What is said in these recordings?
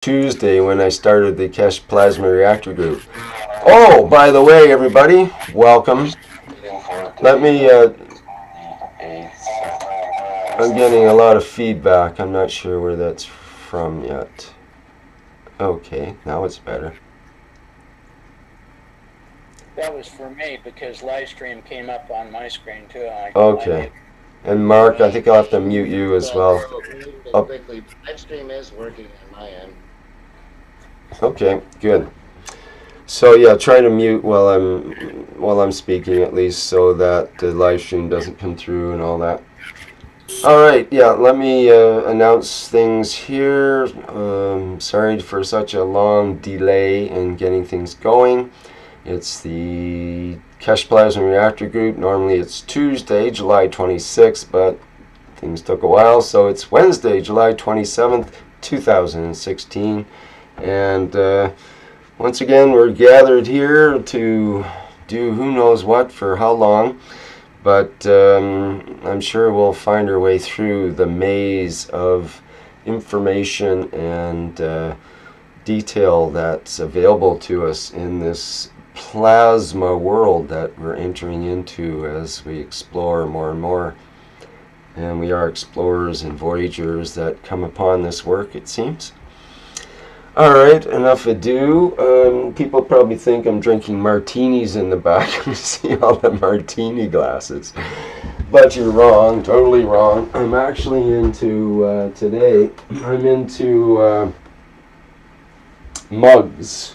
Tuesday when I started the Keshe Plasma Reactor group. Oh, by the way, everybody, welcome. Let me, I'm getting a lot of feedback. I'm not sure where that's from yet. Okay, now it's better. That was for me because live stream came up on my screen too. Okay. And Mark, I think I'll have to mute you as well. Really quickly, live stream is working on my end. Okay, good. So yeah, try to mute while I'm speaking at least, so that the live stream doesn't come through and all that. All right, yeah. Let me announce things here. Sorry for such a long delay in getting things going. It's the Keshe Plasma Reactor Group. Normally it's Tuesday, July 26th, but things took a while, so it's Wednesday, July 27th, 2016. And once again, we're gathered here to do who knows what for how long, but I'm sure we'll find our way through the maze of information and detail that's available to us in this plasma world that we're entering into as we explore more and more. And we are explorers and voyagers that come upon this work, it seems. All right, enough ado. People probably think I'm drinking martinis in the back. You see all the martini glasses. But you're wrong, totally wrong. I'm actually into, today, I'm into mugs.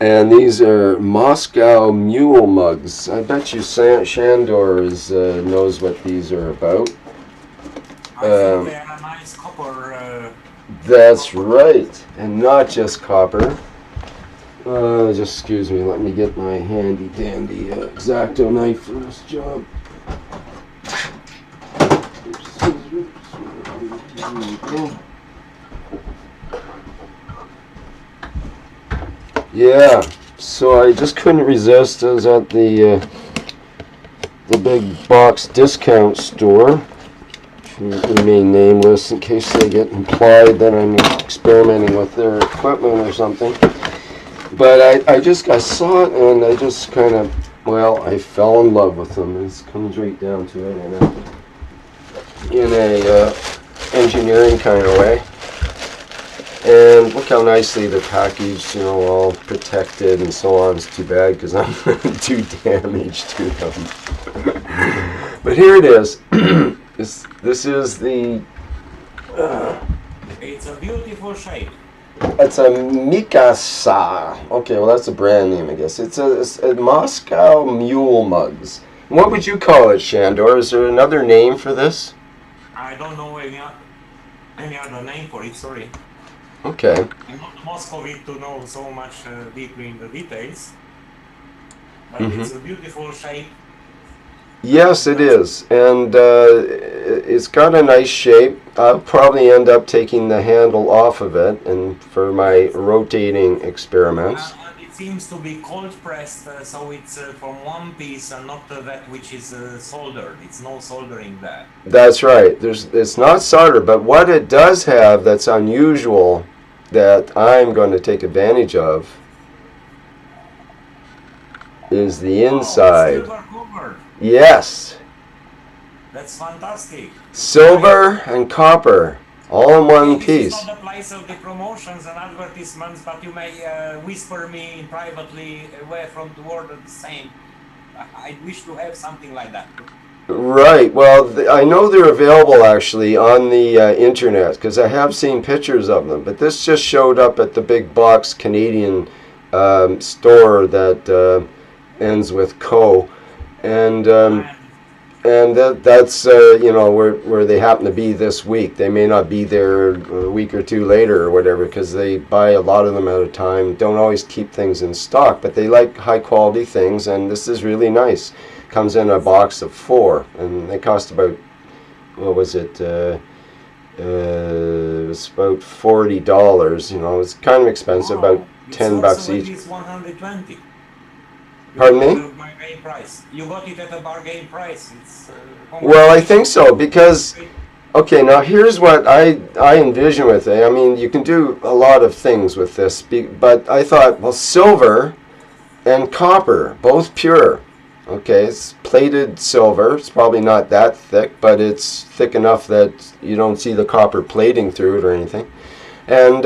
And these are Moscow Mule mugs. I bet you Shandor knows what these are about. I think they are a nice copper. That's right, and not just copper. Just excuse me, let me get my handy dandy X-Acto knife for this job. Yeah, so I just couldn't resist. I was at the big box discount store. Remain nameless in case they get implied that I'm experimenting with their equipment or something. But I saw it and I just kind of, I fell in love with them. It comes right down to it in a engineering kind of way. And look how nicely they're packaged, all protected and so on. It's too bad because I'm too damaged to them. But here it is. This is the. It's a beautiful shape. It's a Mikasa. Okay, well that's a brand name, I guess. It's a Moscow Mule mugs. What would you call it, Shandor? Is there another name for this? I don't know any other name for it, sorry. Okay. I'm not Moscovite to know so much deeply in the details. But it's a beautiful shape. Yes, it is. And it's got a nice shape. I'll probably end up taking the handle off of it and for my rotating experiments. And it seems to be cold pressed, so it's from one piece and not that which is soldered. It's no soldering there. That's right. It's not solder, but what it does have that's unusual that I'm going to take advantage of is the inside. Silver covered. Yes. That's fantastic. Silver and copper, all in one This piece. is not the place of the promotions and advertisements, but you may whisper me privately where from to order the same. I wish to have something like that. Right. Well, I know they're available actually on the internet because I have seen pictures of them. But this just showed up at the big box Canadian store that ends with Co. And that's where they happen to be this week. They may not be there a week or two later or whatever because they buy a lot of them at a time. Don't always keep things in stock, but they like high quality things, and this is really nice. Comes in a box of 4, and they cost about, what was it? It was about $40. It's kind of expensive, about $10 each. It's 120. Pardon me? Bargain price. You got it at a bargain price. Well, I think so because Okay, now here's what I envision with it. I mean, you can do a lot of things with this, but I thought, well, silver and copper, both pure. Okay, it's plated silver. It's probably not that thick, but it's thick enough that you don't see the copper plating through it or anything. And,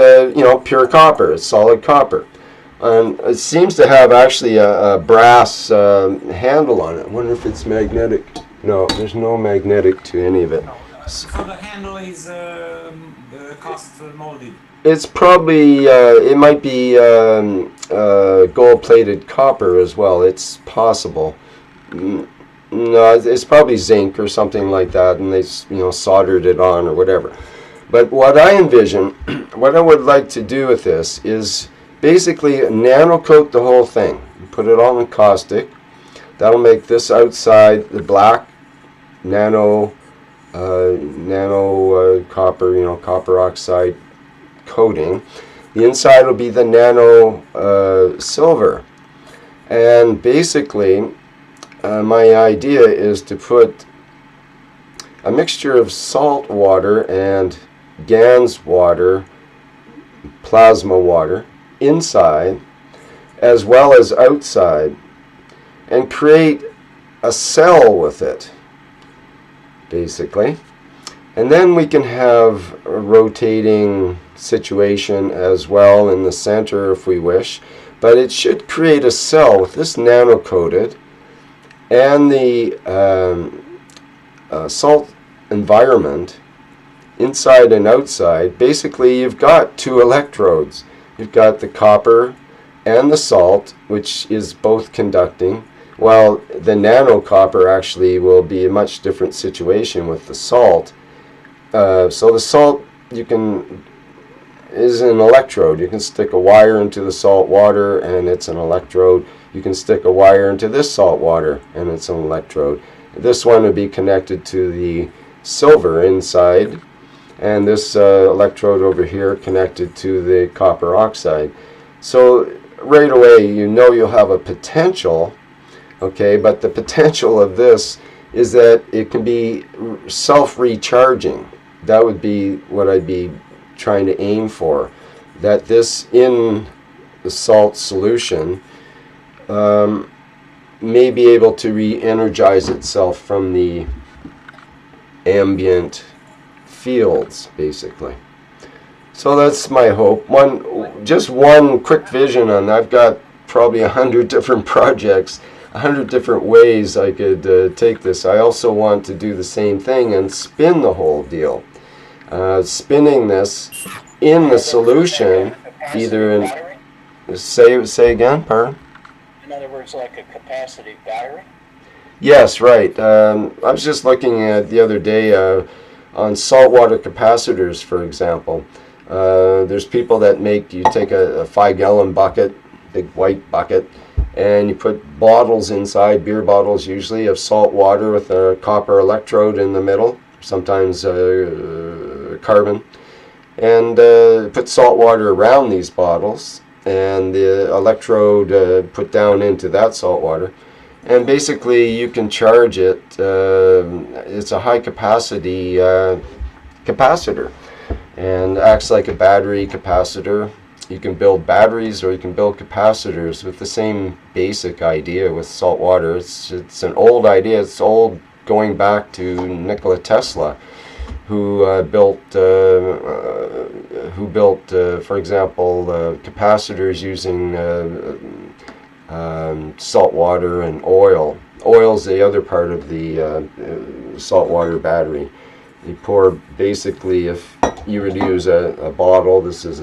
pure copper, it's solid copper. And it seems to have actually a brass handle on it. I wonder if it's magnetic. No, there's no magnetic to any of it. No. So the handle is cast molded. It's probably, it might be gold-plated copper as well. It's possible. No, it's probably zinc or something like that, and they, soldered it on or whatever. But what I envision, what I would like to do with this is basically nano coat the whole thing. Put it all in caustic. That'll make this outside the black nano copper, copper oxide coating. The inside will be the nano silver. And basically, my idea is to put a mixture of salt water and GANS water, plasma water, inside as well as outside, and create a cell with it, basically. And then we can have a rotating situation as well in the center if we wish. But it should create a cell with this nano-coated and the salt environment inside and outside. Basically, you've got two electrodes. You've got the copper and the salt, which is both conducting. Well, the nano copper actually will be a much different situation with the salt. So the salt is an electrode. You can stick a wire into the salt water and it's an electrode. You can stick a wire into this salt water and it's an electrode. This one would be connected to the silver inside, and this electrode over here connected to the copper oxide. So right away you'll have a potential, okay, but the potential of this is that it can be self-recharging. That would be what I'd be trying to aim for, that this in the salt solution may be able to re-energize itself from the ambient fields, basically. So that's my hope. Just one quick vision on that. I've got probably 100 different projects, 100 different ways I could take this. I also want to do the same thing and spin the whole deal. Spinning this in the solution, either in, say again, pardon? In other words, like a capacity battery? Yes, right. I was just looking at the other day on saltwater capacitors, for example. There's people that you take a 5-gallon bucket, big white bucket, and you put bottles inside, beer bottles usually, of salt water with a copper electrode in the middle, sometimes carbon, and put salt water around these bottles, and the electrode put down into that salt water. And basically you can charge it. It's a high capacity capacitor and acts like a battery capacitor. You can build batteries or you can build capacitors with the same basic idea with salt water. It's an old idea. It's old, going back to Nikola Tesla, who built, for example, capacitors using salt water and oil. Oil's the other part of the saltwater battery. You pour, basically, if you would use a bottle, this is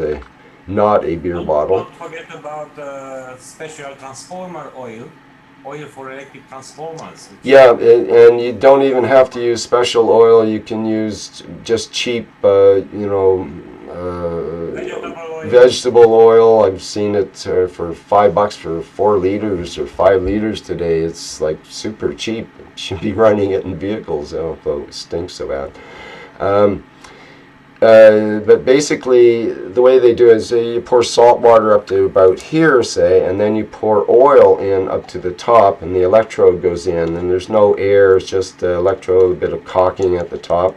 not a beer bottle. Don't forget about special transformer oil for electric transformers. Yeah, and you don't even have to use special oil. You can use just cheap, vegetable oil. I've seen it for $5 for 4 liters or 5 liters today. It's like super cheap. You should be running it in vehicles, although it stinks so bad. But basically, the way they do it is you pour salt water up to about here, say, and then you pour oil in up to the top, and the electrode goes in, and there's no air, it's just the electrode, a bit of caulking at the top.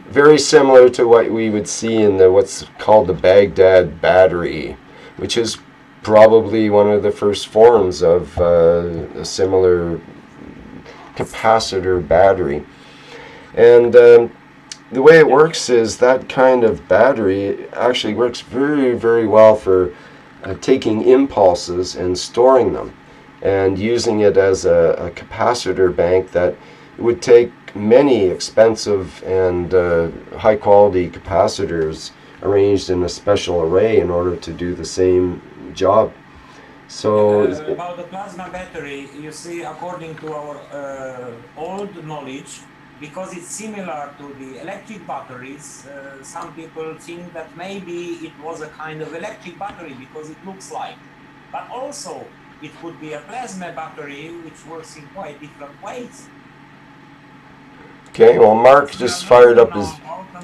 very similar to what we would see in the what's called the Baghdad battery, which is probably one of the first forms of a similar capacitor battery. And the way it works is that kind of battery actually works very, very well for taking impulses and storing them and using it as a capacitor bank that would take many expensive and high quality capacitors arranged in a special array in order to do the same job. So, About the plasma battery, you see, according to our old knowledge, because it's similar to the electric batteries, some people think that maybe it was a kind of electric battery because it looks like. But also, it could be a plasma battery which works in quite different ways. okay, well, Mark just fired up his.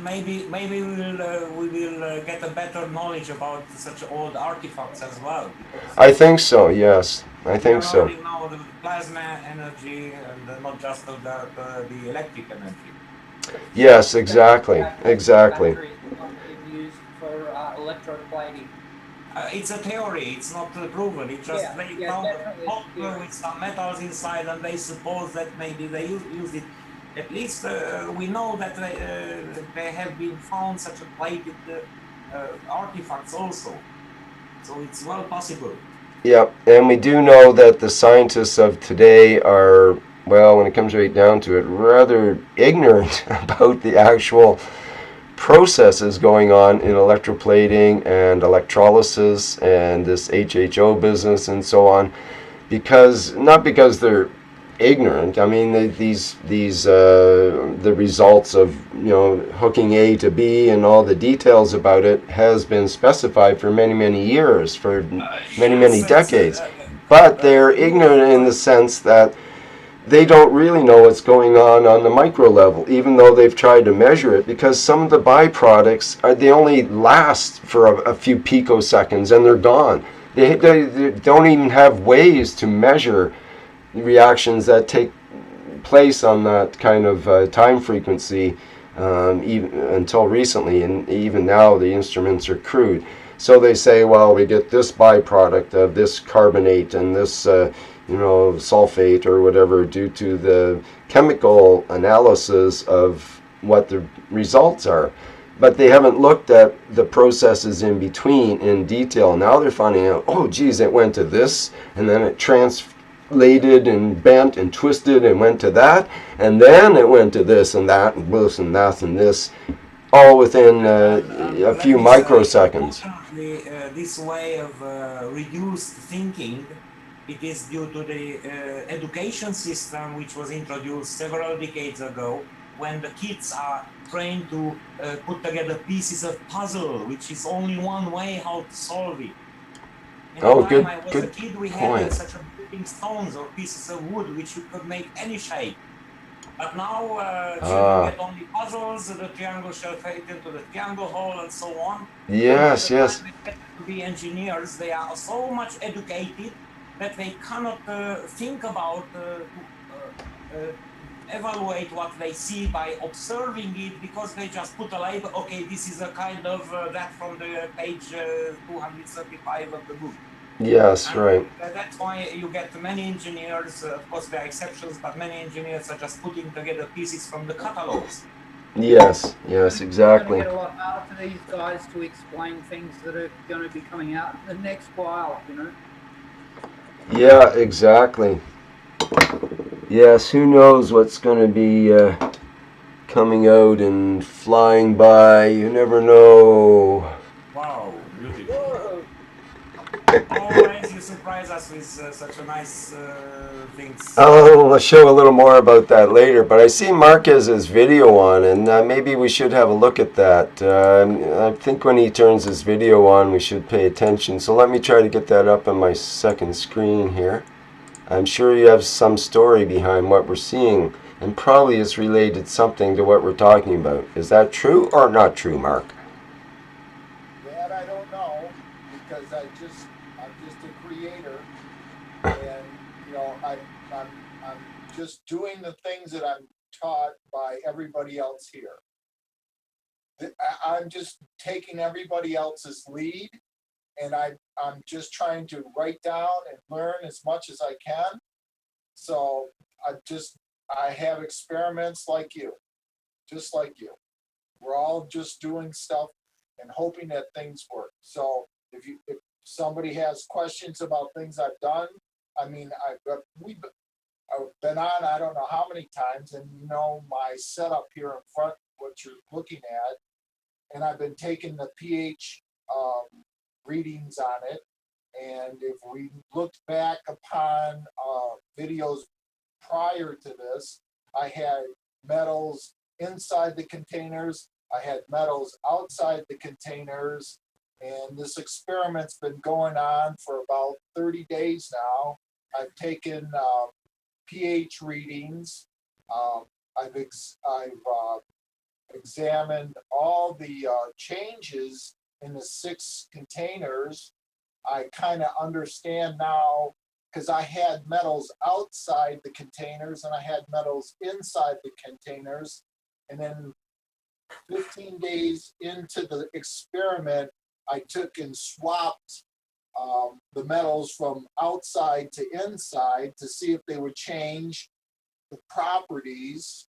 Maybe we will get a better knowledge about such old artifacts as well, because I think so, yes. I we are think so. learning now the plasma energy and not just the electric energy. Yes, exactly. Exactly. Battery is not being used for electroplating. It's a theory. It's not proven. It just they Yeah, found a definitely it's pot a theory. with some metals inside, and they suppose that maybe they used it. At least we know that they have been found such a plated artifacts also. So it's well possible. Yep, and we do know that the scientists of today are, well, when it comes right down to it, rather ignorant about the actual processes going on in electroplating and electrolysis and this HHO business and so on, because not because they're ignorant. I mean, these the results of hooking A to B and all the details about it has been specified for many years, for many Yes, it's decades, but they're ignorant in the sense that they don't really know what's going on the micro level, even though they've tried to measure it, because some of the byproducts they only last for a few picoseconds and they're gone. They don't even have ways to measure reactions that take place on that kind of time frequency, even until recently, and even now the instruments are crude. So they say, well, we get this byproduct of this carbonate and this sulfate or whatever due to the chemical analysis of what the results are. But they haven't looked at the processes in between in detail. Now they're finding out, oh, geez, it went to this, and then it translated and bent and twisted and went to that, and then it went to this and that and this and that and this, all within a let few me say, microseconds. unfortunately, this way of reduced thinking, it is due to the education system which was introduced several decades ago, when the kids are trained to put together pieces of puzzle, which is only one way how to solve it. In the Oh, time good, I was a good kid, we had point. such a building stones or pieces of wood which you could make any shape. But now children Ah, get only puzzles, the triangle shall fit into the triangle hole, and so on. And by yes, the time yes. they get to be engineers, they are so much educated that they cannot think about evaluate what they see by observing it, because they just put a label. Okay, this is a kind of that from the page 235 of the book. Yes, And right. that's why you get many engineers, of course there are exceptions, but many engineers are just putting together pieces from the catalogs. Yes, yes, It's going to exactly. get a lot harder for these guys to explain things that are going to be coming out in the next while. Yeah, exactly. Yes, who knows what's going to be coming out and flying by? You never know. Wow, beautiful. Whoa! Always you surprise us with such a nice things. I'll show a little more about that later, but I see Marquez's video on, and maybe we should have a look at that. I think when he turns his video on, we should pay attention. So let me try to get that up on my second screen here. I'm sure you have some story behind what we're seeing, and probably it's related something to what we're talking about. Is that true or not true, Mark? That I don't know because I'm just a creator, and I'm just doing the things that I'm taught by everybody else here. I'm just taking everybody else's lead, and I'm just trying to write down and learn as much as I can. So I have experiments like you, just like you. We're all just doing stuff and hoping that things work. So if somebody has questions about things I've done, I mean, I've been on I don't know how many times, and you know my setup here in front, what you're looking at, and I've been taking the pH readings on it. And if we looked back upon videos prior to this, I had metals inside the containers, I had metals outside the containers, and this experiment's been going on for about 30 days now. I've taken pH readings. I've examined all the changes in the 6 containers. I kind of understand now because I had metals outside the containers and I had metals inside the containers. And then 15 days into the experiment, I took and swapped the metals from outside to inside to see if they would change the properties.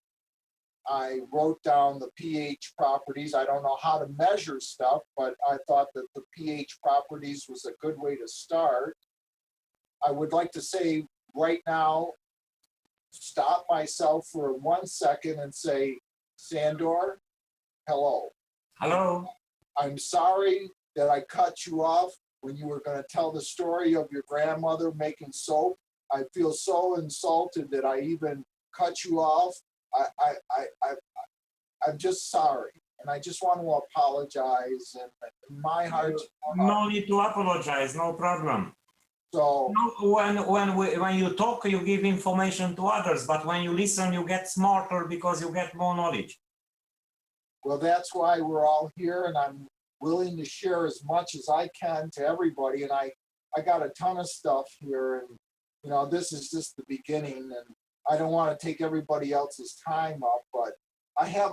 I wrote down the pH properties. I don't know how to measure stuff, but I thought that the pH properties was a good way to start. I would like to say right now, stop myself for 1 second and say, Sandor, hello. Hello. I'm sorry that I cut you off when you were going to tell the story of your grandmother making soap. I feel so insulted that I even cut you off. I'm just sorry, and I just want to apologize. And in my heart, No need to apologize. No problem. so No, when you talk, you give information to others, but when you listen, you get smarter because you get more knowledge. well, that's why we're all here, and I'm willing to share as much as I can to everybody. And I got a ton of stuff here, and you know, this is just the beginning, and I don't want to take everybody else's time up, but I have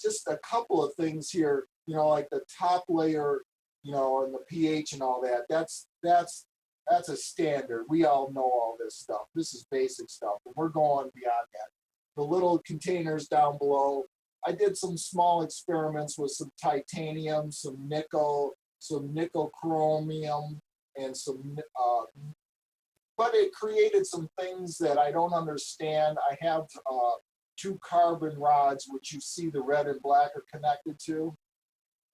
just a couple of things here, you know, like the top layer, you know, and the pH and all that. That's a standard. We all know all this stuff. This is basic stuff, and we're going beyond that. The little containers down below, I did some small experiments with some titanium, some nickel chromium, and some but it created some things that I don't understand. I have 2 carbon rods, which you see the red and black are connected to,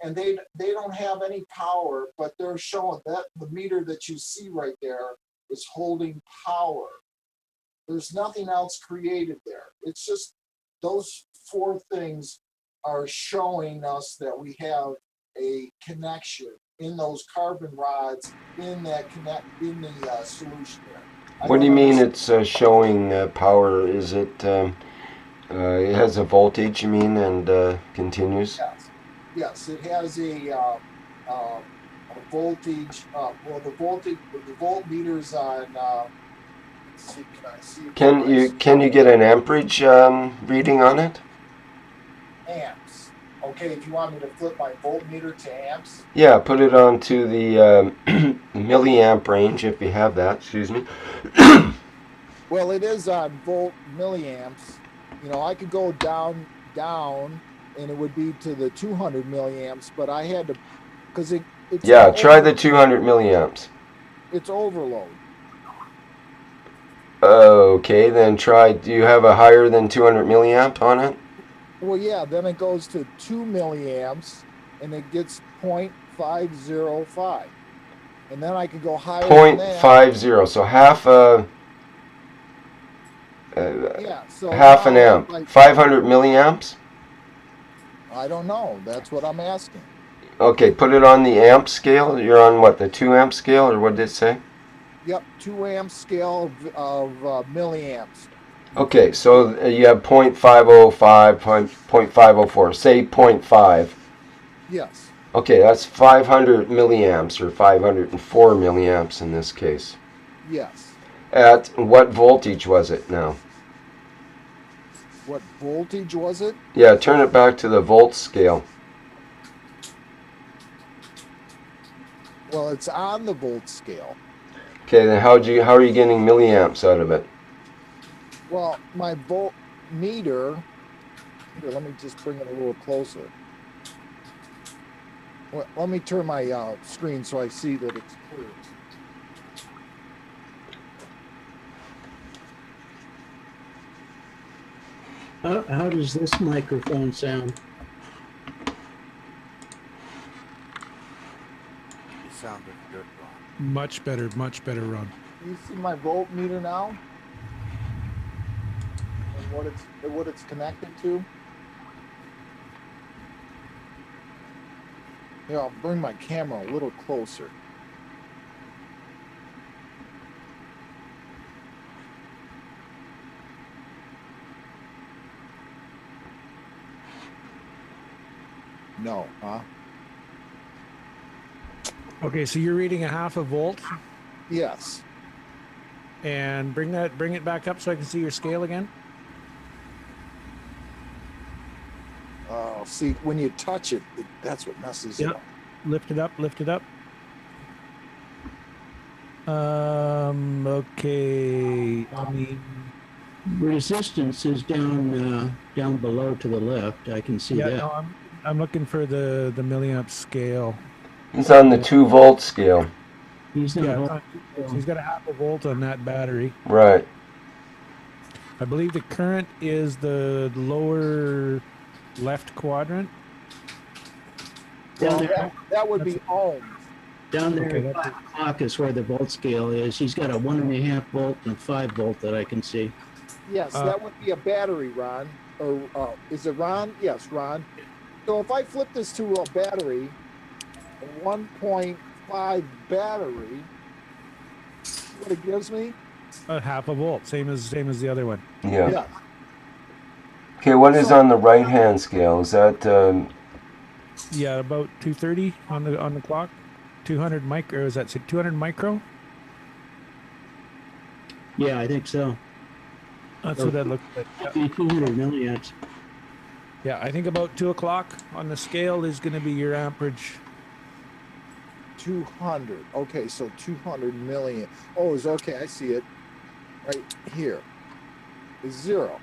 and they don't have any power, but they're showing that the meter that you see right there is holding power. There's nothing else created there. It's just those 4 things are showing us that we have a connection in those carbon rods in the solution there. What do you mean it's showing power? Is it it has a voltage, you mean, and continues? Yes, it has a voltage. Well, the voltmeters on. Let's see, can I see? Can you get an amperage reading on it? Amps. Okay, if you want me to flip my voltmeter to amps. Yeah, put it onto the milliamp range if you have that. Excuse me. Well, it is on volt milliamps. You know, I could go down, and it would be to the 200 milliamps, but I had to, because it's Yeah, try the 200 milliamps. it's overload. Okay, then try. Do you have a higher than 200 milliamp on it? Well, yeah, then it goes to 2 milliamps, and it gets 0.505, and then I could go higher than that. 0.50. So half a. Yeah, so half an now, amp. 500 milliamps. I don't know. That's what I'm asking. Okay, put it on the amp scale. You're on what, the 2 amp scale, or what did it say? Yep, 2 amp scale of milliamps. Okay, so you have 0.505, 0.504. Say 0.5. Yes. Okay, that's 500 milliamps, or 504 milliamps in this case. Yes. At what voltage was it now? What voltage was it? Yeah, turn it back to the volt scale. Well, it's on the volt scale. Okay, then how are you getting milliamps out of it? Well, my volt meter, here, let me just bring it a little closer. Well, let me turn my screen so I see that it's clear. How does this microphone sound? You sounded good, Ron. Much better, Ron. You see my voltmeter now? And what it's connected to? Here, I'll bring my camera a little closer. No, huh? Okay, so you're reading a half a volt, Yes. and bring it back up so I can see your scale again. See, when you touch it, that's what messes it Yep. up. Lift it up. Okay. I mean, Resistance is down down below to the left. I can see yeah, that. no, I'm looking for the milliamp scale. It's on the 2-volt scale. He's not Yeah, holding. he's got a half a volt on that battery. Right. I believe the current is the lower left quadrant. Down Well, there, that would be ohms. down there Okay, at that's 5 o'clock is where the volt scale is. He's got a 1.5 volt and a 5 volt that I can see. Yes, that would be a battery, Ron. Or is it Ron? Yes, Ron. So if I flip this to a battery, a 1.5 battery, what it gives me? a half a volt, same as the other one. Yeah. Yes. Okay, what is So- on the right-hand scale? Is that Yeah, about 230 on the clock. 200 micro. Is that 200 micro? Yeah, I think so. That's So- what that looks like. It'd be 200 milliamps. Yeah, I think about 2 o'clock on the scale is going to be your amperage. 200. Okay, so 200 million. Oh, it's okay. I see it right here. Is 0.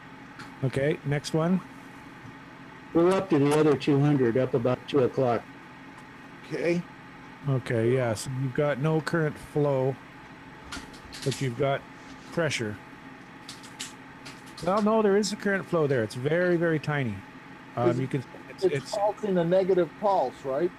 Okay, next one. We're up to the other 200, up about 2 o'clock. Okay. Okay, yeah, so you've got no current flow, but you've got pressure. Well, no, there is a current flow there. It's very, very tiny. You can. It's pulsing a negative pulse, right?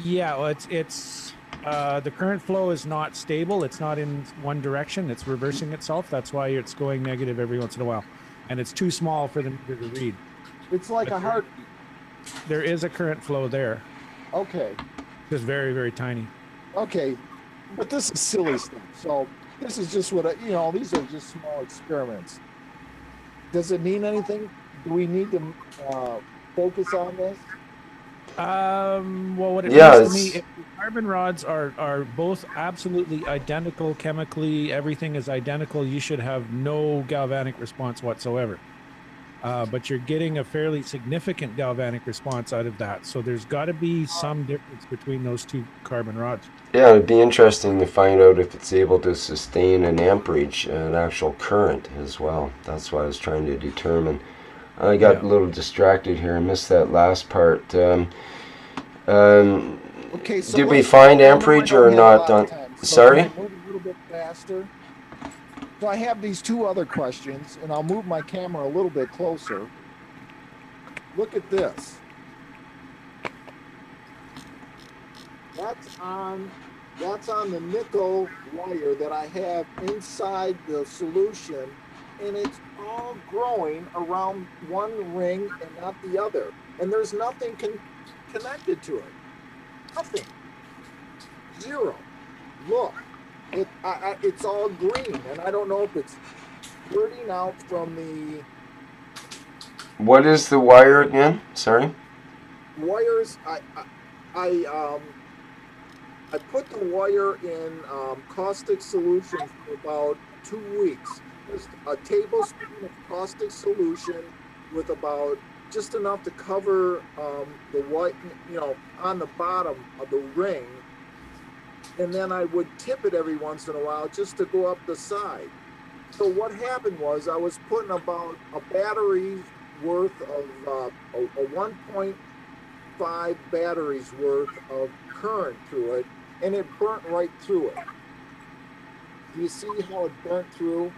Yeah, well, it's the current flow is not stable. It's not in one direction. It's reversing itself. That's why it's going negative every once in a while, and it's too small for the meter to read. It's like a heartbeat. There is a current flow there, Okay. just very, very tiny. Okay. But this is silly stuff. So this is just what these are just small experiments. Does it mean anything? Do we need to focus on this? Well, what it Yeah, means to me, it's- if the carbon rods are both absolutely identical chemically, everything is identical, you should have no galvanic response whatsoever. But you're getting a fairly significant galvanic response out of that. So there's got to be some difference between those two carbon rods. Yeah, it'd be interesting to find out if it's able to sustain an amperage, an actual current as well. That's what I was trying to determine. I got Yeah. a little distracted here. I missed that last part. Okay, so Did we let's- find I know I amperage don't or have a not? lot of time, so Sorry? can I move a little bit faster? So I have these two other questions, and I'll move my camera a little bit closer. Look at this. That's on the nickel wire that I have inside the solution, and it's all growing around one ring and not the other. And there's nothing connected to it. Nothing. 0. Look, it's all green, and I don't know if it's squirting out from the What is the wire again? Sorry? wires. I put the wire in caustic solution for about 2 weeks. Just a tablespoon of caustic solution with about just enough to cover the white, on the bottom of the ring. and then I would tip it every once in a while just to go up the side. So what happened was I was putting about a battery's worth of a 1.5 batteries worth of current through it, and it burnt right through it. Do you see how it burnt through?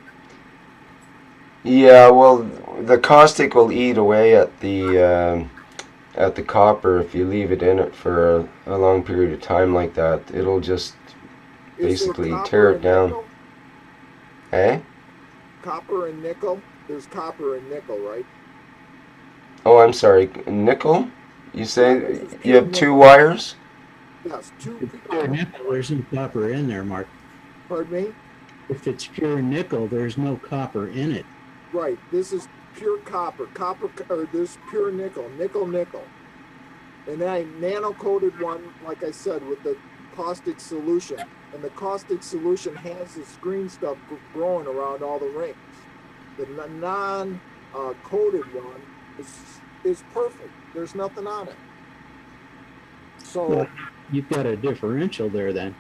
Yeah, well, the caustic will eat away at the copper if you leave it in it for a long period of time like that. It'll just Is there basically tear copper it and down. nickel? Eh? Copper and nickel? There's copper and nickel, right? Oh, I'm sorry. Nickel? You Yeah, say this is you pure have two nickel. wires? Yes, two If it's pure pure nickel. nickel, there's no copper in there, Mark. Pardon me? If it's pure nickel, there's no copper in it. Right. This is pure copper. Or this pure nickel. Nickel. And then I nano coated one, like I said, with the caustic solution. And the caustic solution has this green stuff growing around all the rings. The non coated one is perfect. There's nothing on it. So Well, you've got a differential there then.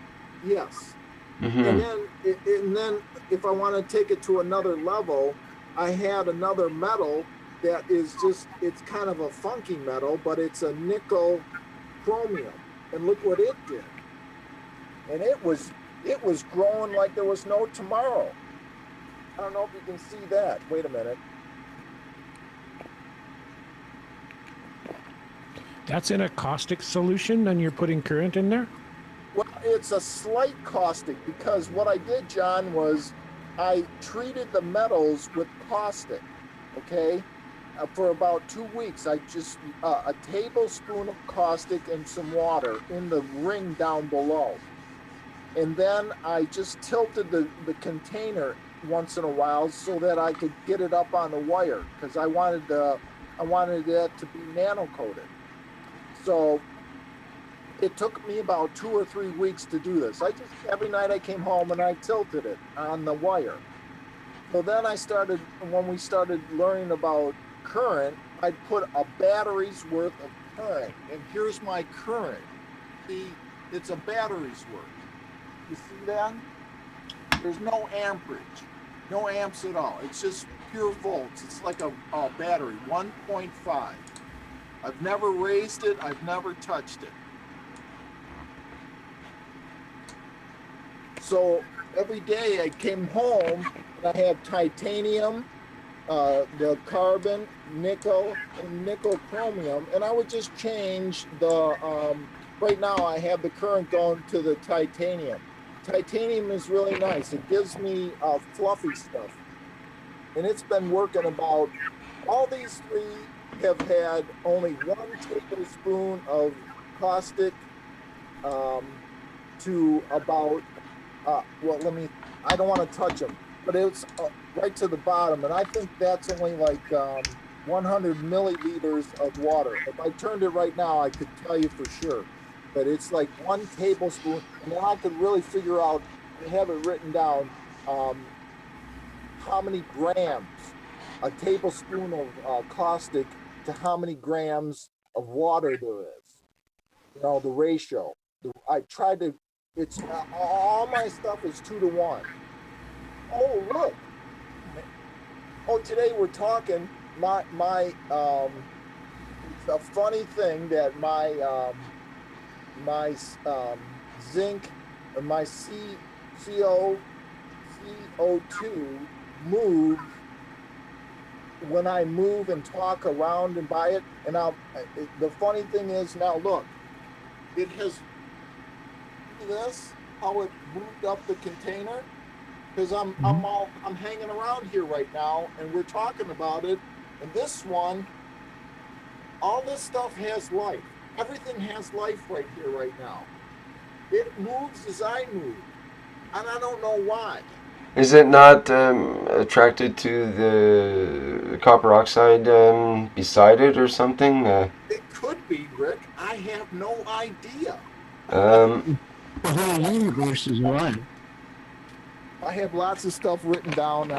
yes. Mm-hmm. And then if I want to take it to another level, I had another metal that is just, it's kind of a funky metal, but it's a nickel chromium. And look what it did. And it was growing like there was no tomorrow. I don't know if you can see that. Wait a minute. That's in a caustic solution, and you're putting current in there? Well, it's a slight caustic because what I did, John, was I treated the metals with caustic, okay? For about 2 weeks, I just, a tablespoon of caustic and some water in the ring down below. And then I just tilted the container once in a while so that I could get it up on the wire because I wanted that to be nano coated. So it took me about 2 or 3 weeks to do this. I just, every night I came home and I tilted it on the wire. So then when we started learning about current, I'd put a battery's worth of current. And here's my current. See, it's a battery's worth. You see that? There's no amperage, no amps at all. It's just pure volts. It's like a battery, 1.5. I've never raised it. I've never touched it. So every day I came home and I have titanium, the carbon, nickel, and nickel chromium, and I would just change the, right now I have the current going to the titanium. Titanium is really nice. It gives me fluffy stuff. And it's been working about, all these three have had only 1 tablespoon of caustic to about well, I don't want to touch them, but it's right to the bottom. And I think that's only like 100 milliliters of water. If I turned it right now, I could tell you for sure. But it's like 1 tablespoon. And then I could really figure out, I have it written down, how many grams, a tablespoon of caustic to how many grams of water there is. You know, the ratio. I tried to, it's all my stuff is 2 to 1. Oh, look. Oh, today we're talking it's a funny thing that my zinc and my CO2 move when I move and talk around and by it. And the funny thing is now look, it has this, how it moved up the container, because I'm hanging around here right now and we're talking about it. And this one, all this stuff has life. Everything has life right here right now. It moves as I move, and I don't know why. Is it not attracted to the copper oxide beside it or something? It could be, Rick. I have no idea. Um, The whole universe is one. I have lots of stuff written down.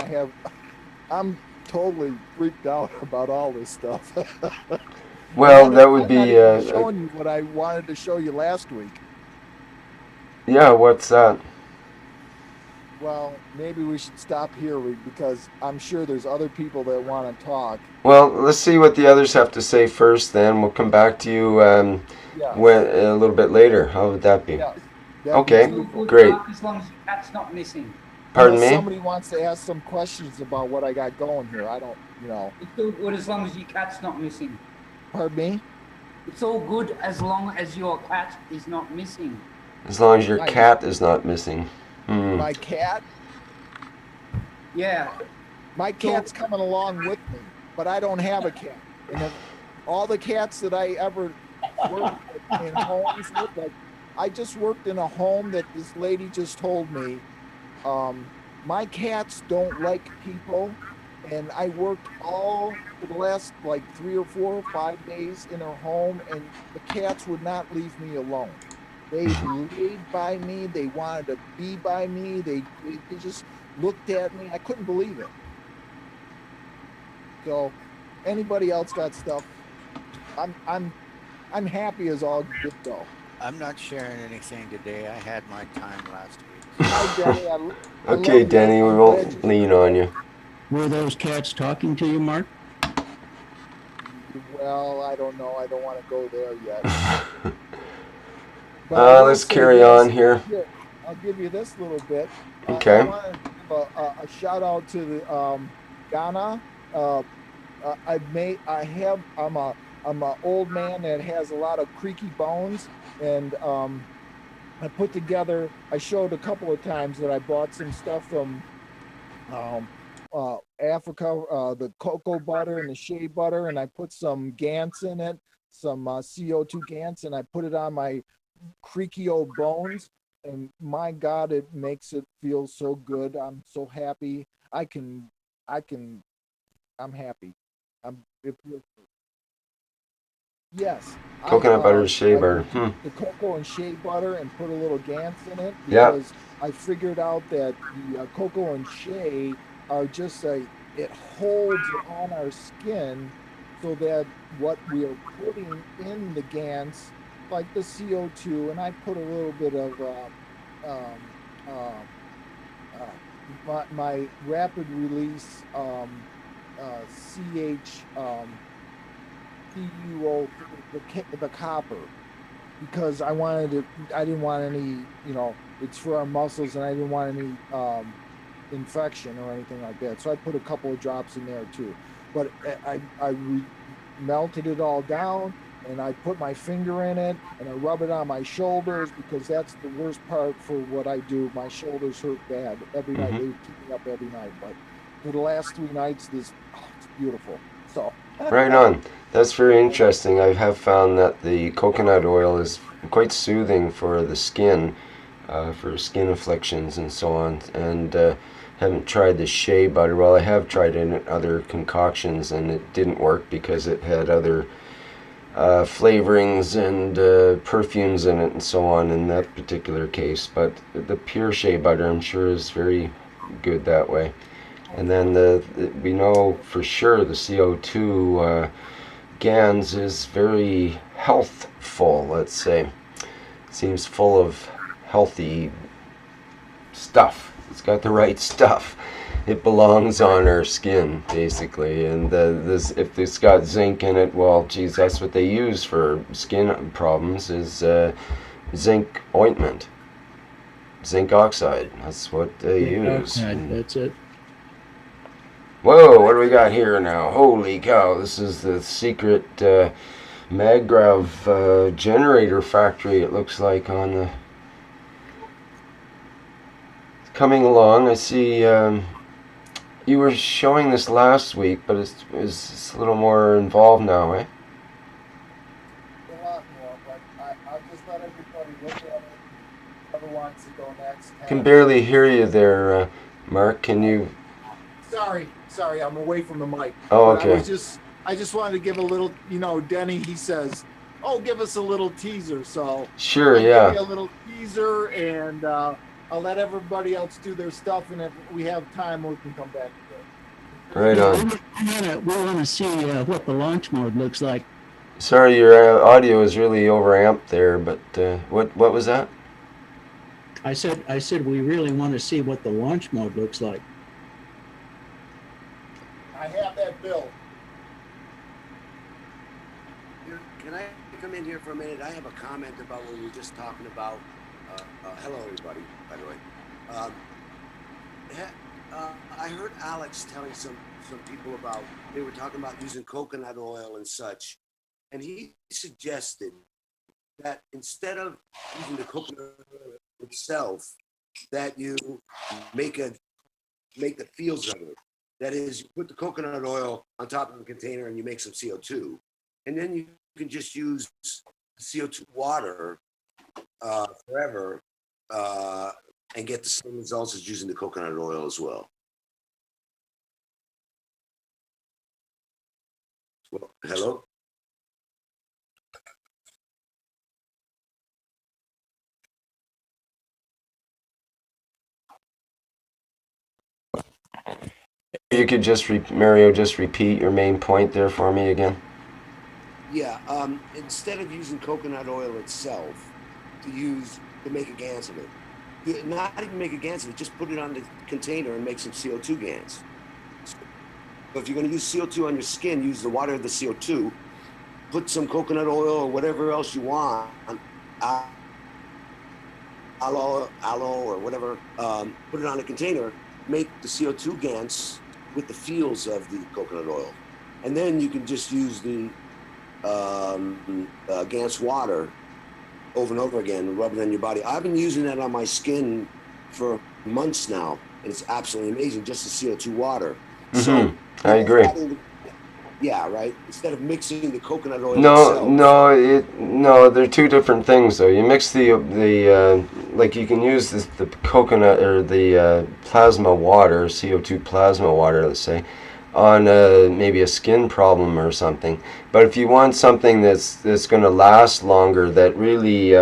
I'm totally freaked out about all this stuff. well, that would I'm not be even showing you what I wanted to show you last week. Yeah, what's that? Well, maybe we should stop here because I'm sure there's other people that want to talk. Well, let's see what the others have to say first. Then we'll come back to you when Yes, a little bit later. How would that be? yes, that'd be Okay, It's all beautiful. good, great. Mark, as long as your cat's not missing. Pardon Unless me? somebody wants to ask some questions about what I got going here. I don't, It's all good as long as your cat's not missing. pardon me? It's all good as long as your cat is not missing. As long as your My, cat is not missing. my cat, Yeah. my cat's coming along with me, but I don't have a cat. And if all the cats that I ever worked in homes with, like I just worked in a home that this lady just told me, my cats don't like people. And I worked all for the last like 3 or 4 or 5 days in her home, and the cats would not leave me alone. They laid by me. They wanted to be by me. They just looked at me. I couldn't believe it. So, anybody else got stuff? I'm I'm I'm happy as all get go. I'm not sharing anything today. I had my time last week. Hi, Denny. I love Okay, you. Denny, we I'm glad won't you're lean here on today. you. Were those cats talking to you, Mark? Well, I don't know. I don't want to go there yet. But I will Let's say carry on this. here. Here, I'll give you this little bit. I Okay. want to give a shout out to the Ghana. Uh, I'm a old man that has a lot of creaky bones, and I put together. I showed a couple of times that I bought some stuff from um, Africa, the cocoa butter and the shea butter, and I put some Gants in it, some CO2 Gants, and I put it on my creaky old bones. And my God, it makes it feel so good. I'm so happy. I can, I'm happy. It feels Yes, Coconut butter, shea I butter. would take the cocoa and shea butter and put a little Gants in it Yeah. because I figured out that the cocoa and shea are just it holds it on our skin so that what we are putting in the Gants, like the CO2, and I put a little bit of um, um, uh, my rapid release CH CuO the copper because I didn't want any, it's for our muscles and I didn't want any infection or anything like that. So I put a couple of drops in there too. But melted it all down and I put my finger in it and I rub it on my shoulders because that's the worst part for what I do. My shoulders hurt bad every night. Hmm. They keep me up every night. But for the last 3 nights, it's beautiful. So Right on. That's very interesting. I have found that the coconut oil is quite soothing for the skin, for skin afflictions and so on. And haven't tried the shea butter. Well, I have tried it in other concoctions, and it didn't work because it had other flavorings and perfumes in it and so on in that particular case. But the pure shea butter, I'm sure, is very good that way. And then we know for sure the CO2 GANS is very healthful, let's say. Seems full of healthy stuff. It's got the right stuff. It belongs on our skin, basically. And if it's got zinc in it, well, geez, that's what they use for skin problems is zinc ointment. Zinc oxide. That's what they Zinc use. oxide, that's it. Whoa, what do we got here now? Holy cow, this is the secret Maggrav generator factory, it looks like, on the... Coming along, I see you were showing this last week, but it's a little more involved now, eh? a lot more, but I'll just let everybody look at it. Whoever wants to go next. Can barely hear you there, Mark. Can you... Sorry, I'm away from the mic. Oh, But okay. I just wanted to give a little, Denny, he says, oh, give us a little teaser. So Sure, I'll give yeah. you a little teaser and I'll let everybody else do their stuff. And if we have time, we can come back to it. Right on. We want to see what the launch mode looks like. Sorry, your audio is really overamped there, but what was that? I said we really want to see what the launch mode looks like. I have that built. Can I come in here for a minute? I have a comment about what we were just talking about. Hello, everybody, by the way. I heard Alex telling some people about, they were talking about using coconut oil and such. And he suggested that instead of using the coconut oil itself, that you make the fields of it. That is, you put the coconut oil on top of a container and you make some CO2. And then you can just use CO2 water forever and get the same results as using the coconut oil as well. Well, hello? You could just, Mario, just repeat your main point there for me again. Yeah, instead of using coconut oil itself, to make a GANs of it. Not even make a GANs of it, just put it on the container and make some CO2 GANs. So if you're going to use CO2 on your skin, use the water of the CO2, put some coconut oil or whatever else you want, aloe or whatever, put it on a container, make the CO2 GANs with the feels of the coconut oil. And then you can just use the GANs water over and over again and rub it on your body. I've been using that on my skin for months now, and it's absolutely amazing, just the CO2 water. So I agree. Yeah, right. Instead of mixing the coconut oil No, itself. no, they're two different things though. You mix the like you can use the coconut or the plasma water, CO2 plasma water, let's say, on maybe a skin problem or something. But if you want something that's going to last longer, that really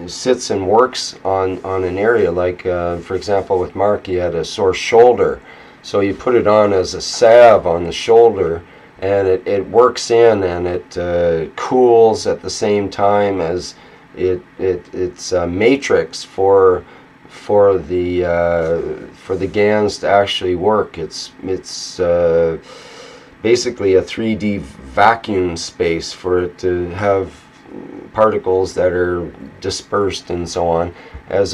sits and works on an area, like for example with Mark, he had a sore shoulder. So you put it on as a salve on the shoulder, and it works in, and it cools at the same time as it's a matrix for the GANs to actually work. It's basically a 3D vacuum space for it to have particles that are dispersed and so on, as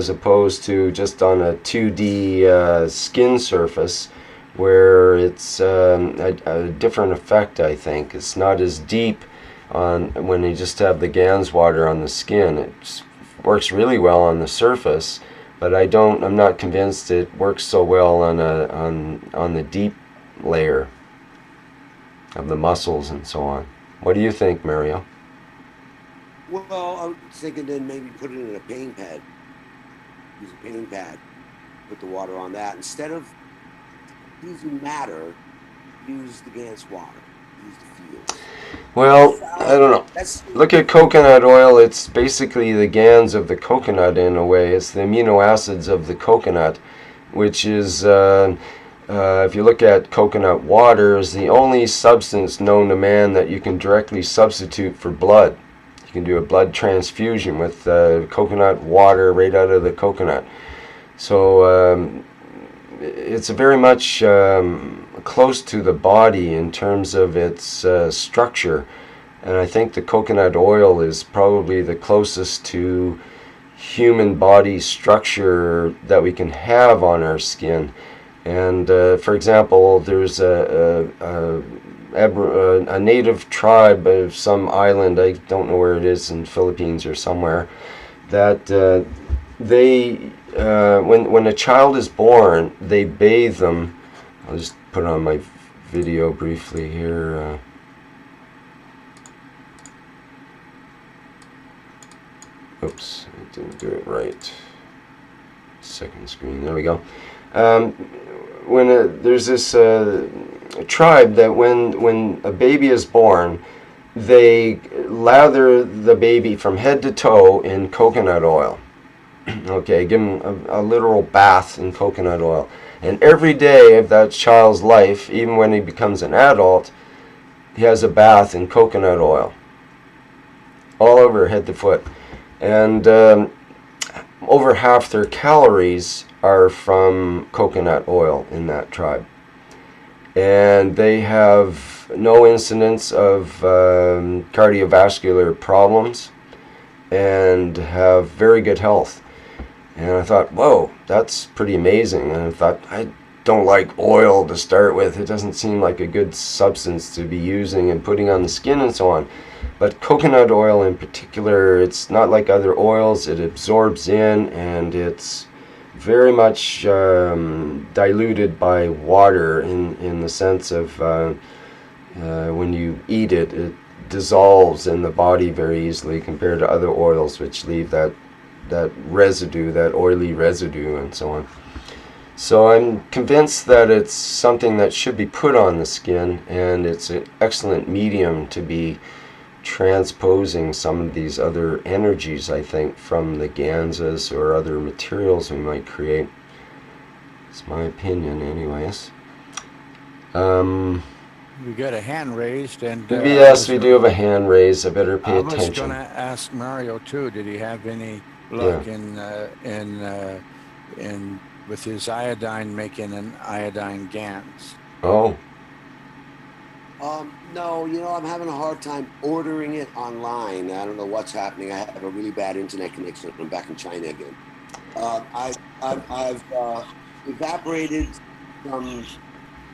opposed to just on a 2D skin surface, where it's a different effect. I think it's not as deep on when you just have the GANs water on the skin. It works really well on the surface, but I'm not convinced it works so well on the deep layer of the muscles and so on. What do you think, Mario? Well, I was thinking then maybe put it in a pain pad. Use a pain pad, put the water on that. Instead of using matter, use the GANs water. Use the fields. Well, I don't know. Look at coconut oil. It's basically the GANs of the coconut in a way. It's the amino acids of the coconut, which is, if you look at coconut water, is the only substance known to man that you can directly substitute for blood. You can do a blood transfusion with coconut water right out of the coconut. So it's very much close to the body in terms of its structure. And I think the coconut oil is probably the closest to human body structure that we can have on our skin. And for example, there's a native tribe of some island, I don't know where it is, in Philippines or somewhere, that when a child is born, they bathe them. I'll just put on my video briefly here. Oops, I didn't do it right. Second screen, there we go. There's this tribe that when a baby is born, they lather the baby from head to toe in coconut oil. Okay, give him a literal bath in coconut oil. And every day of that child's life, even when he becomes an adult, he has a bath in coconut oil. All over head to foot. And over half their calories are from coconut oil in that tribe. And they have no incidence of cardiovascular problems and have very good health. And I thought, whoa, that's pretty amazing. And I thought, I don't like oil to start with. It doesn't seem like a good substance to be using and putting on the skin and so on. But coconut oil in particular, it's not like other oils. It absorbs in, and it's very much diluted by water in the sense of when you eat it, it dissolves in the body very easily compared to other oils which leave that residue, that oily residue and so on. So I'm convinced that it's something that should be put on the skin, and it's an excellent medium to be transposing some of these other energies, I think, from the ganzas or other materials we might create. It's my opinion anyways. We got a hand raised, and Yes, we do have a hand raised. I better pay I was attention. going to ask Mario too. Did he have any luck in with his iodine making an iodine Gans? Oh, No, you know, I'm having a hard time ordering it online. I don't know what's happening. I have a really bad internet connection. I'm back in China again. I've evaporated some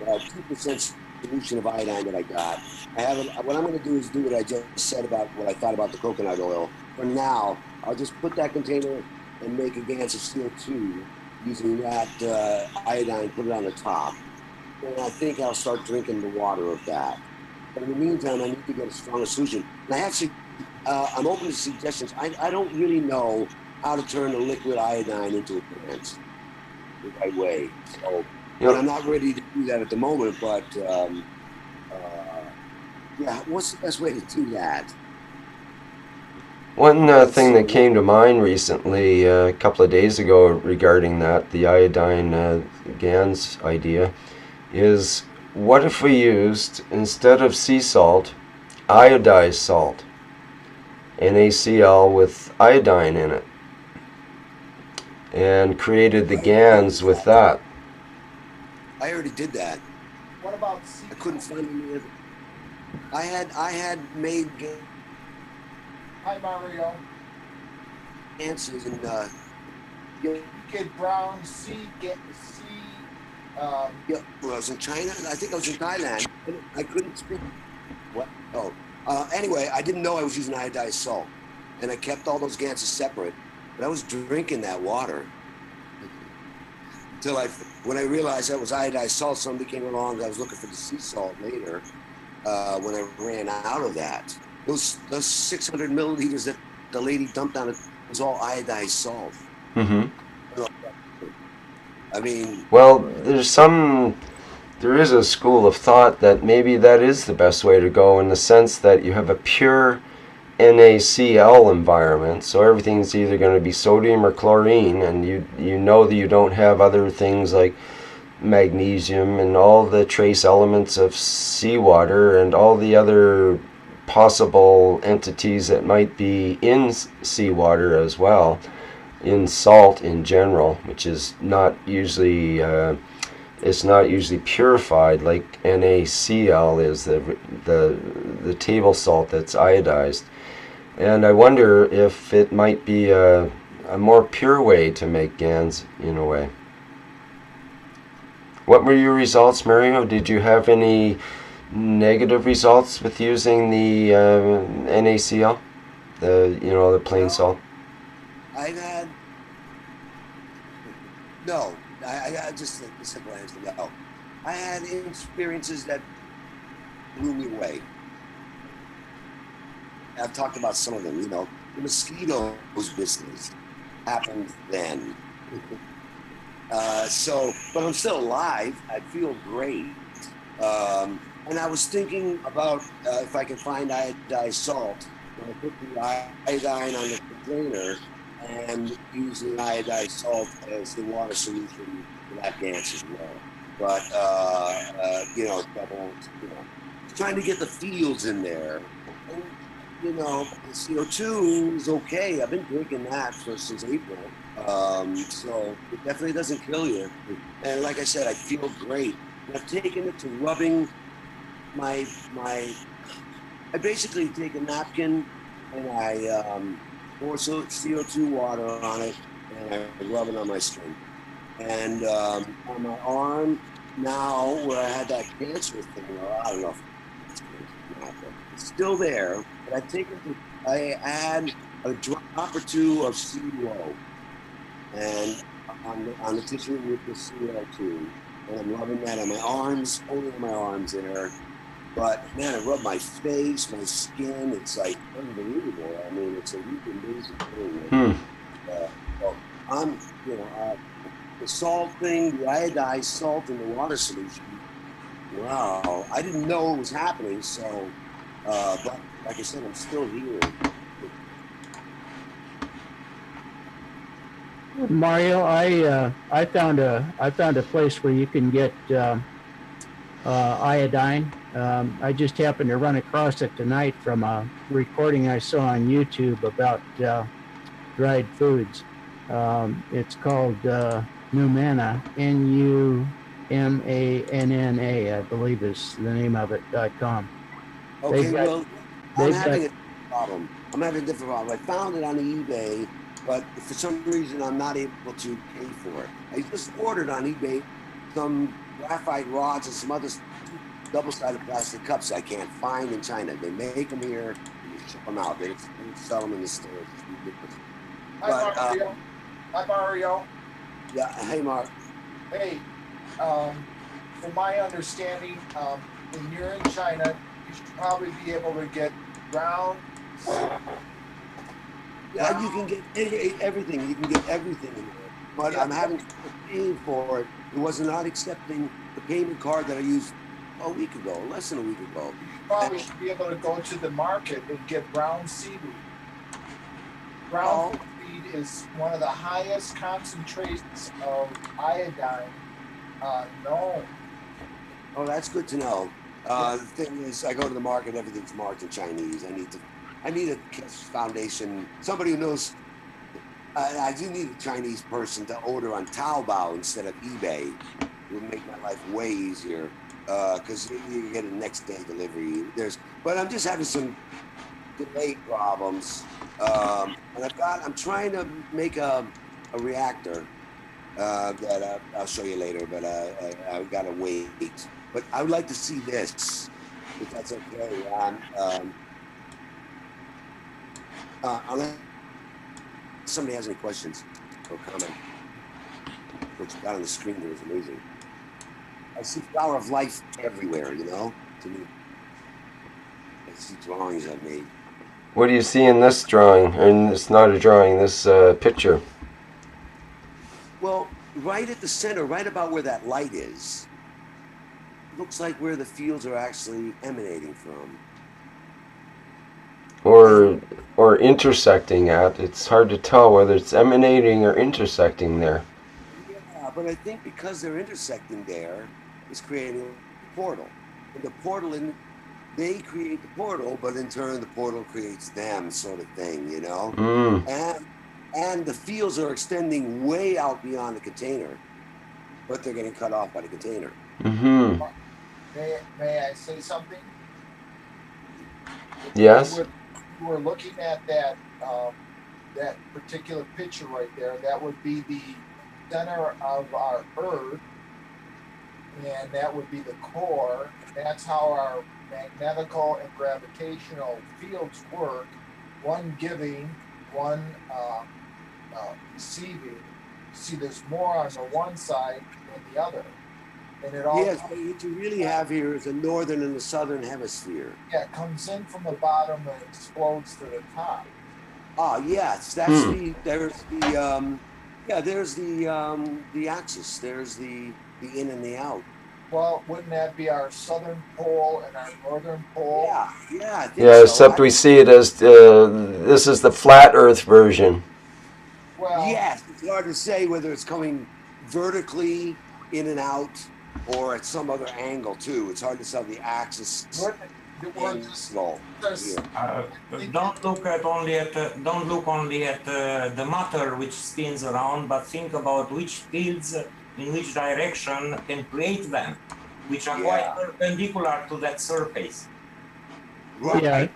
2% solution of iodine that I got. I haven't. What I'm going to do is do what I just said about what I thought about the coconut oil. For now, I'll just put that container and make a Gans of CO2 using that iodine. Put it on the top, and I think I'll start drinking the water of that. But in the meantime, I need to get a stronger solution. And I actually, I'm open to suggestions. I don't really know how to turn the liquid iodine into a Gans the right way. So. And I'm not ready to do that at the moment, but yeah, what's the best way to do that? one thing that came to mind recently, a couple of days ago, regarding that, the iodine Gans idea, is what if we used, instead of sea salt, iodized salt, NaCl with iodine in it, and created the Gans with that? I already did that. What about I couldn't find any of it. I had made Hi, Mario. answers and Kid Brown, yeah, well, I was in China. I think I was in Thailand. I couldn't speak. What? Oh, anyway, I didn't know I was using iodized salt, and I kept all those Ganses separate. But I was drinking that water until when I realized that was iodized salt. Somebody came along. I was looking for the sea salt later. When I ran out of that, those 600 milliliters that the lady dumped on it was all iodized salt. Mm-hmm. I mean, well, there is a school of thought that maybe that is the best way to go, in the sense that you have a pure NaCl environment, so everything's either going to be sodium or chlorine, and you know that you don't have other things like magnesium and all the trace elements of seawater and all the other possible entities that might be in seawater as well, in salt in general, which is not usually it's not usually purified like NaCl is, the table salt that's iodized. And I wonder if it might be a more pure way to make Gans in a way. What were your results, Mario? Did you have any negative results with using the NaCl, the plain salt? I've had no. I just the simple answer no. I had experiences that blew me away. I've talked about some of them. You know, the mosquitoes business happened then. But I'm still alive. I feel great. And I was thinking about if I can find iodized salt, I put the iodine on the container and use the iodized salt as the water solution for that Gans as well. But trying to get the fields in there. And you know, the CO2 is okay. I've been drinking that since April. So it definitely doesn't kill you. And like I said, I feel great. And I've taken it to rubbing my. I basically take a napkin and I pour CO2 water on it and I rub it on my skin. And on my arm now, where I had that cancer thing, or I don't know if it's cancer or not, but it's still there. But I've taken to, I add a drop or two of CO and on the tissue with the CO2, and I'm rubbing that on my arms, only on my arms there. But man, I rub my face, my skin. It's like unbelievable. I mean, it's a really amazing thing. Hmm. So I'm, you know, the salt thing, the iodized salt in the water solution. Wow, I didn't know it was happening. So, but like I said, I'm still here. Mario, I found a place where you can get iodine. I just happened to run across it tonight from a recording I saw on YouTube about dried foods. It's called Numanna, Numanna, I believe is the name of it. .com. Okay, Got, well, I'm got, having a problem. I'm having a different problem. I found it on eBay, but for some reason I'm not able to pay for it. I just ordered on eBay some graphite rods and some other double-sided plastic cups I can't find in China. They make them here and they ship them out. They don't sell them in the stores. It's ridiculous. Hi, But Mario. Hi, Mario. yeah, hey Mark. Hey, from my understanding, when you're in China, you should probably be able to get ground. Yeah, you can get everything. You can get everything in there. But Yeah. I'm having paying for it. It was not accepting the payment card that I used a week ago, less than a week ago. You probably should be able to go to the market and get brown seaweed. Brown Oh, seaweed is one of the highest concentrations of iodine known. oh, that's good to know. The thing is, I go to the market, everything's marked in Chinese. I need a Keshe Foundation, somebody who knows. I do need a Chinese person to order on Taobao instead of eBay. It would make my life way easier because you get a next day delivery. But I'm just having some delay problems, and I'm trying to make a reactor that I'll show you later, but I've got to wait. But I would like to see this, if that's okay. Unless somebody has any questions or comment, what you got on the screen here is amazing. I see flower of life everywhere, you know, to me. I see drawings I've made. What do you see in this drawing? And it's not a drawing. This picture. Well, right at the center, right about where that light is, looks like where the fields are actually emanating from. Or intersecting at. It's hard to tell whether it's emanating or intersecting there. Yeah, but I think because they're intersecting there, it's creating a portal. And the portal, they create the portal, but in turn, the portal creates them, sort of thing, you know? Mm. And the fields are extending way out beyond the container, but they're getting cut off by the container. Mm-hmm. May I say something? Yes. You were looking at that that particular picture right there. That would be the center of our Earth, and that would be the core. That's how our magnetical and gravitational fields work. One giving, one receiving. See, there's more on the one side than the other, and it all Yes, but what you really have here is a northern and a southern hemisphere. it comes in from the bottom and explodes to the top. Ah, yes, there's the axis. There's the in and the out. Well, wouldn't that be our southern pole and our northern pole? Yeah, I think Yeah, so. except we see it as this is the flat Earth version. Well, Yes, it's hard to say whether it's coming vertically in and out or at some other angle too. It's hard to tell the axis. we're just, angle there's, here. Don't look only at the matter which spins around, but think about which fields in which direction can create them, which are quite Yeah. perpendicular to that surface. Right. Yeah,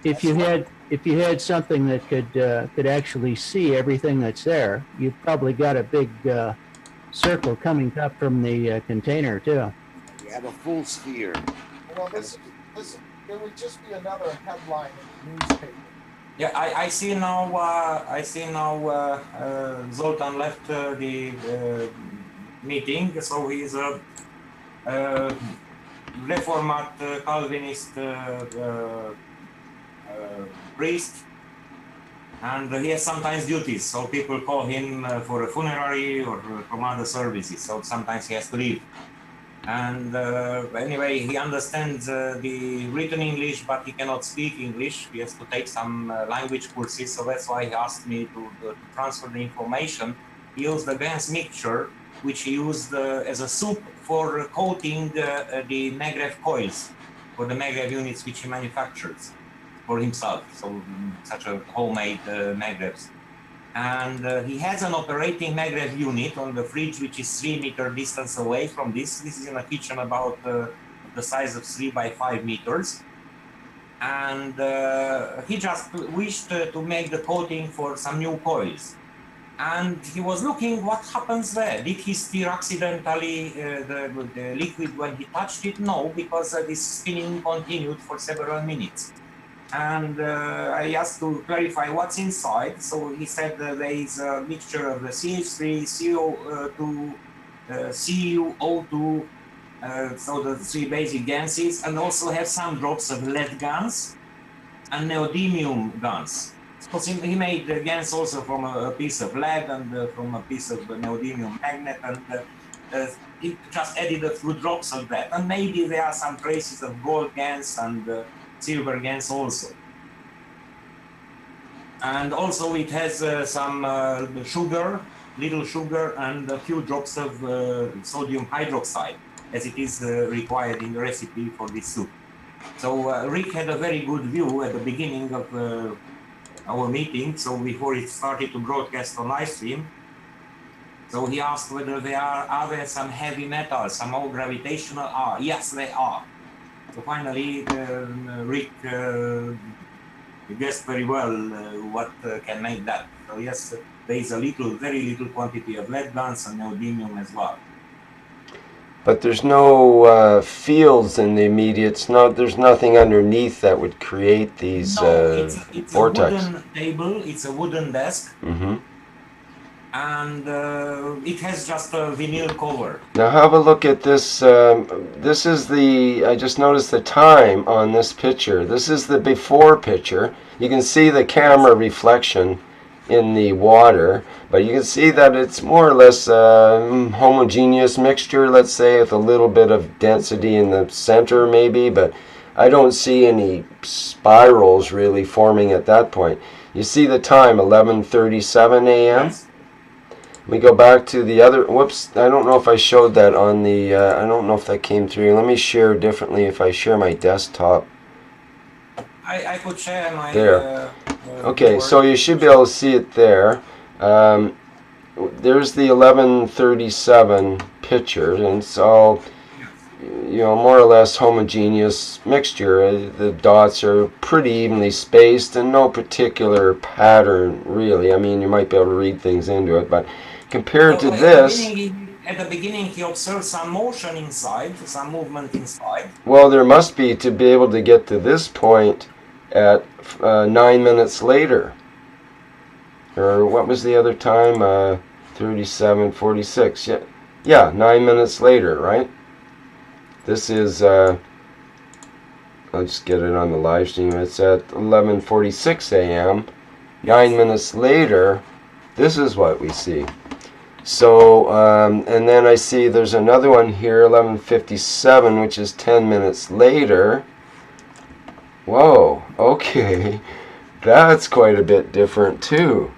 if you had something that could actually see everything that's there, you've probably got a big circle coming up from the container too. You have a full sphere. well, this, it would just be another headline in the newspaper. Yeah, I see now. Zoltan left the meeting, so he's a Reformat Calvinist priest, and he has sometimes duties. So people call him for a funerary or from other services. So sometimes he has to leave. And anyway, he understands the written English, but he cannot speak English. He has to take some language courses. So that's why he asked me to transfer the information. He used the gas mixture, which he used as a soup for coating the Maglev coils for the Maglev units which he manufactures for himself. So such a homemade Maglevs. And he has an operating Maglev unit on the fridge, which is 3 meter distance away from this. This is in a kitchen about the size of 3 by 5 meters. And he just wished to make the coating for some new coils. And he was looking what happens there. Did he stir accidentally the liquid when he touched it? No, because this spinning continued for several minutes. And I asked to clarify what's inside. So he said there is a mixture of the CH3, CO2, CuO2, so the 3 basic gases, and also have some drops of lead gas and neodymium gas. So he made the gas also from a piece of lead and from a piece of neodymium magnet, and he just added a few drops of that. And maybe there are some traces of gold gas and silver gas also. And also it has some sugar, little sugar, and a few drops of sodium hydroxide, as it is required in the recipe for this soup. So Rick had a very good view at the beginning of our meeting, so before it started to broadcast on live stream. So he asked whether are there some heavy metals, some more gravitational? Yes, they are. So finally, Rick guessed very well what can make that. So yes, there is a very little quantity of lead gas and neodymium as well. But there's no fields in the immediate. There's nothing underneath that would create these it's vortex. A wooden table. It's a wooden desk. Mm-hmm. And it has just a vinyl cover. Now have a look at this. This is I just noticed the time on this picture. This is the before picture. You can see the camera reflection in the water, but you can see that it's more or less a homogeneous mixture, let's say, with a little bit of density in the center maybe, but I don't see any spirals really forming at that point. You see the time, 11:37 a.m.? Yes. We go back to the other, whoops, I don't know if I showed that on the, I don't know if that came through. Let me share differently if I share my desktop. I could share my... There. Okay, so you should be able to see it there. There's the 11:37 picture, and it's all, more or less homogeneous mixture. The dots are pretty evenly spaced and no particular pattern, really. I mean, you might be able to read things into it, but compared to this... At the beginning, he observed some motion inside, some movement inside. Well, there must be to be able to get to this point at 9 minutes later. Or what was the other time? 37:46. Yeah, 9 minutes later, right? This is, I'll just get it on the live stream. It's at 11:46 a.m. 9 minutes later, this is what we see. So, and then I see there's another one here, 11:57, which is 10 minutes later. Whoa, okay. That's quite a bit different too.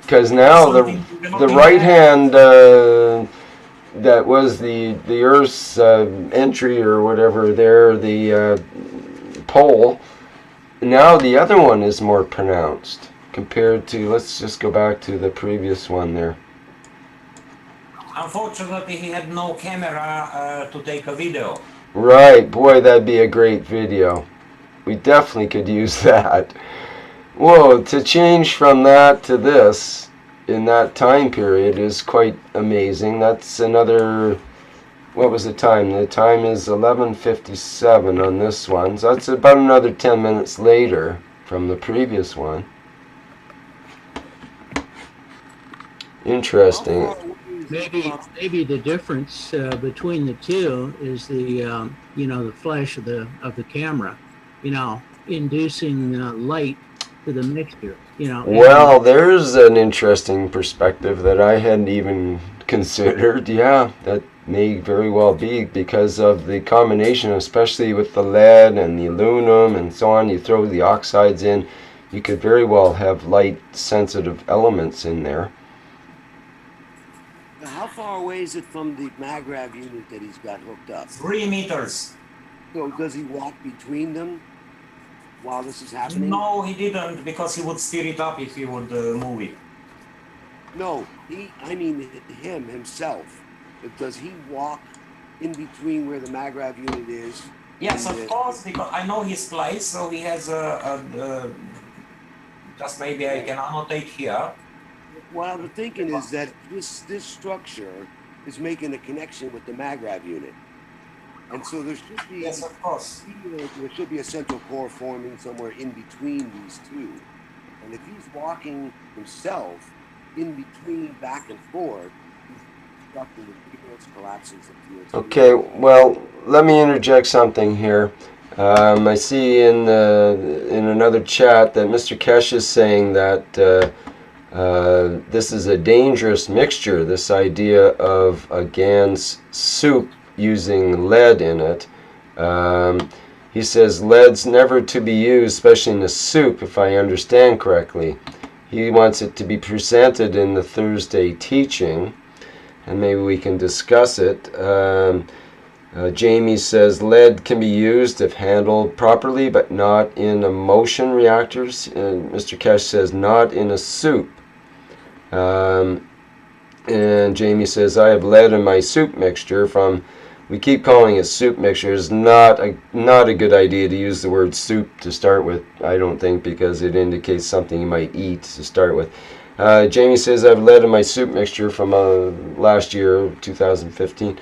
Because now the right hand that was the Earth's entry or whatever there, the pole. Now the other one is more pronounced compared to, let's just go back to the previous one there. Unfortunately, he had no camera to take a video. Right, boy, that'd be a great video. We definitely could use that. Whoa, to change from that to this in that time period is quite amazing. That's another, what was the time? The time is 11:57 on this one. So that's about another 10 minutes later from the previous one. Interesting. Maybe the difference between the two is the the flash of the camera, inducing light to the mixture. Well, there's an interesting perspective that I hadn't even considered. Yeah, that may very well be because of the combination, especially with the lead and the aluminum and so on. You throw the oxides in, you could very well have light-sensitive elements in there. Now, how far away is it from the MagRav unit that he's got hooked up? 3 meters. So does he walk between them while this is happening? No, he didn't, because he would steer it up if he would move it. No, I mean him himself. Does he walk in between where the MagRav unit is? Yes, of course, because I know his place, so he has just maybe I can annotate here. What I'm thinking is that this structure is making a connection with the MagRav unit. And so there should be, yes, of course, there should be a central core forming somewhere in between these two. And if he's walking himself in between back and forth, he's obstructing the fields, collapsing some fields. Okay, well, let me interject something here. I see in another chat that Mr. Keshe is saying that this is a dangerous mixture, this idea of a GAN's soup using lead in it. He says lead's never to be used, especially in a soup, if I understand correctly. He wants it to be presented in the Thursday teaching, and maybe we can discuss it. Jamie says lead can be used if handled properly, but not in emulsion reactors. And Mr. Keshe says not in a soup. And Jamie says, I have lead in my soup mixture from, we keep calling it soup mixture. It's not a good idea to use the word soup to start with, I don't think, because it indicates something you might eat to start with. Jamie says, I have lead in my soup mixture from last year, 2015.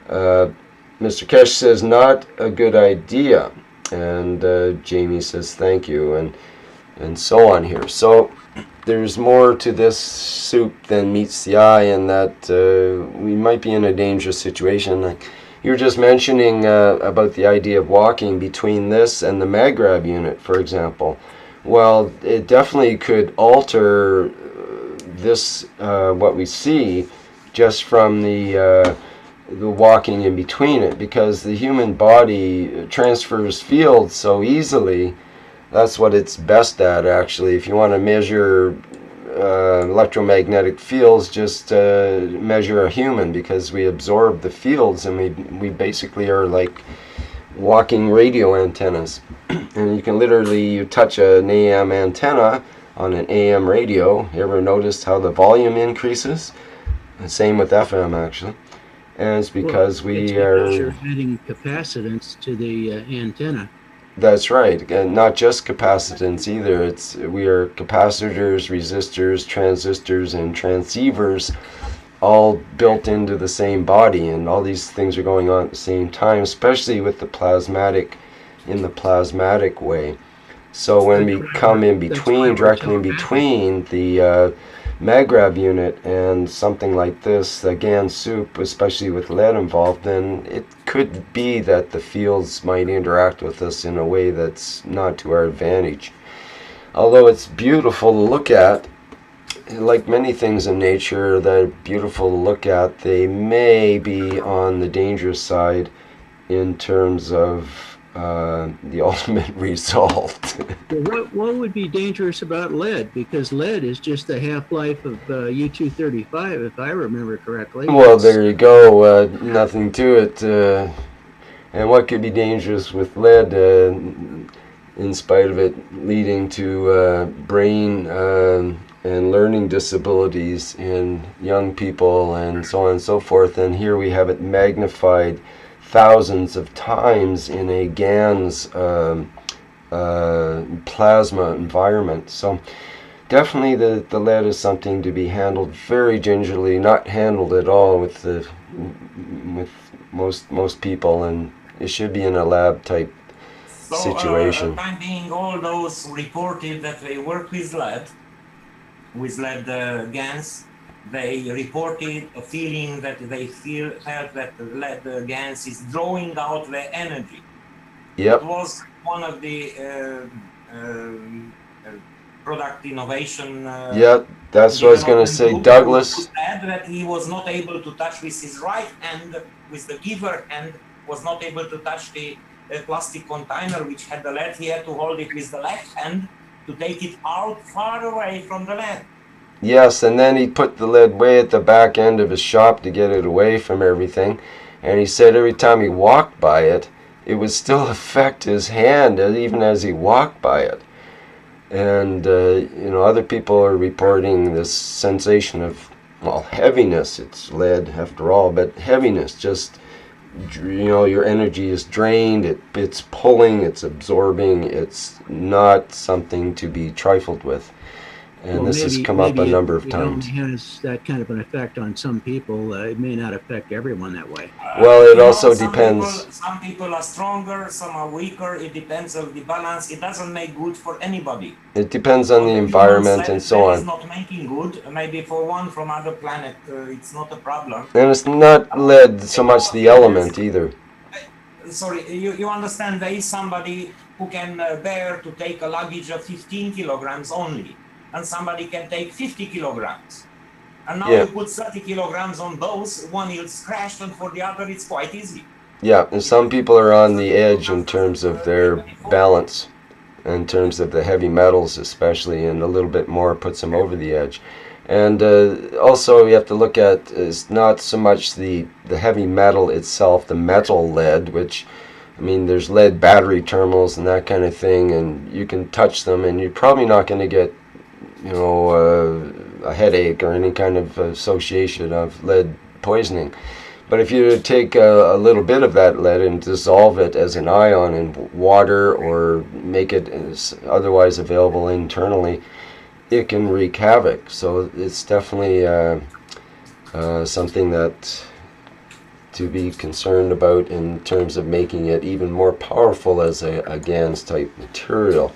Mr. Keshe says, not a good idea. And Jamie says, thank you, and so on here. So there's more to this soup than meets the eye, and that we might be in a dangerous situation. You were just mentioning about the idea of walking between this and the MagRav unit, for example. Well, it definitely could alter this, what we see, just from the walking in between it, because the human body transfers fields so easily. That's what it's best at, actually. If you want to measure electromagnetic fields, just measure a human, because we absorb the fields, and we basically are like walking radio antennas. And you can literally, you touch an AM antenna on an AM radio. You ever noticed how the volume increases? The same with FM, actually. And it's because you're adding capacitance to the antenna. That's right, and not just capacitance either. We are capacitors, resistors, transistors, and transceivers, all built into the same body, and all these things are going on at the same time, especially with the plasmatic way. So when we come in between, directly in between the MagRav unit and something like this, the GAN soup, especially with lead involved, then it could be that the fields might interact with us in a way that's not to our advantage. Although it's beautiful to look at, like many things in nature that are beautiful to look at, they may be on the dangerous side in terms of the ultimate result. What would be dangerous about lead? Because lead is just the half-life of U-235, if I remember correctly. Well, there you go. Nothing to it. And what could be dangerous with lead, in spite of it leading to brain and learning disabilities in young people and so on and so forth. And here we have it magnified thousands of times in a GANS plasma environment. So definitely the lead is something to be handled very gingerly, not handled at all with most people, and it should be in a lab type situation. Time being, all those reported that they work with lead GANs, they reported a feeling that they felt that the lead GANs is drawing out their energy. Yep. It was one of the product innovation. Yep, that's what I was going to say. Douglas. Said that he was not able to touch with his right hand, with the giver hand, was not able to touch the plastic container which had the lead. He had to hold it with the left hand to take it out far away from the lead. Yes, and then he put the lead way at the back end of his shop to get it away from everything. And he said every time he walked by it, it would still affect his hand even as he walked by it. And other people are reporting this sensation of, well, heaviness. It's lead after all, but heaviness. Just, your energy is drained. It's pulling. It's absorbing. It's not something to be trifled with. And this has come up a number of times. It only has that kind of an effect on some people. It may not affect everyone that way. Well, it also depends. Some people are stronger, some are weaker. It depends on the balance. It doesn't make good for anybody. It depends on the environment and so on. It's not making good. Maybe for one from other planet, it's not a problem. And it's not lead so much the element either. Sorry, you understand there is somebody who can bear to take a luggage of 15 kilograms only. And somebody can take 50 kilograms. And now you put 30 kilograms on those, one is crashed, and for the other it's quite easy. Yeah, and some people are on the edge in terms of their balance, in terms of the heavy metals especially, and a little bit more puts them over the edge. And also you have to look at is not so much the heavy metal itself, the metal lead, which, I mean, there's lead battery terminals and that kind of thing, and you can touch them and you're probably not going to get a headache or any kind of association of lead poisoning. But if you take a little bit of that lead and dissolve it as an ion in water or make it otherwise available internally, it can wreak havoc. So it's definitely something that to be concerned about in terms of making it even more powerful as a GANS type material.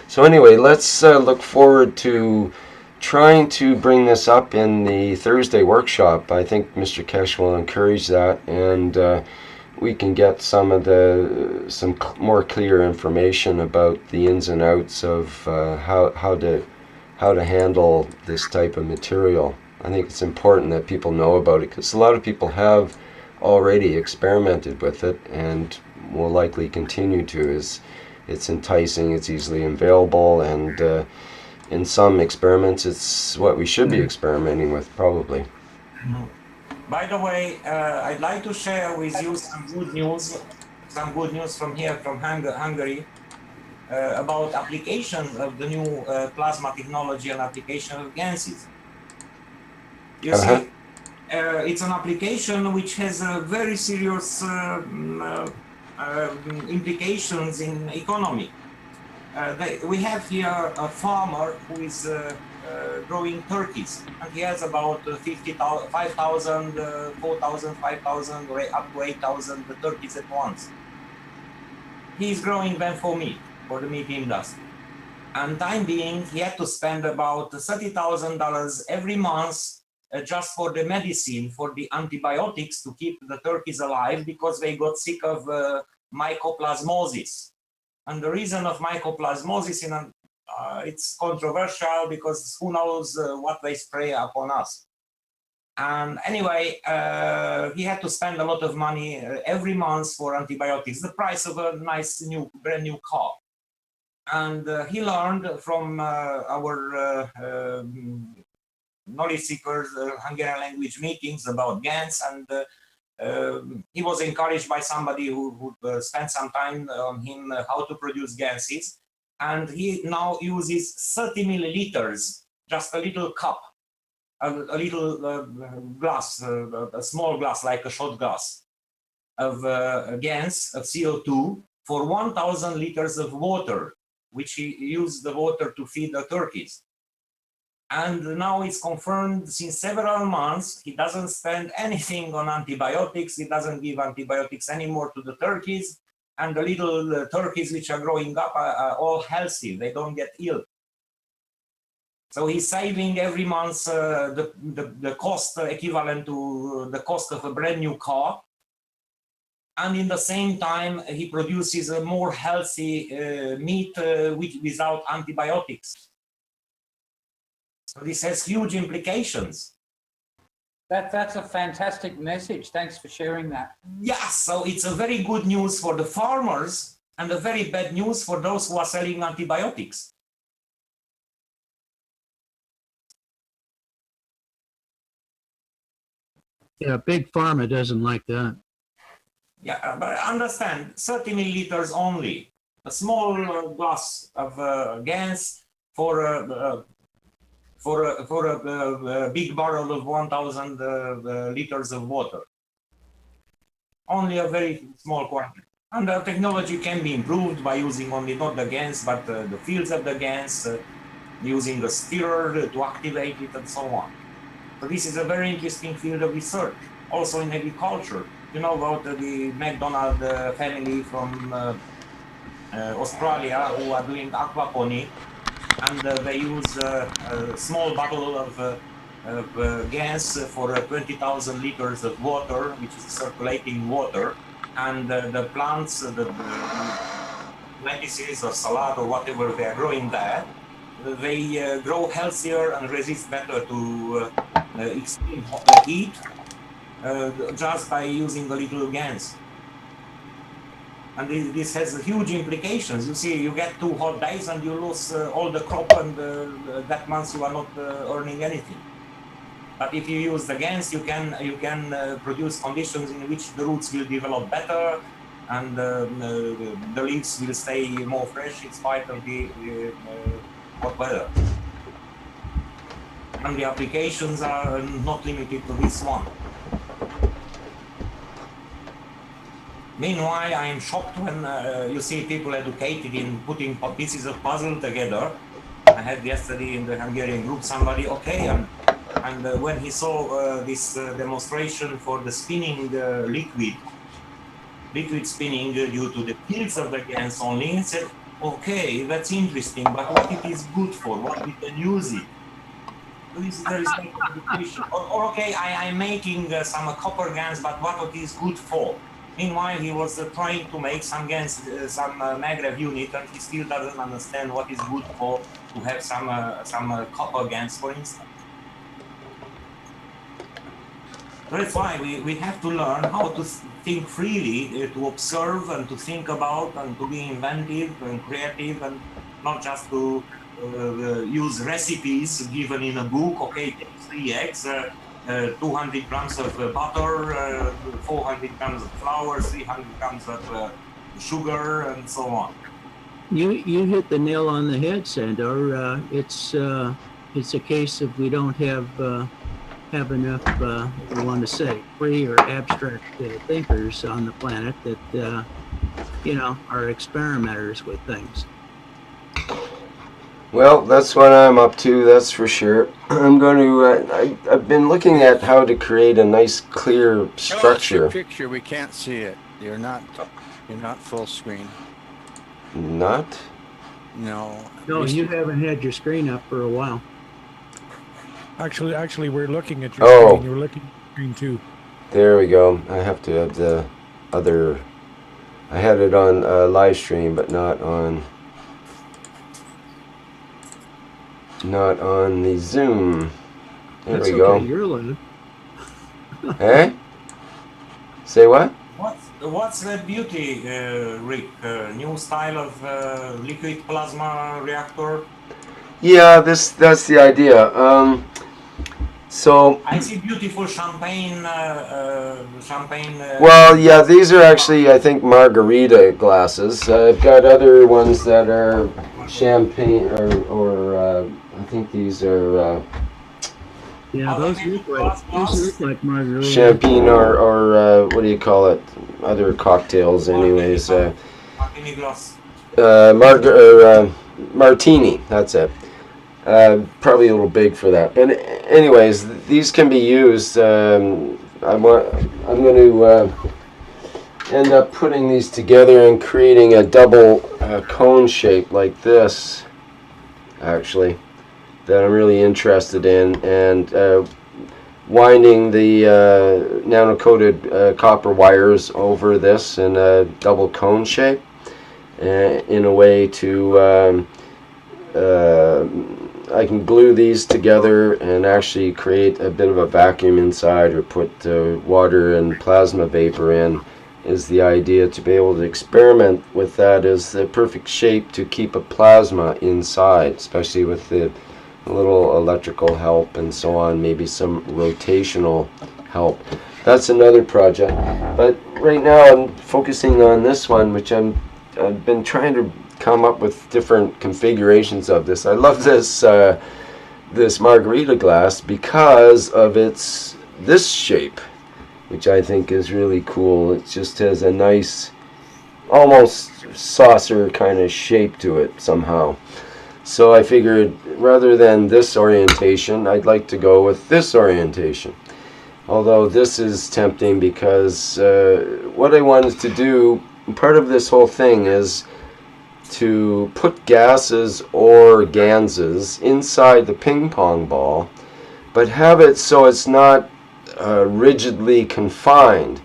So anyway, let's look forward to trying to bring this up in the Thursday workshop. I think Mr. Keshe will encourage that, and we can get some more clear information about the ins and outs of how to handle this type of material. I think it's important that people know about it because a lot of people have already experimented with it and will likely continue to. It's enticing, it's easily available, and in some experiments it's what we should be experimenting with, probably. By the way, I'd like to share with you some good news from here, from Hungary, about applications of the new plasma technology and application of GANSes. You see, it's an application which has very serious implications in economy. We have here a farmer who is growing turkeys, and he has about 5,000, 4,000, 5,000, or up to 8,000 turkeys at once. He's growing them for meat, for the meat industry. And time being, he had to spend about $30,000 every month just for the medicine, for the antibiotics to keep the turkeys alive because they got sick of mycoplasmosis. And the reason of mycoplasmosis, it's controversial because who knows what they spray upon us. And anyway, he had to spend a lot of money every month for antibiotics, the price of a nice brand new car. And he learned from our knowledge seekers, Hungarian language meetings about GANs, and he was encouraged by somebody who spent some time on him how to produce GANs, and he now uses 30 milliliters, just a little cup, a little glass, a small glass like a shot glass of GANs, of CO2 for 1,000 liters of water, which he used the water to feed the turkeys. And now it's confirmed since several months, he doesn't spend anything on antibiotics. He doesn't give antibiotics anymore to the turkeys. And the little turkeys which are growing up are all healthy. They don't get ill. So he's saving every month the cost equivalent to the cost of a brand new car. And in the same time, he produces a more healthy meat without antibiotics. So this has huge implications. That's a fantastic message. Thanks for sharing that. Yeah, so it's a very good news for the farmers and a very bad news for those who are selling antibiotics. Yeah, Big Pharma doesn't like that. Yeah, but understand, 30 milliliters only. A small glass of gas for a big barrel of 1,000 liters of water. Only a very small quantity. And the technology can be improved by using only not the GANs, but the fields of the GANs, using a stirrer to activate it and so on. So this is a very interesting field of research, also in agriculture. You know about the McDonald family from Australia who are doing aquaponics, and they use a small bottle of gas for 20,000 liters of water, which is circulating water, and the plants, the lettuces or salad or whatever they are growing there, they grow healthier and resist better to extreme heat just by using a little gas. And this has huge implications. You see, you get 2 hot days and you lose all the crop, and that month you are not earning anything. But if you use the GANs, you can produce conditions in which the roots will develop better, and the leaves will stay more fresh in spite of the hot weather. And the applications are not limited to this one. Meanwhile, I am shocked when you see people educated in putting pieces of puzzle together. I had yesterday in the Hungarian group somebody, okay, and when he saw this demonstration for the spinning liquid spinning due to the fields of the GANs only, he said, okay, that's interesting, but what it is good for, what we can use it. There is no education. Or okay, I'm making some copper GANs, but what it is good for? Meanwhile, he was trying to make some GANs, some maglev unit, and he still doesn't understand what is good for to have some copper GANs, for instance. That's why we have to learn how to think freely, to observe and to think about and to be inventive and creative, and not just to use recipes given in a book. Okay, take 3 eggs, 200 grams of butter, 400 grams of flour, 300 grams of sugar, and so on. You hit the nail on the head, Sandor. It's a case of we don't have enough, we want to say, free or abstract thinkers on the planet that are experimenters with things. Well, that's what I'm up to, that's for sure. I'm going to, I've been looking at how to create a nice clear structure. Your picture, we can't see it. You're not full screen. Not? No. No, you haven't had your screen up for a while. Actually, we're looking at your screen. You're looking at the screen too. There we go. I have to have the other, I had it on live stream, but not on the Zoom. There we go. You're live. Eh? Say what? What's the beauty, Rick? New style of liquid plasma reactor? Yeah, that's the idea. So, I see beautiful champagne, champagne. well, yeah, these are actually, I think, margarita glasses. I've got other ones that are champagne, or I think these are Yeah, Are they those made look of like glass? margarita. champagne, or what do you call it? Other cocktails, anyways. Martini glass. Martini. That's it. Probably a little big for that, but anyways, these can be used. I'm going to end up putting these together and creating a double cone shape like this, actually, that I'm really interested in, and winding the nano-coated copper wires over this in a double cone shape, in a way to I can glue these together and actually create a bit of a vacuum inside, or put water and plasma vapor in, is the idea, to be able to experiment with that as the perfect shape to keep a plasma inside, especially with the little electrical help and so on, maybe some rotational help. That's another project. But right now I'm focusing on this one, which I've been trying to come up with different configurations of this. I love this this margarita glass because of this shape, which I think is really cool. It just has a nice, almost saucer kind of shape to it somehow. So I figured, rather than this orientation, I'd like to go with this orientation. Although this is tempting, because what I wanted to do, part of this whole thing, is to put gases or ganses inside the ping pong ball, but have it so it's not rigidly confined.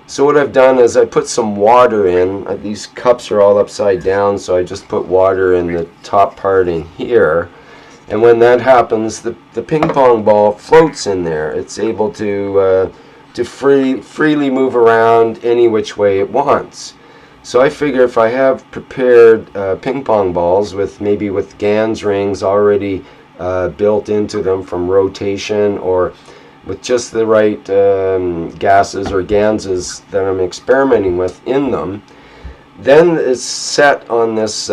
So what I've done is I put some water in. These cups are all upside down, so I just put water in the top part in here. And when that happens, the ping pong ball floats in there. It's able to freely move around any which way it wants. So I figure if I have prepared ping pong balls with GANS rings already built into them from rotation, or with just the right gases or ganses that I'm experimenting with in them, then it's set on this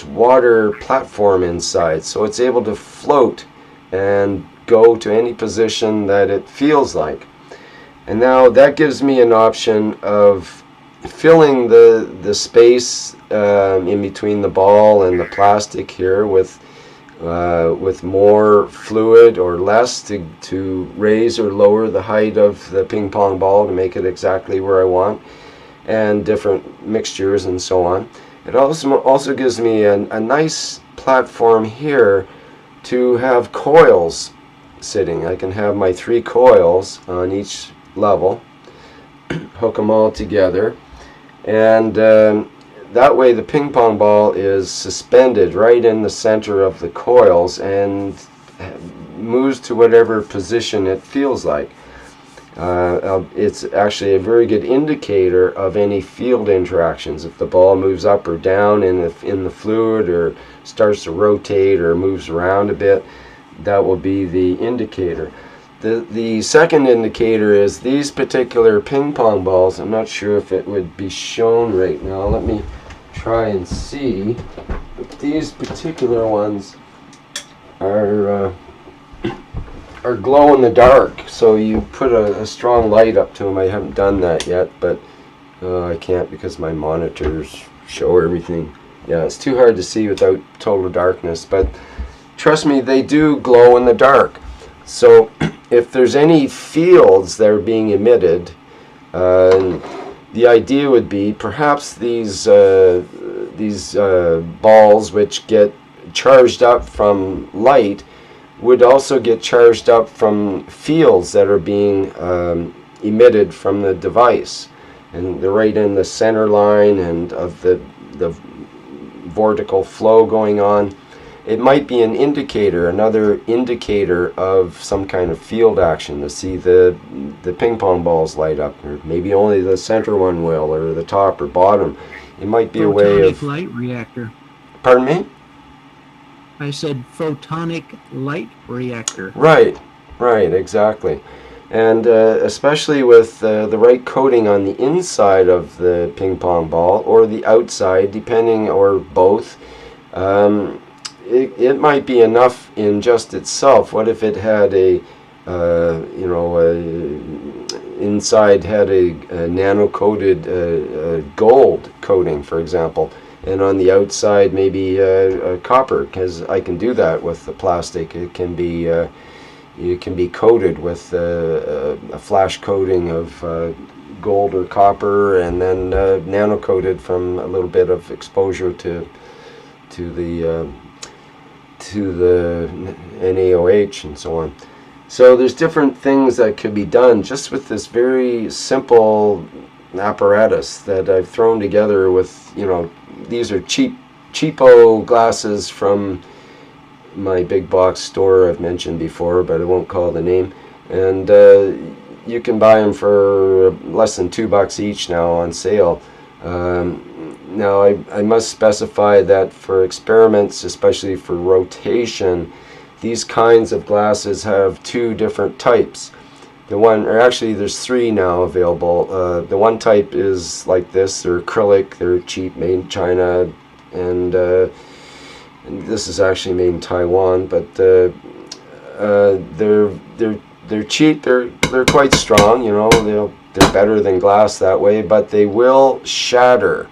water platform inside, so it's able to float and go to any position that it feels like. And now that gives me an option of filling the space in between the ball and the plastic here with more fluid or less, to raise or lower the height of the ping pong ball to make it exactly where I want, and different mixtures and so on. It also gives me a nice platform here to have coils sitting. I can have my 3 coils on each level, hook them all together, and that way the ping pong ball is suspended right in the center of the coils and moves to whatever position it feels like. It's actually a very good indicator of any field interactions. If the ball moves up or down in the fluid, or starts to rotate or moves around a bit, that will be the indicator. The second indicator is these particular ping pong balls. I'm not sure if it would be shown right now. Let me try and see. But these particular ones are glow in the dark. So you put a strong light up to them. I haven't done that yet, but I can't, because my monitors show everything. Yeah, it's too hard to see without total darkness. But trust me, they do glow in the dark. So if there's any fields that are being emitted, the idea would be perhaps these balls, which get charged up from light, would also get charged up from fields that are being emitted from the device. And they're right in the center line and of the vortical flow going on. it might be an indicator, another indicator of some kind of field action, to see the ping pong balls light up, or maybe only the center one will, or the top or bottom. It might be a way Photonic of... light reactor. Pardon me? I said photonic light reactor. Right, exactly. And especially with the right coating on the inside of the ping pong ball or the outside, depending, or both, it might be enough in just itself. What if it had inside had a nano-coated gold coating, for example, and on the outside maybe copper, because I can do that with the plastic. It can be coated with a flash coating of gold or copper, and then nano coated from a little bit of exposure to the NaOH and so on. So there's different things that could be done just with this very simple apparatus that I've thrown together with, these are cheapo glasses from my big box store I've mentioned before, but I won't call the name. And you can buy them for less than $2 each now on sale. Now I must specify that for experiments, especially for rotation, these kinds of glasses have two different types. The one, or actually there's three now available. The one type is like this. They're acrylic, they're cheap, made in China, and this is actually made in Taiwan, but they're cheap. They're quite strong. They're better than glass that way, but they will shatter.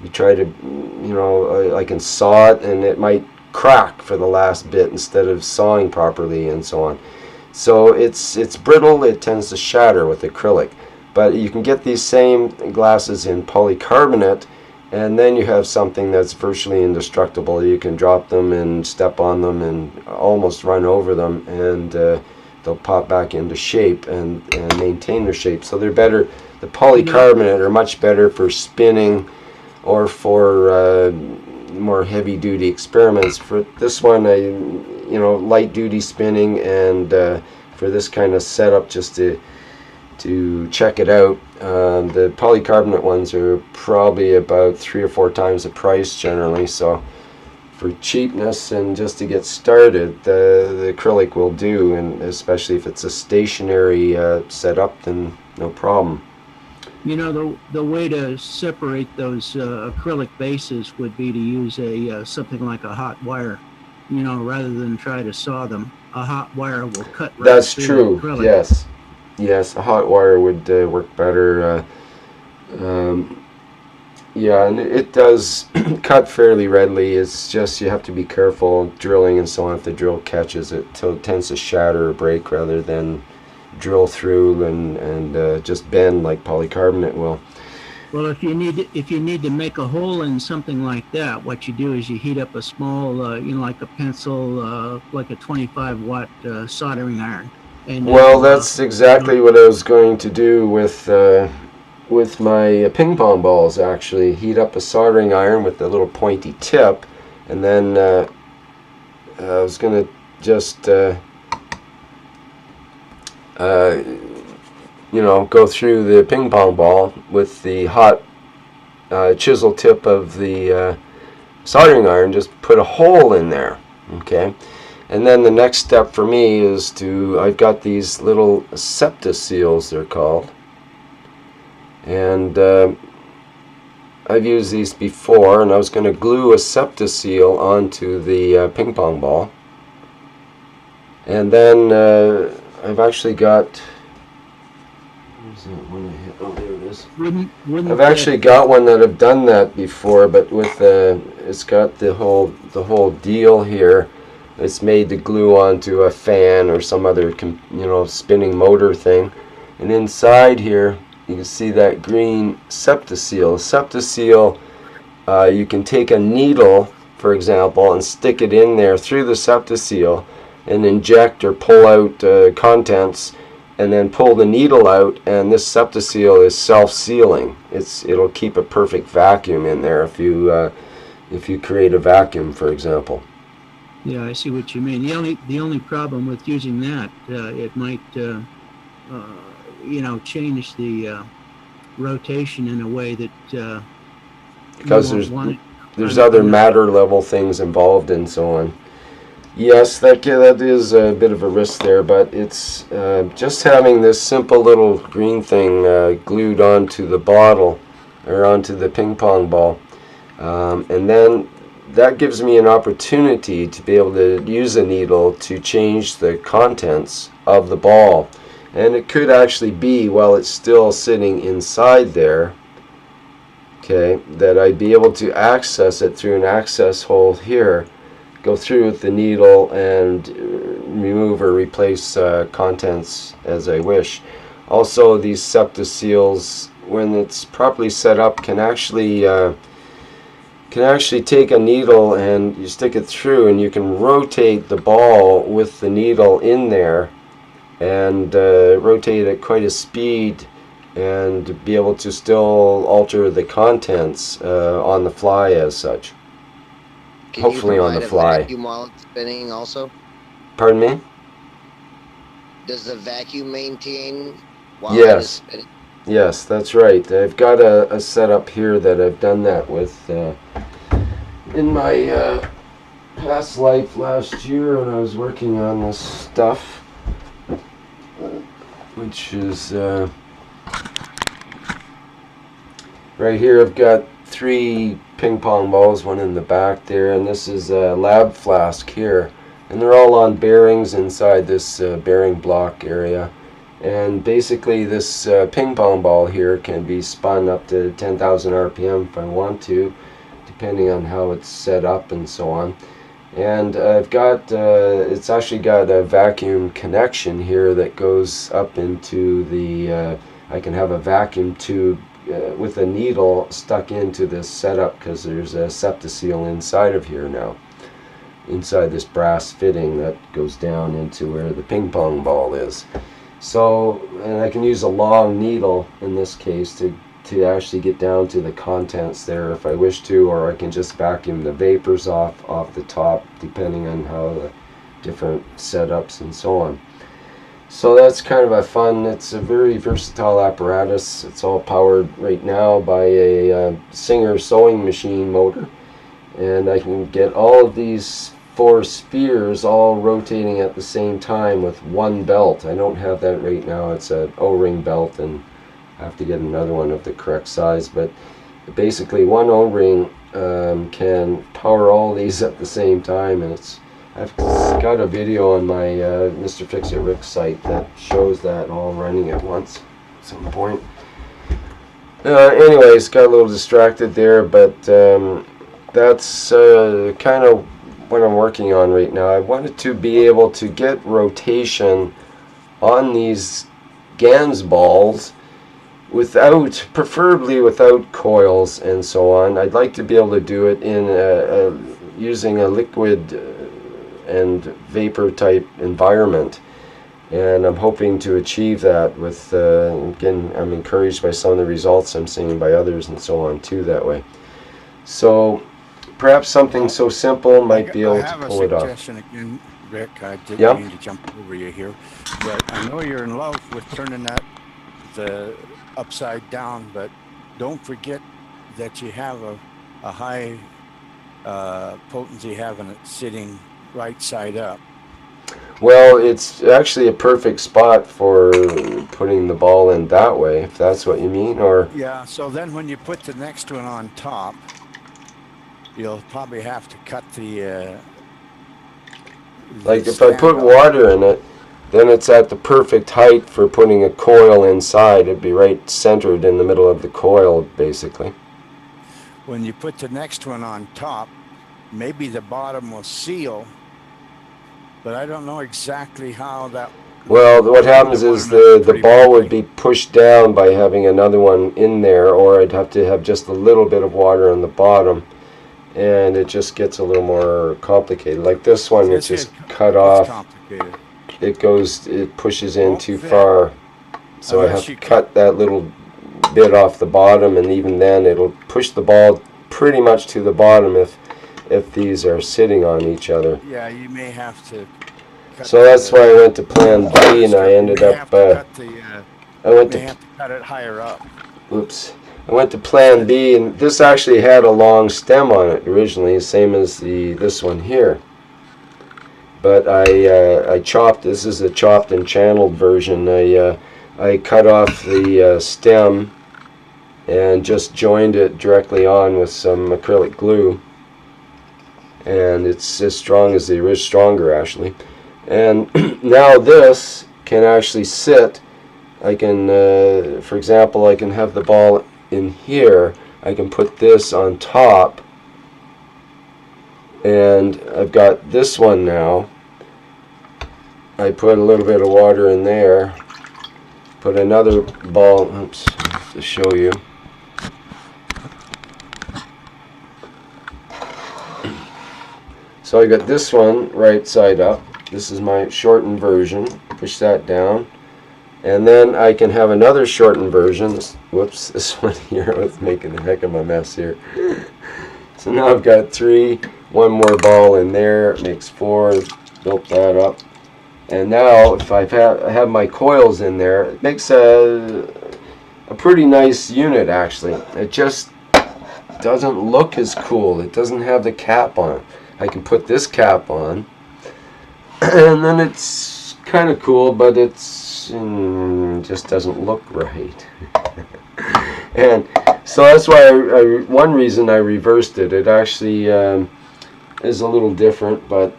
You try to, I can saw it, and it might crack for the last bit instead of sawing properly, and so on. So it's brittle. It tends to shatter with acrylic, but you can get these same glasses in polycarbonate. And then you have something that's virtually indestructible. You can drop them and step on them and almost run over them, and they'll pop back into shape and maintain their shape. So they're better. The polycarbonate are much better for spinning or for more heavy-duty experiments. For this one, light-duty spinning, and for this kind of setup, just to check it out. The polycarbonate ones are probably about 3 or 4 times the price generally, so for cheapness and just to get started, the acrylic will do, and especially if it's a stationary setup, then no problem. The way to separate those acrylic bases would be to use something like a hot wire, rather than try to saw them. A hot wire will cut right That's through true. the acrylic. Yes, a hot wire would work better. And it does cut fairly readily. It's just you have to be careful drilling and so on. If the drill catches it, so it tends to shatter or break rather than drill through and just bend like polycarbonate will. Well, if you need to make a hole in something like that, what you do is you heat up a small, like a pencil, like a 25-watt soldering iron. And that's exactly what I was going to do with my ping pong balls. Actually, heat up a soldering iron with a little pointy tip, and then I was going to just go through the ping pong ball with the hot chisel tip of the soldering iron. Just put a hole in there, okay. And then the next step for me is I've got these little septaseals, they're called. And I've used these before, and I was going to glue a septaseal onto the ping pong ball. And then I've actually got... Where's that one I hit? Oh, there it is. I've actually got one that I've done that before, but with it's got the whole deal here. It's made to glue onto a fan or some other, spinning motor thing. And inside here, you can see that green septaseal. Septaseal, you can take a needle, for example, and stick it in there through the septaseal and inject or pull out contents, and then pull the needle out, and this septaseal is self-sealing. It'll keep a perfect vacuum in there if you create a vacuum, for example. Yeah, I see what you mean. The only problem with using that, it might change the rotation in a way that you because won't want it. there's I'm other I'm not. matter level things involved and so on. Yes, that is a bit of a risk there, but it's just having this simple little green thing glued onto the bottle or onto the ping pong ball, and then that gives me an opportunity to be able to use a needle to change the contents of the ball. And it could actually be, while it's still sitting inside there, okay, that I'd be able to access it through an access hole here, go through with the needle and remove or replace contents as I wish. Also, these septa seals, when it's properly set up, can actually take a needle and you stick it through, and you can rotate the ball with the needle in there and rotate at quite a speed and be able to still alter the contents on the fly as such. Can you Hopefully on provide the a fly. vacuum while it's spinning also? Pardon me? Does the vacuum maintain while it is Yes. spinning? Yes, that's right. I've got a setup here that I've done that with in my past life last year when I was working on this stuff, which is right here. I've got 3 ping pong balls, one in the back there, and this is a lab flask here, and they're all on bearings inside this bearing block area. And basically this ping pong ball here can be spun up to 10,000 RPM if I want to, depending on how it's set up and so on. And I've got, it's actually got a vacuum connection here that goes up into the, I can have a vacuum tube with a needle stuck into this setup because there's a septa seal inside of here now. Inside this brass fitting that goes down into where the ping pong ball is. So, and I can use a long needle in this case to actually get down to the contents there if I wish to, or I can just vacuum the vapors off the top depending on how the different setups and so on. So that's kind of a fun, it's a very versatile apparatus. It's all powered right now by a Singer sewing machine motor, and I can get all of these 4 spheres all rotating at the same time with one belt. I don't have that right now. It's an O-ring belt, and I have to get another one of the correct size, but basically one O-ring can power all these at the same time, and I've got a video on my Mr. Fix-It Rick site that shows that all running at once at some point. Anyways, got a little distracted there, but that's kind of what I'm working on right now. I wanted to be able to get rotation on these GANS balls preferably without coils and so on. I'd like to be able to do it in using a liquid and vapor type environment, and I'm hoping to achieve that with again, I'm encouraged by some of the results I'm seeing by others and so on too that way. So perhaps something so simple might be I able to have a pull it off. suggestion again, Rick. I didn't Yeah? mean to jump over you here, but I know you're in love with turning that the upside down, but don't forget that you have a high potency having it sitting right side up. Well, it's actually a perfect spot for putting the ball in that way, if that's what you mean, or... Yeah, so then when you put the next one on top, you'll probably have to cut the like if I stand put off. water in it, then it's at the perfect height for putting a coil inside. It'd be right centered in the middle of the coil, basically. When you put the next one on top, maybe the bottom will seal, but I don't know exactly how that. Well, what Maybe happens the one is in the the pretty ball would badly. be pushed down by having another one in there, or I'd have to have just a little bit of water on the bottom, and it just gets a little more complicated. Like this one, which is cut It's off, complicated. it pushes in Won't too fit far, so I have unless to you cut. cut that little bit off the bottom, and even then it'll push the ball pretty much to the bottom if these are sitting on each other. Yeah, you may have to cut So that's why I went to Plan B, and I you ended may up. have to cut the I went may to. have to cut it higher up. Oops. I went to Plan B, and this actually had a long stem on it originally, same as this one here. But I chopped. This is a chopped and channeled version. I cut off the stem and just joined it directly on with some acrylic glue, and it's as strong as the original, stronger actually. And now this can actually sit. I can, for example, I can have the ball in here. I can put this on top, and I've got this one now. I put a little bit of water in there, put another ball, oops, to show you. So I got this one right side up. This is my shortened version. Push that down. And then I can have another shortened version. Whoops, this one here, I was making a heck of a mess here. So now I've got 3, one more ball in there, it makes 4, built that up. And now if I have my coils in there, it makes a pretty nice unit actually. It just doesn't look as cool. It doesn't have the cap on it. I can put this cap on, and then it's kind of cool, but it's just doesn't look right. And so that's why one reason I reversed it. It actually is a little different, but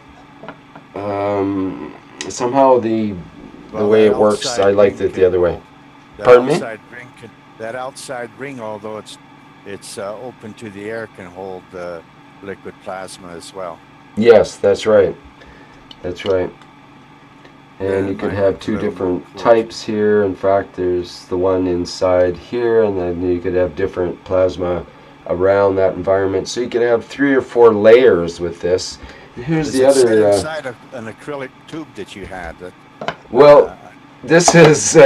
somehow the way it works, I liked it the other way. Pardon me? That outside ring, although it's open to the air, can hold liquid plasma as well. Yes, that's right. That's right. And you could have 2 different types here. In fact, there's the one inside here, and then you could have different plasma around that environment. So you could have 3 or 4 layers with this. And here's the other. Sit inside an acrylic tube that you had. Well, this is.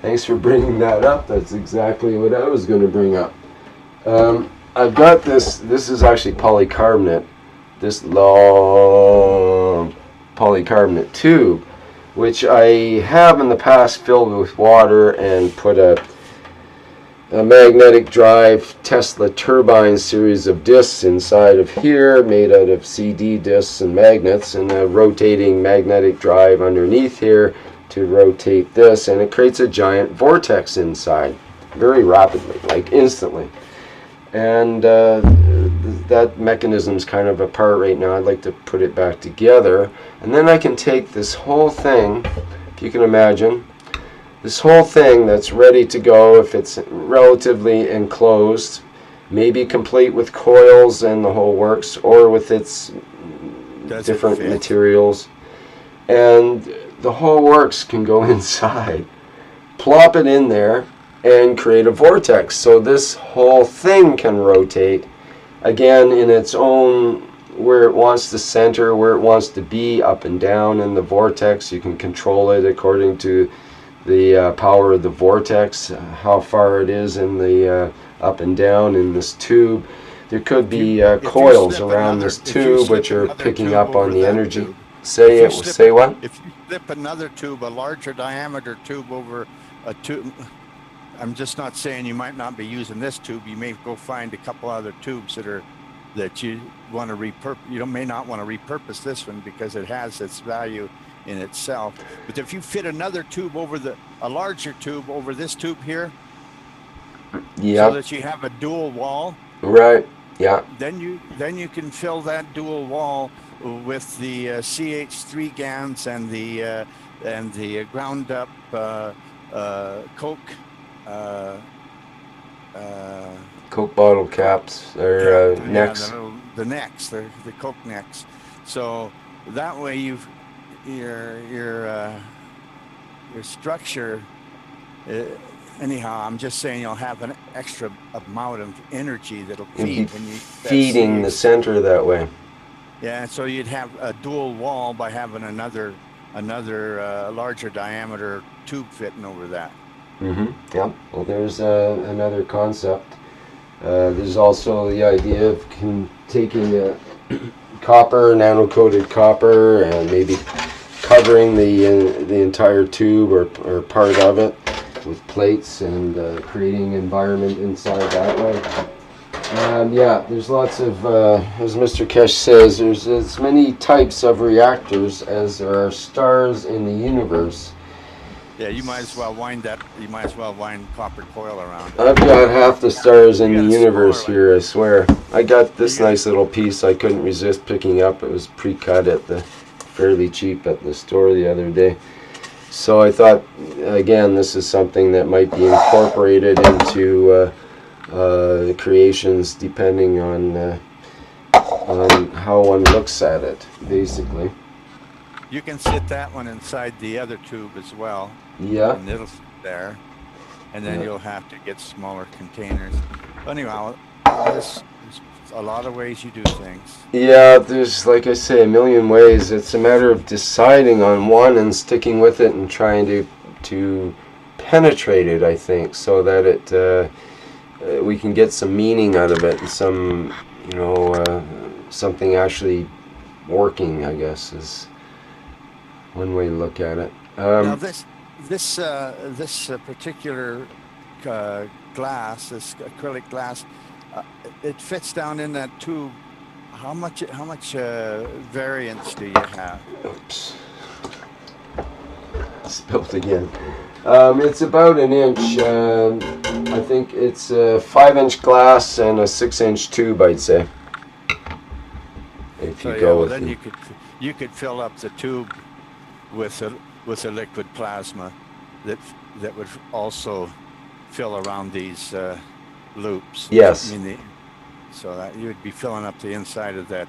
Thanks for bringing that up. That's exactly what I was going to bring up. I've got this. This is actually polycarbonate. This long polycarbonate tube, which I have in the past filled with water and put a magnetic drive Tesla turbine series of discs inside of here, made out of CD discs and magnets, and a rotating magnetic drive underneath here to rotate this, and it creates a giant vortex inside very rapidly, like instantly. And that mechanism's kind of apart right now. I'd like to put it back together, and then I can take this whole thing, if you can imagine, this whole thing that's ready to go, if it's relatively enclosed, maybe complete with coils and the whole works, or with its different materials, and the whole works can go inside, plop it in there, and create a vortex. So this whole thing can rotate again in its own, where it wants to center, where it wants to be, up and down in the vortex. You can control it according to the power of the vortex, how far it is in the up and down in this tube. There could be coils around this tube which are picking up on the energy. Say what? If you slip another tube, a larger diameter tube, over a tube, I'm just not saying you might not be using this tube. You may go find a couple other tubes that you want to repurpose. You may not want to repurpose this one because it has its value in itself. But if you fit another tube over a larger tube over this tube here, so that you have a dual wall, right? Yeah. Then you can fill that dual wall with the CH3 GaNs and the ground up Coke. Coke bottle caps, or necks. Yeah, the necks, the Coke necks. So that way your structure. Anyhow, I'm just saying you'll have an extra amount of energy that'll feed when you feeding the center that way. Yeah, so you'd have a dual wall by having another larger diameter tube fitting over that. Yeah. Well, there's another concept. There's also the idea of taking copper, nano-coated copper, and maybe covering the entire tube or part of it with plates and creating environment inside that way. Yeah, there's lots of, as Mr. Keshe says, there's as many types of reactors as there are stars in the universe. Yeah, you might as well wind copper coil around it. I've got half the stars in You the got a universe smaller here, I swear. I got this You got- nice little piece I couldn't resist picking up. It was pre-cut at fairly cheap at the store the other day. So I thought, again, this is something that might be incorporated into creations depending on how one looks at it, basically. You can sit that one inside the other tube as well, Yeah. and it'll sit there, and then Yeah. you'll have to get smaller containers. But anyhow, there's a lot of ways you do things. Yeah, there's, like I say, a million ways. It's a matter of deciding on one and sticking with it and trying to penetrate it, I think, so that we can get some meaning out of it and some, something actually working, I guess, is one way to look at it. Now this particular glass, this acrylic glass, it fits down in that tube. How much variance do you have? Oops. Spilled again. It's about an inch. I think it's a 5-inch glass and a 6-inch tube, I'd say. If you go with then it. you could fill up the tube with a liquid plasma that would also fill around these loops. Yes. So that you would be filling up the inside of that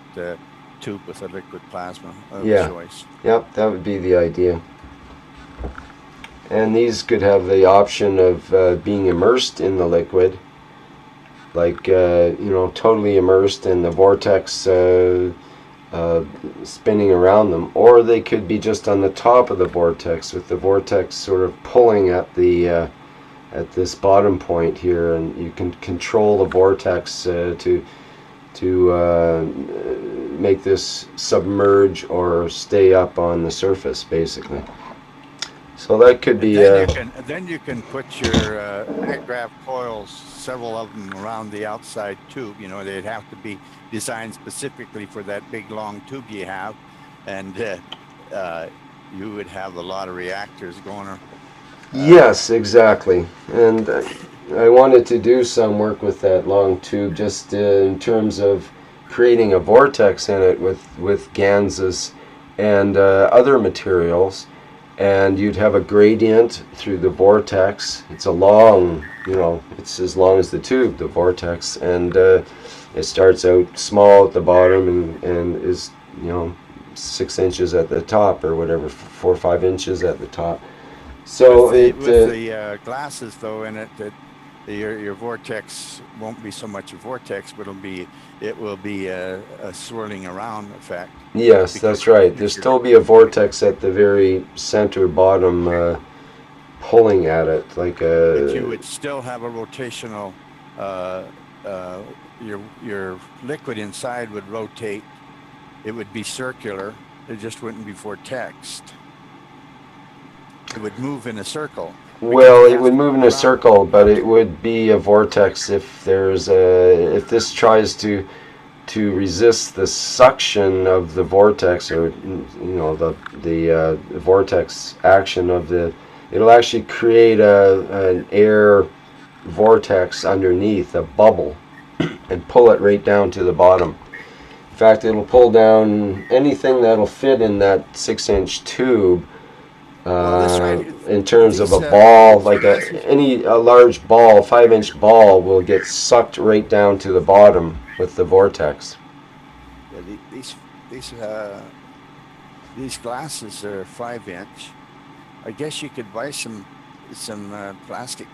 tube with a liquid plasma of Yeah. choice. Yep, that would be the idea. And these could have the option of being immersed in the liquid, like totally immersed in the vortex spinning around them, or they could be just on the top of the vortex with the vortex sort of pulling at this bottom point here, and you can control the vortex to make this submerge or stay up on the surface, basically. So that could be. Then you can put your agrav coils, several of them, around the outside tube. They'd have to be designed specifically for that big long tube you have, and you would have a lot of reactors going. Yes, exactly. And I wanted to do some work with that long tube, just in terms of creating a vortex in it with ganzas and other materials. And you'd have a gradient through the vortex. It's a long, it's as long as the tube, the vortex, and it starts out small at the bottom and is 6 inches at the top, or whatever, 4 or 5 inches at the top. So with the glasses though in it, that your vortex won't be so much a vortex, but it will be a swirling around effect. Yes, that's right. There'll still be a vortex at the very center bottom, pulling at it like a. But you would still have a rotational. Your liquid inside would rotate. It would be circular. It just wouldn't be vortexed. It would move in a circle. Well, it would move in a circle, but it would be a vortex if if this tries to resist the suction of the vortex, or the vortex action of it'll actually create an air vortex underneath, a bubble, and pull it right down to the bottom. In fact, it'll pull down anything that'll fit in that 6-inch tube. In terms of a ball, like a large ball, 5-inch ball will get sucked right down to the bottom with the vortex. Yeah, these glasses are 5-inch. I guess you could buy some plastic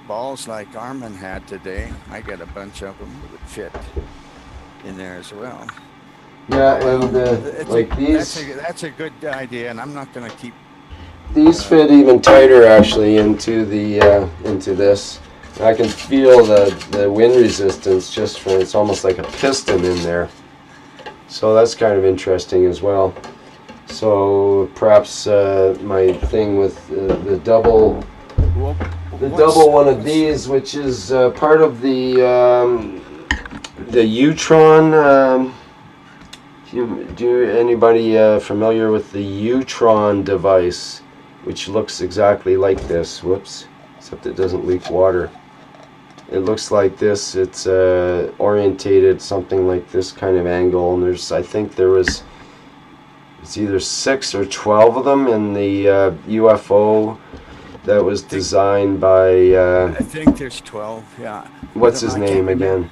balls like Armin had today. I got a bunch of them that would fit in there as well. Yeah, and like these. That's a good idea, and I'm not going to keep. These fit even tighter actually into this. I can feel the wind resistance just from, it's almost like a piston in there. So that's kind of interesting as well. So perhaps my thing with the double one of these, which is part of the Utron. Anybody familiar with the Utron device, which looks exactly like this? Whoops, except it doesn't leak water. It looks like this. It's orientated something like this kind of angle, and I think there was, it's either 6 or 12 of them in the UFO that was designed by I think there's 12. Yeah. what's his name again?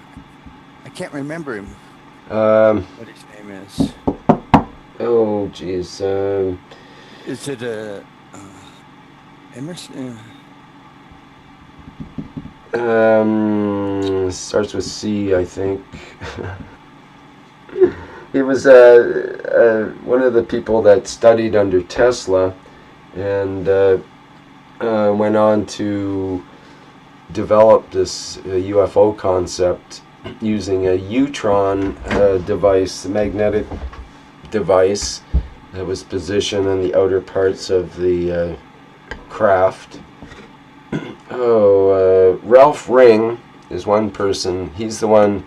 I can't remember him. What his name is? Oh, geez. Is it Emerson? Starts with C, I think. He was one of the people that studied under Tesla, and went on to develop this UFO concept using a Utron device, a magnetic device that was positioned in the outer parts of the craft. Ralph Ring is one person. He's the one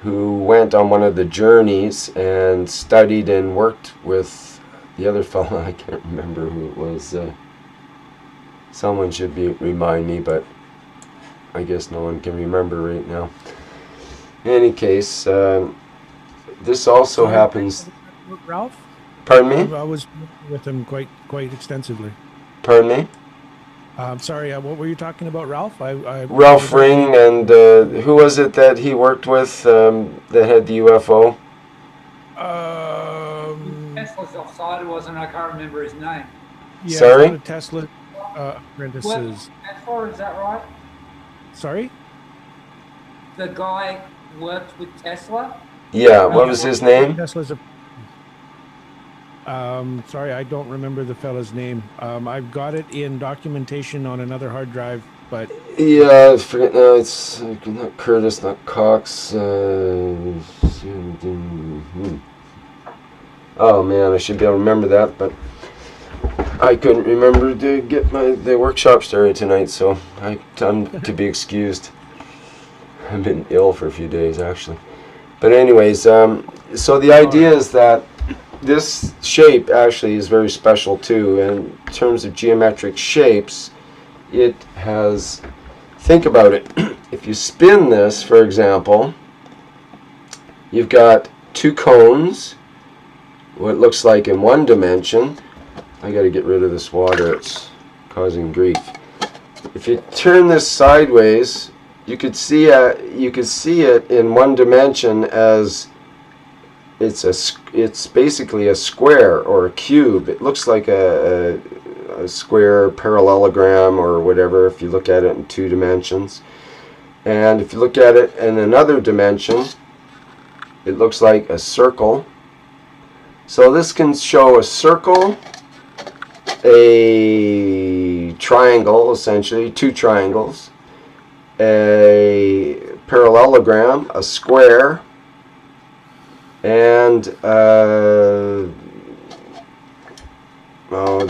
who went on one of the journeys and studied and worked with the other fellow. I can't remember who it was. Someone should remind me, but I guess no one can remember right now. In any case, this also happens. Ralph? Pardon me? I was with him quite extensively. Pardon me? Sorry, what were you talking about, Ralph? Ralph Ring, and who was it that he worked with that had the UFO? Tesla's offside, wasn't I? Can't remember his name. Yeah, Sorry? one of Tesla apprentices. Tesla, is that right? Sorry? The guy worked with Tesla? Yeah, what was his name? Tesla's sorry, I don't remember the fella's name. I've got it in documentation on another hard drive, but Yeah, I forget now. It's not Curtis, not Cox. Oh man, I should be able to remember that, but I couldn't remember to get the workshop started tonight, so I'm to be excused. I've been ill for a few days actually. But anyways, so the idea is that this shape actually is very special too. In terms of geometric shapes, it has, think about it, if you spin this, for example, you've got two cones, what it looks like in one dimension. I got to get rid of this water, it's causing grief. If you turn this sideways, you could see it in one dimension as it's basically a square or a cube. It looks like a square parallelogram or whatever if you look at it in 2 dimensions. And if you look at it in another dimension, it looks like a circle. So this can show a circle, a triangle, essentially 2 triangles, a parallelogram, a square, and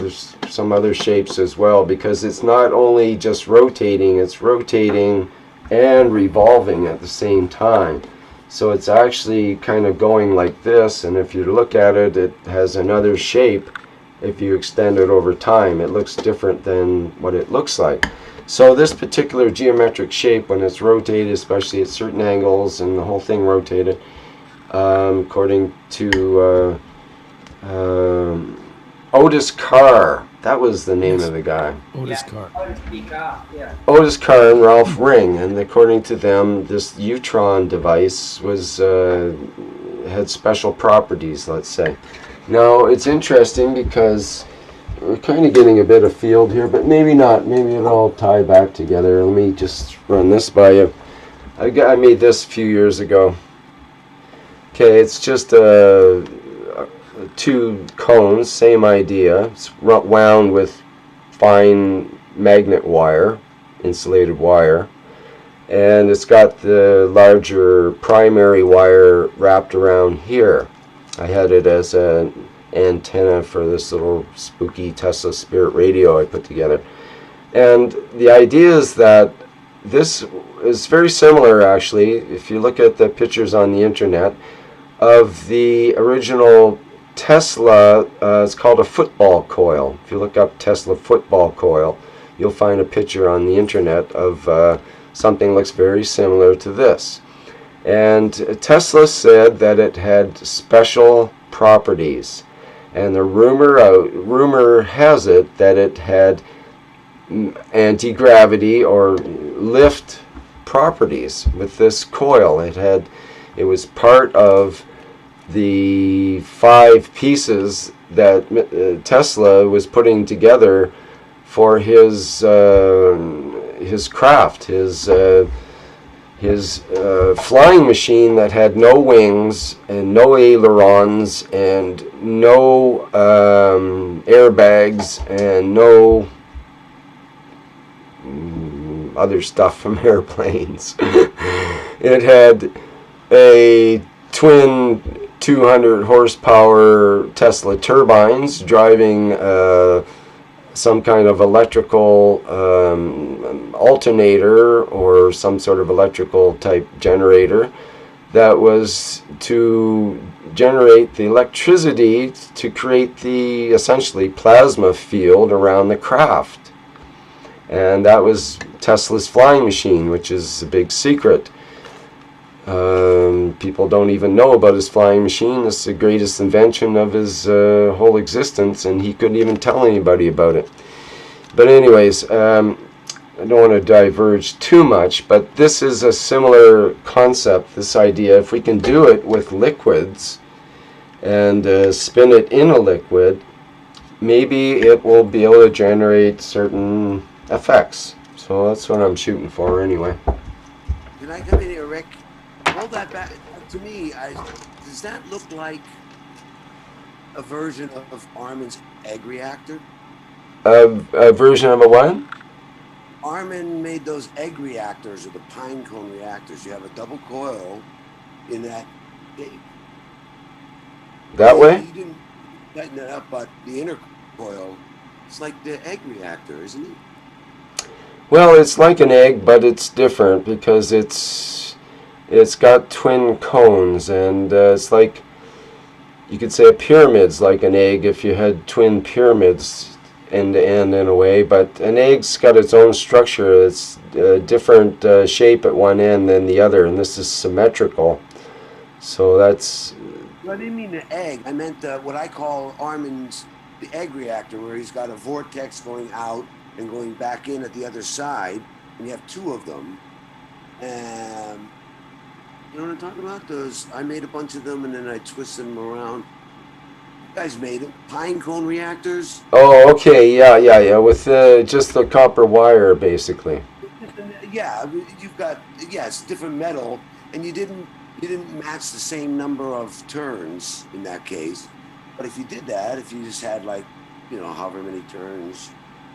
there's some other shapes as well, because it's not only just rotating, it's rotating and revolving at the same time. So it's actually kind of going like this, and if you look at it, it has another shape. If you extend it over time, it looks different than what it looks like. So this particular geometric shape, when it's rotated, especially at certain angles and the whole thing rotated, according to Otis Carr, that was the name of the guy. Otis Carr. Yeah. Otis Carr and Ralph Ring, and according to them, this Utron device was had special properties, let's say. Now, it's interesting because we're kind of getting a bit of field here, but maybe not. Maybe it'll all tie back together. Let me just run this by you. I made this a few years ago. Okay, it's just 2 cones, same idea. It's wound with fine magnet wire, insulated wire. And it's got the larger primary wire wrapped around here. I had it as an antenna for this little spooky Tesla Spirit radio I put together. And the idea is that this is very similar, actually, if you look at the pictures on the internet, of the original Tesla. It's called a football coil. If you look up Tesla football coil, you'll find a picture on the internet of something looks very similar to this. And Tesla said that it had special properties. And the rumor has it that it had anti-gravity or lift properties with this coil. It was part of the 5 pieces that Tesla was putting together for his craft, his flying machine that had no wings and no ailerons and no airbags and no other stuff from airplanes. It had a twin 200 horsepower Tesla turbines driving some kind of electrical alternator or some sort of electrical type generator that was to generate the electricity to create the essentially plasma field around the craft. And that was Tesla's flying machine, which is a big secret. People don't even know about his flying machine. It's the greatest invention of his whole existence, and he couldn't even tell anybody about it. But anyways, I don't want to diverge too much, but this is a similar concept, this idea. If we can do it with liquids and spin it in a liquid, maybe it will be able to generate certain effects. So that's what I'm shooting for anyway. Can I come in here, Rick? Hold that back. To me, does that look like a version of Armin's egg reactor? A version of a what? Armin made those egg reactors, or the pine cone reactors. You have a double coil in that. That way? You didn't tighten it up, but the inner coil, it's like the egg reactor, isn't it? Well, it's like an egg, but it's different because it's got twin cones, and it's like, you could say a pyramid's like an egg if you had twin pyramids end to end in a way, but an egg's got its own structure. It's a different shape at one end than the other, and this is symmetrical. So that's... I didn't mean the egg. I meant what I call Armin's the egg reactor, where he's got a vortex going out and going back in at the other side, and you have 2 of them. And you know what I'm talking about? Those, I made a bunch of them, and then I twisted them around. You guys made them. Pine cone reactors. Oh, okay, yeah, with just the copper wire, basically. Yeah, you've got, it's different metal, and you didn't match the same number of turns in that case. But if you did that, if you just had like, however many turns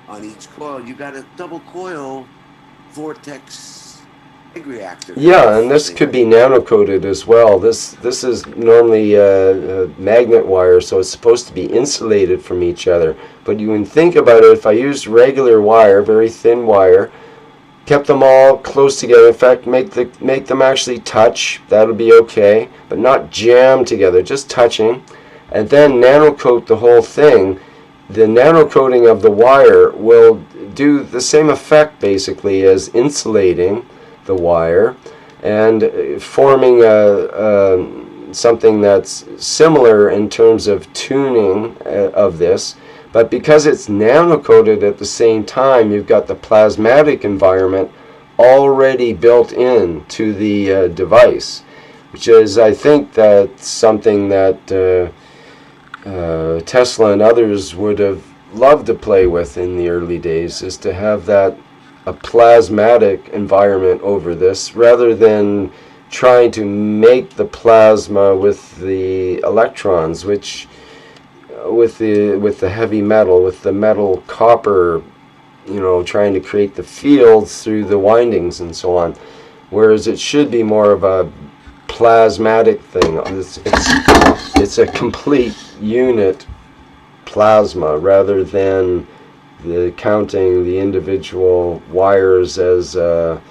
on each coil, you got a double coil vortex egg reactor. Yeah, and this could be nano-coated as well. This is normally magnet wire, so it's supposed to be insulated from each other. But you can think about it, if I used regular wire, very thin wire, kept them all close together, in fact, make them actually touch, that'll be okay, but not jam together, just touching, and then nano-coat the whole thing. The nano-coating of the wire will do the same effect, basically, as insulating the wire and forming something that's similar in terms of tuning of this. But because it's nano-coated at the same time, you've got the plasmatic environment already built in to the device, which is, I think, that's something that Tesla and others would have loved to play with in the early days, is to have a plasmatic environment over this, rather than trying to make the plasma with the electrons, which with the heavy metal, with the metal copper trying to create the fields through the windings and so on. Whereas it should be more of a plasmatic thing. It's a complete unit plasma rather than counting the individual wires as a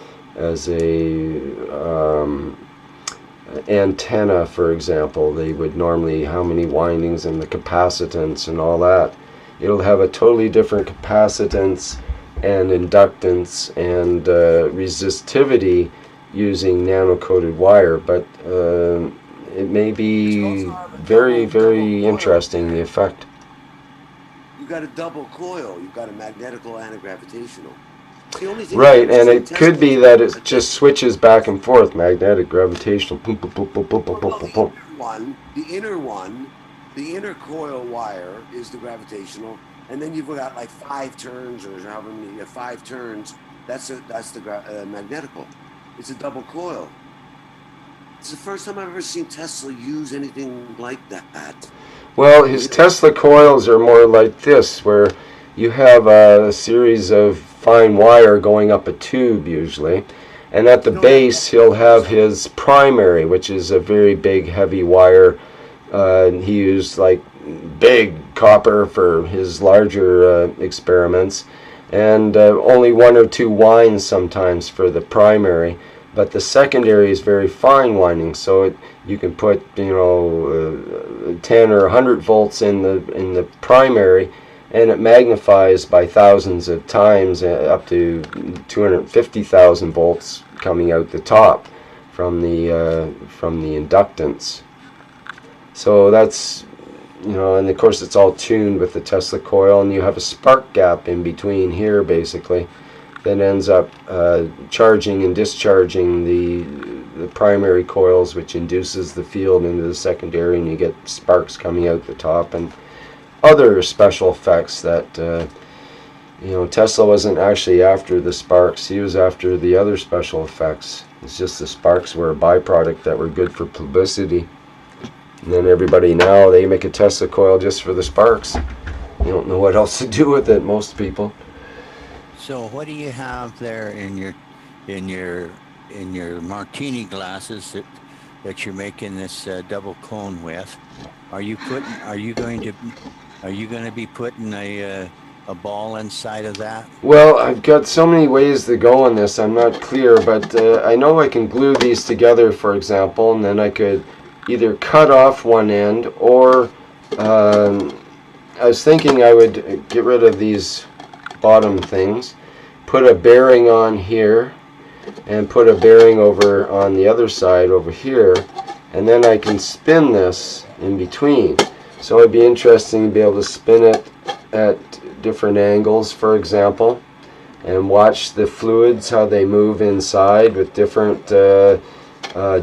antenna, for example. They would normally, how many windings and the capacitance and all that. It'll have a totally different capacitance and inductance and resistivity using nano-coated wire, but it may be very, very interesting, the effect. You got a double coil. You got a magnetical and a gravitational. Right, and it could be that it just switches back and forth, magnetic, gravitational. Boom, boom, boom, boom, boom, boom, boom, boom, boom. The inner coil wire is the gravitational, and then you've got like 5 turns or however many, 5 turns. That's the magnetical. It's a double coil. It's the first time I've ever seen Tesla use anything like that. Well, his Tesla coils are more like this, where you have a series of fine wire going up a tube usually, and at the base he'll have his primary, which is a very big heavy wire. He used like big copper for his larger experiments, and only 1 or 2 winds sometimes for the primary, but the secondary is very fine winding, so you can put 10 or 100 volts in the primary, and it magnifies by thousands of times, up to 250,000 volts coming out the top from the inductance. So that's, and of course it's all tuned with the Tesla coil, and you have a spark gap in between here basically that ends up charging and discharging the primary coils, which induces the field into the secondary, and you get sparks coming out the top and other special effects that Tesla wasn't actually after the sparks. He was after the other special effects. It's just the sparks were a byproduct that were good for publicity. And then everybody now, they make a Tesla coil just for the sparks. You don't know what else to do with it, most people. So what do you have there in your martini glasses that you're making this double cone with? Are you going to be putting a ball inside of that? Well, I've got so many ways to go on this, I'm not clear, but I know I can glue these together, for example, and then I could either cut off one end, or I was thinking I would get rid of these bottom things, put a bearing on here, and put a bearing over on the other side over here, and then I can spin this in between. So it'd be interesting to be able to spin it at different angles, for example, and watch the fluids, how they move inside with different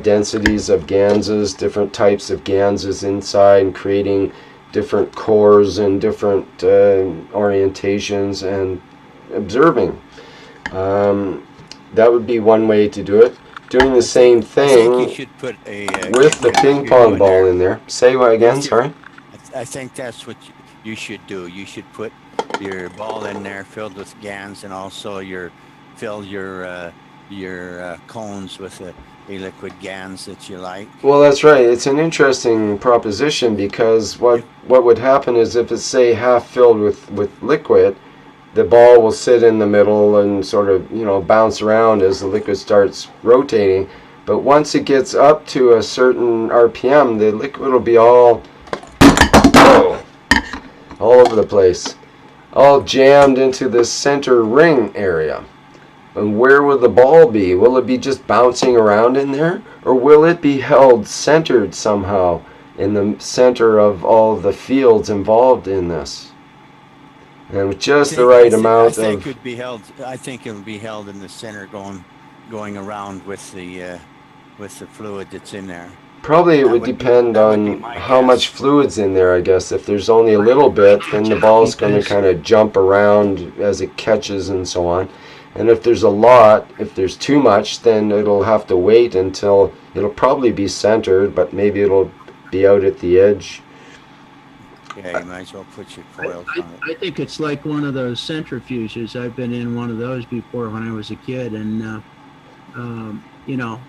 densities of ganses, different types of ganses inside, and creating different cores and different orientations, and observing. That would be one way to do it. Doing the same thing you should put with the ping pong ball in there. Say what again? Sorry? I think that's what you should do. You should put your ball in there filled with GANs, and also fill your cones with the liquid GANs that you like. Well, that's right. It's an interesting proposition, because what would happen is, if it's, say, half filled with liquid, the ball will sit in the middle and sort of bounce around as the liquid starts rotating. But once it gets up to a certain RPM, the liquid will be all over the place, all jammed into this center ring area. And where will the ball be? Will it be just bouncing around in there? Or will it be held centered somehow in the center of all of the fields involved in this? And with just the right amount of... I think it would be held in the center, going around with the fluid that's in there. Probably it would depend on how much fluid's in there, I guess. If there's only a little bit, then the ball's going to kind of jump around as it catches and so on. And if there's a lot, if there's too much, then it'll have to wait until it'll probably be centered, but maybe it'll be out at the edge. Yeah, you might as well put your coils on it. I think it's like one of those centrifuges. I've been in one of those before when I was a kid, and you know,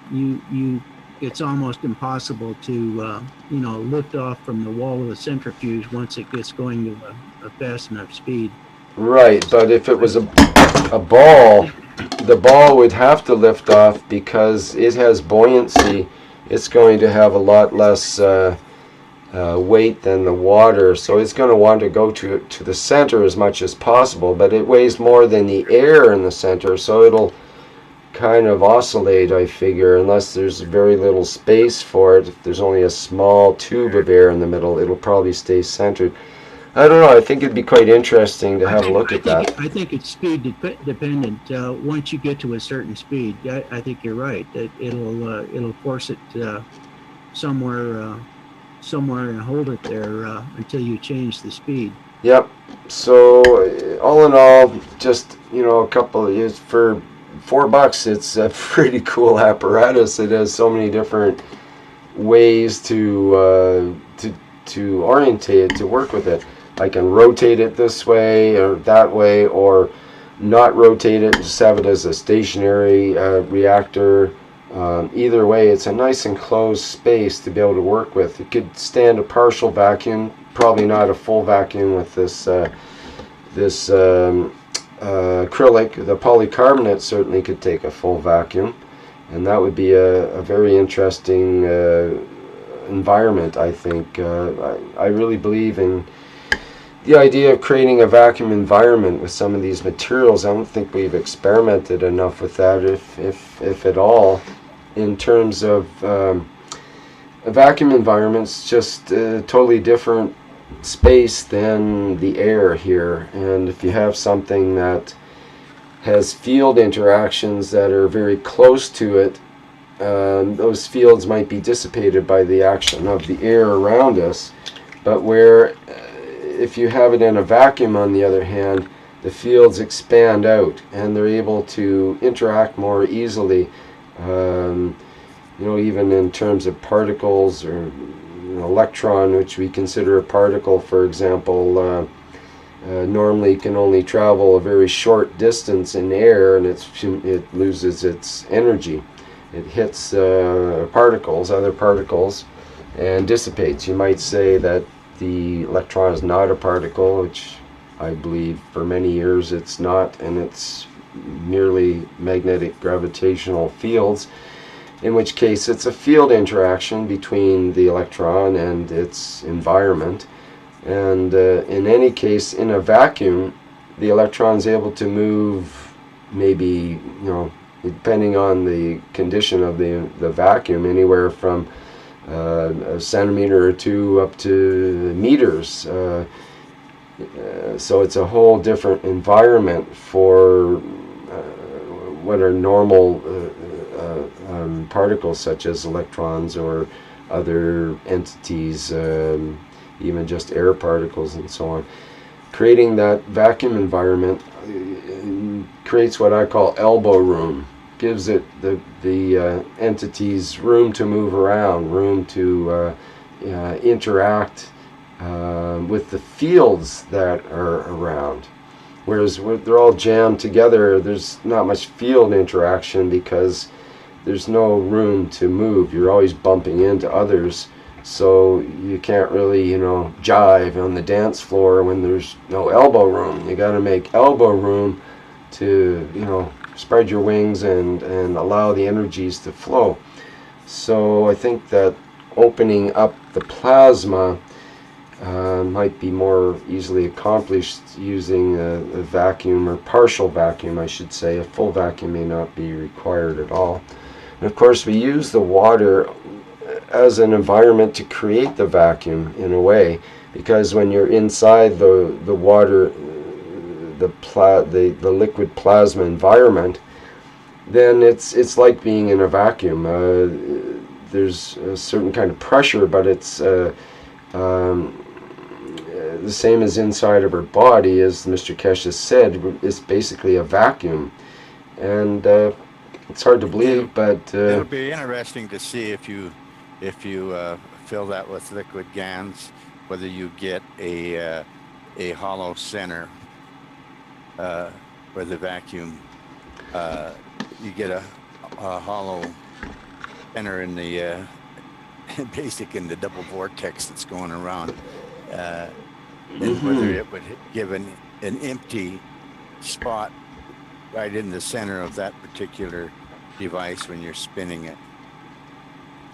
it's almost impossible to you know, lift off from the wall of the centrifuge once it gets going to a fast enough speed. Right, but if it was a ball, the ball would have to lift off because it has buoyancy. It's going to have a lot less weight than the water, so it's going to want to go to the center as much as possible, but it weighs more than the air in the center, so it'll kind of oscillate, I figure, unless there's very little space for it. If there's only a small tube of air in the middle, it'll probably stay centered. I don't know. I think it'd be quite interesting to have a look at that. I think it's speed dependent. Once you get to a certain speed, I think you're right. That it'll force it somewhere and hold it there until you change the speed. Yep. So all in all, just a couple of years for $4. It's a pretty cool apparatus. It has so many different ways to orientate it, to work with it. I can rotate it this way or that way, or not rotate it, just have it as a stationary reactor. Either way, it's a nice enclosed space to be able to work with. It could stand a partial vacuum, probably not a full vacuum with this acrylic. The polycarbonate certainly could take a full vacuum, and that would be a very interesting environment, I think. I really believe in the idea of creating a vacuum environment with some of these materials. I don't think we've experimented enough with that, if at all, in terms of a vacuum environment's just a totally different space than the air here. And if you have something that has field interactions that are very close to it, those fields might be dissipated by the action of the air around us. But where if you have it in a vacuum, on the other hand, the fields expand out and they're able to interact more easily. Even in terms of particles or electron, which we consider a particle, for example, normally can only travel a very short distance in air, and it loses its energy. It hits other particles, and dissipates. You might say that the electron is not a particle, which I believe for many years it's not, and it's merely magnetic gravitational fields, in which case it's a field interaction between the electron and its environment. And in any case, in a vacuum, the electron is able to move, maybe, depending on the condition of the vacuum, anywhere from a centimeter or two up to meters. So it's a whole different environment for what are normal particles, such as electrons or other entities, even just air particles and so on. Creating that vacuum environment creates what I call elbow room. Gives it the entities room to move around, room to interact with the fields that are around. Whereas they're all jammed together, there's not much field interaction because there's no room to move. You're always bumping into others, so you can't really, jive on the dance floor when there's no elbow room. You got to make elbow room to, spread your wings and allow the energies to flow. So I think that opening up the plasma might be more easily accomplished using a vacuum, or partial vacuum, I should say. A full vacuum may not be required at all. And of course, we use the water as an environment to create the vacuum in a way, because when you're inside the water, the liquid plasma environment, then it's like being in a vacuum. There's a certain kind of pressure, but it's the same as inside of our body, as Mr. Keshe said. It's basically a vacuum, and it's hard to believe, but it'll be interesting to see if you fill that with liquid GANs whether you get a hollow center where the vacuum, you get a hollow center in the basic in the double vortex that's going around, and whether it would give an empty spot right in the center of that particular device when you're spinning it,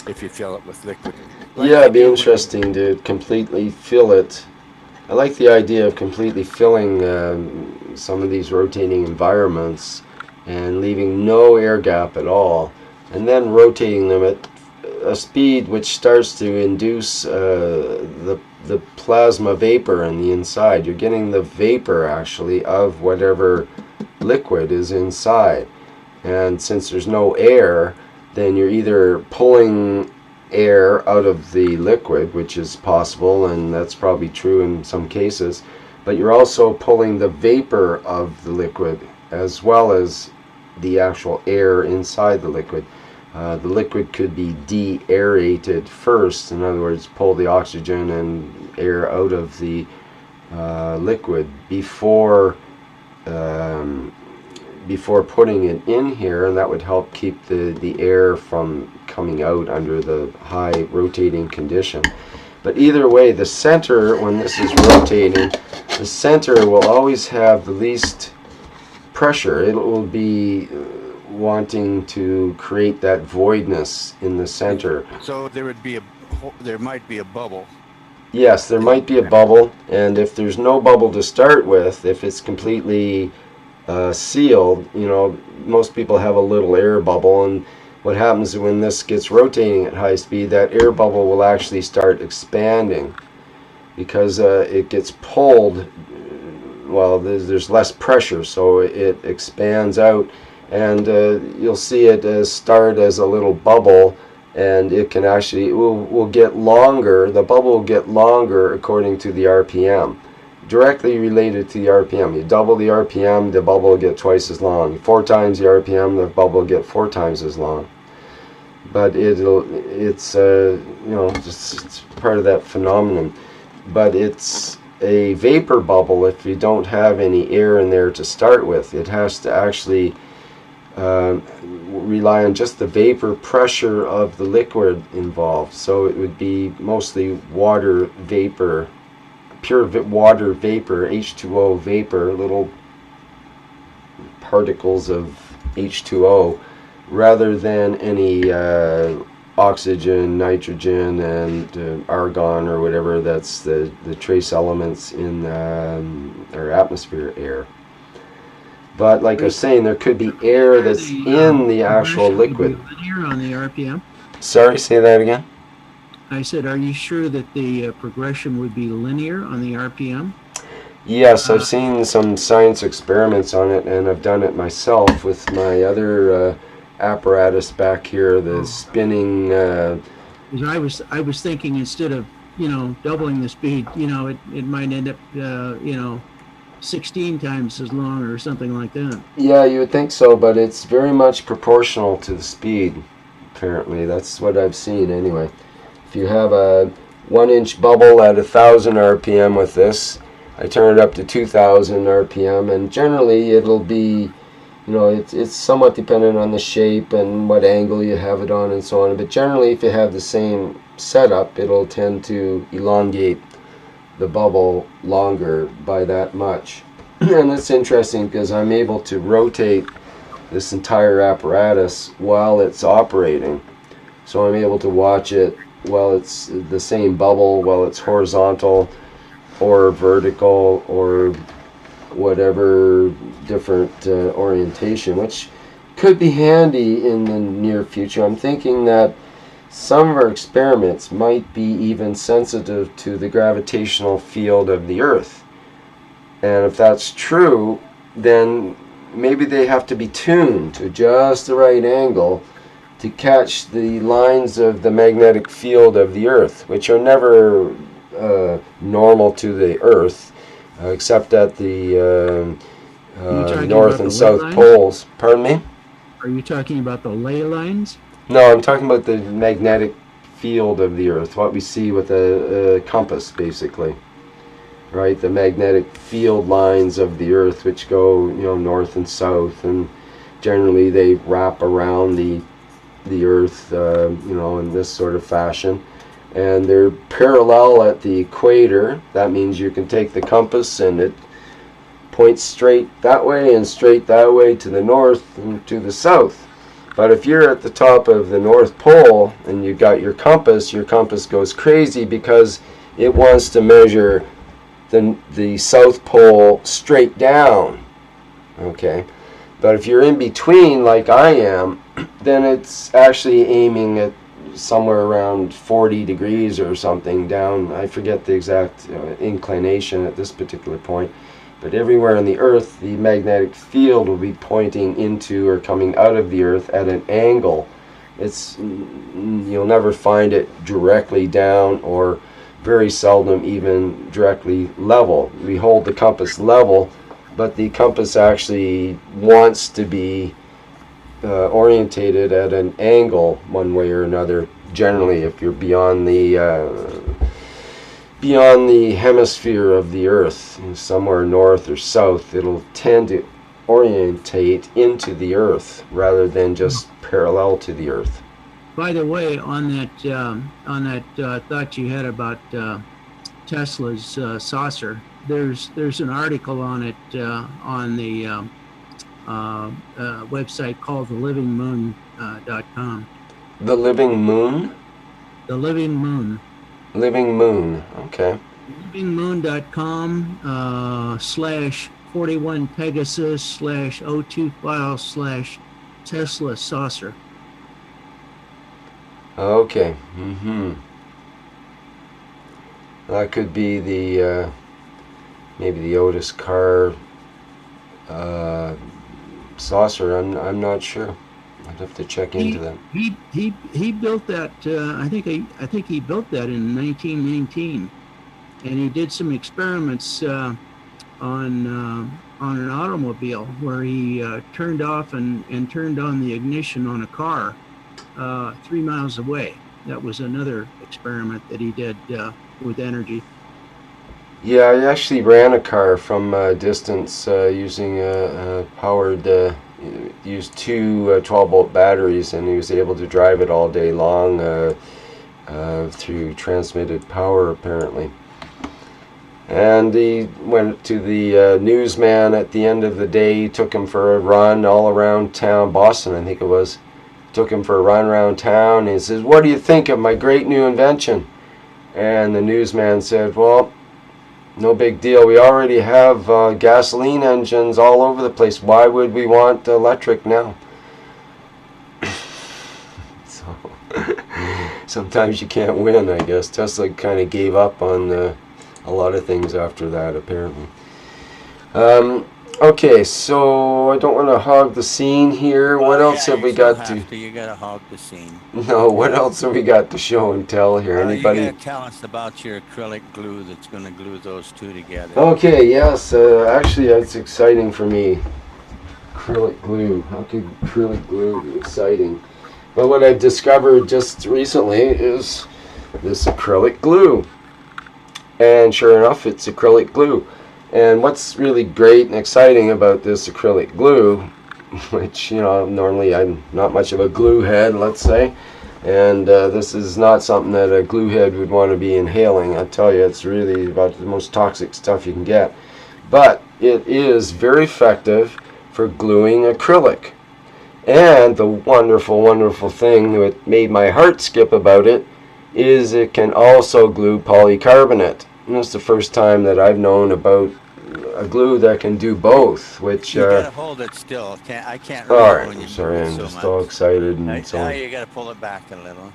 if you fill it with liquid. Like Yeah, they it'd be do with- interesting to completely fill it. I like the idea of completely filling some of these rotating environments and leaving no air gap at all, and then rotating them at a speed which starts to induce the plasma vapor in the inside. You're getting the vapor actually of whatever liquid is inside, and since there's no air, then you're either pulling air out of the liquid, which is possible, and that's probably true in some cases, but you're also pulling the vapor of the liquid as well as the actual air inside the liquid. The liquid could be de-aerated first, in other words, pull the oxygen and air out of the liquid before putting it in here, and that would help keep the air from coming out under the high rotating condition. But either way, the center, when this is rotating, the center will always have the least pressure. It will be wanting to create that voidness in the center. So there might be a bubble. Yes, there might be a bubble, and if there's no bubble to start with, if it's completely sealed, most people have a little air bubble, and what happens when this gets rotating at high speed, that air bubble will actually start expanding because it gets pulled. Well, there's less pressure, so it expands out, and you'll see it start as a little bubble, and it can actually will get longer. The bubble will get longer according to the RPM, directly related to the RPM. You double the RPM, the bubble will get twice as long. 4 times the RPM, the bubble will get 4 times as long. But it's just part of that phenomenon. But it's a vapor bubble if you don't have any air in there to start with. It has to actually rely on just the vapor pressure of the liquid involved. So it would be mostly water vapor, pure water vapor, H2O vapor, little particles of H2O, rather than any oxygen, nitrogen, and argon or whatever that's the trace elements in our atmosphere air. But like I was saying, there could be air that's in the actual liquid. Linear on the RPM? Sorry, say that again? I said, are you sure that the progression would be linear on the RPM? Yes, I've seen some science experiments on it, and I've done it myself with my other apparatus back here, the spinning. I was thinking instead of doubling the speed, it might end up 16 times as long or something like that. Yeah, you would think so, but it's very much proportional to the speed. Apparently, that's what I've seen anyway. If you have a 1-inch bubble at 1,000 RPM with this, I turn it up to 2,000 RPM, and generally it'll be, it's somewhat dependent on the shape and what angle you have it on and so on. But generally, if you have the same setup, it'll tend to elongate the bubble longer by that much. And it's interesting because I'm able to rotate this entire apparatus while it's operating. So I'm able to watch it while it's the same bubble, while it's horizontal or vertical or whatever different orientation, which could be handy in the near future. I'm thinking that some of our experiments might be even sensitive to the gravitational field of the Earth. And if that's true, then maybe they have to be tuned to just the right angle to catch the lines of the magnetic field of the Earth, which are never normal to the Earth, except at the north and south poles. Pardon me? Are you talking about the ley lines? No, I'm talking about the magnetic field of the Earth, what we see with a compass, basically. Right, the magnetic field lines of the Earth, which go, north and south, and generally they wrap around the Earth, in this sort of fashion, and they're parallel at the equator. That means you can take the compass and it points straight that way and straight that way to the north and to the south. But if you're at the top of the North Pole and you got your compass goes crazy because it wants to measure the South Pole straight down. Okay, but if you're in between like I am, then it's actually aiming at somewhere around 40 degrees or something down. I forget the exact inclination at this particular point, but everywhere on the Earth the magnetic field will be pointing into or coming out of the Earth at an angle. You'll never find it directly down, or very seldom even directly level. We hold the compass level, but the compass actually wants to be orientated at an angle one way or another. Generally, if you're beyond the hemisphere of the Earth, somewhere north or south, it'll tend to orientate into the Earth rather than just parallel to the Earth. By the way, on that thought you had about Tesla's saucer, there's an article on it on the website called thelivingmoon.com. The Living Moon? The Living Moon. Living Moon, okay. livingmoon.com /41 Pegasus /O2 file /Tesla saucer. Okay. That could be the maybe the Otis Carr saucer. I'm not sure. I'd have to check into that. He built that. I think he built that in 1919, and he did some experiments on an automobile where he turned off and turned on the ignition on a car 3 miles away. That was another experiment that he did with energy. Yeah, I actually ran a car from a distance using used two 12-volt batteries, and he was able to drive it all day long through transmitted power, apparently. And he went to the newsman at the end of the day. He took him for a run all around town, Boston, I think it was. Took him for a run around town, and he says, "What do you think of my great new invention?" And the newsman said, "Well, no big deal. We already have gasoline engines all over the place. Why would we want electric now?" So sometimes you can't win, I guess. Tesla kind of gave up on a lot of things after that, apparently. Okay, so I don't want to hog the scene here. What else have we got to? You gotta hog the scene. No, what else have we got to show and tell here? Anybody? You gotta tell us about your acrylic glue that's gonna glue those two together. Okay, yes. Actually, that's exciting for me. Acrylic glue. How could acrylic glue be exciting? Well, what I've discovered just recently is this acrylic glue. And sure enough, it's acrylic glue. And what's really great and exciting about this acrylic glue, which, normally I'm not much of a glue head, let's say, and this is not something that a glue head would want to be inhaling. I tell you, it's really about the most toxic stuff you can get. But it is very effective for gluing acrylic. And the wonderful, wonderful thing that made my heart skip about it is it can also glue polycarbonate. And that's the first time that I've known about a glue that can do both, which... You gotta hold it still. I can't read all right, when you sorry, move it I'm so just much. all excited and so Now on. you gotta pull it back a little.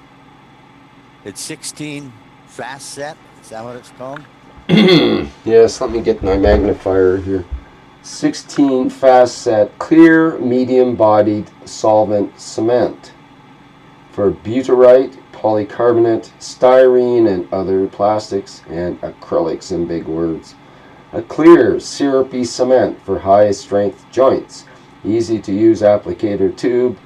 It's 16 fast set. Is that what it's called? Yes, let me get my magnifier here. 16 fast set clear medium-bodied solvent cement for butyrite, polycarbonate, styrene, and other plastics, and acrylics in big words. A clear, syrupy cement for high-strength joints. Easy-to-use applicator tube.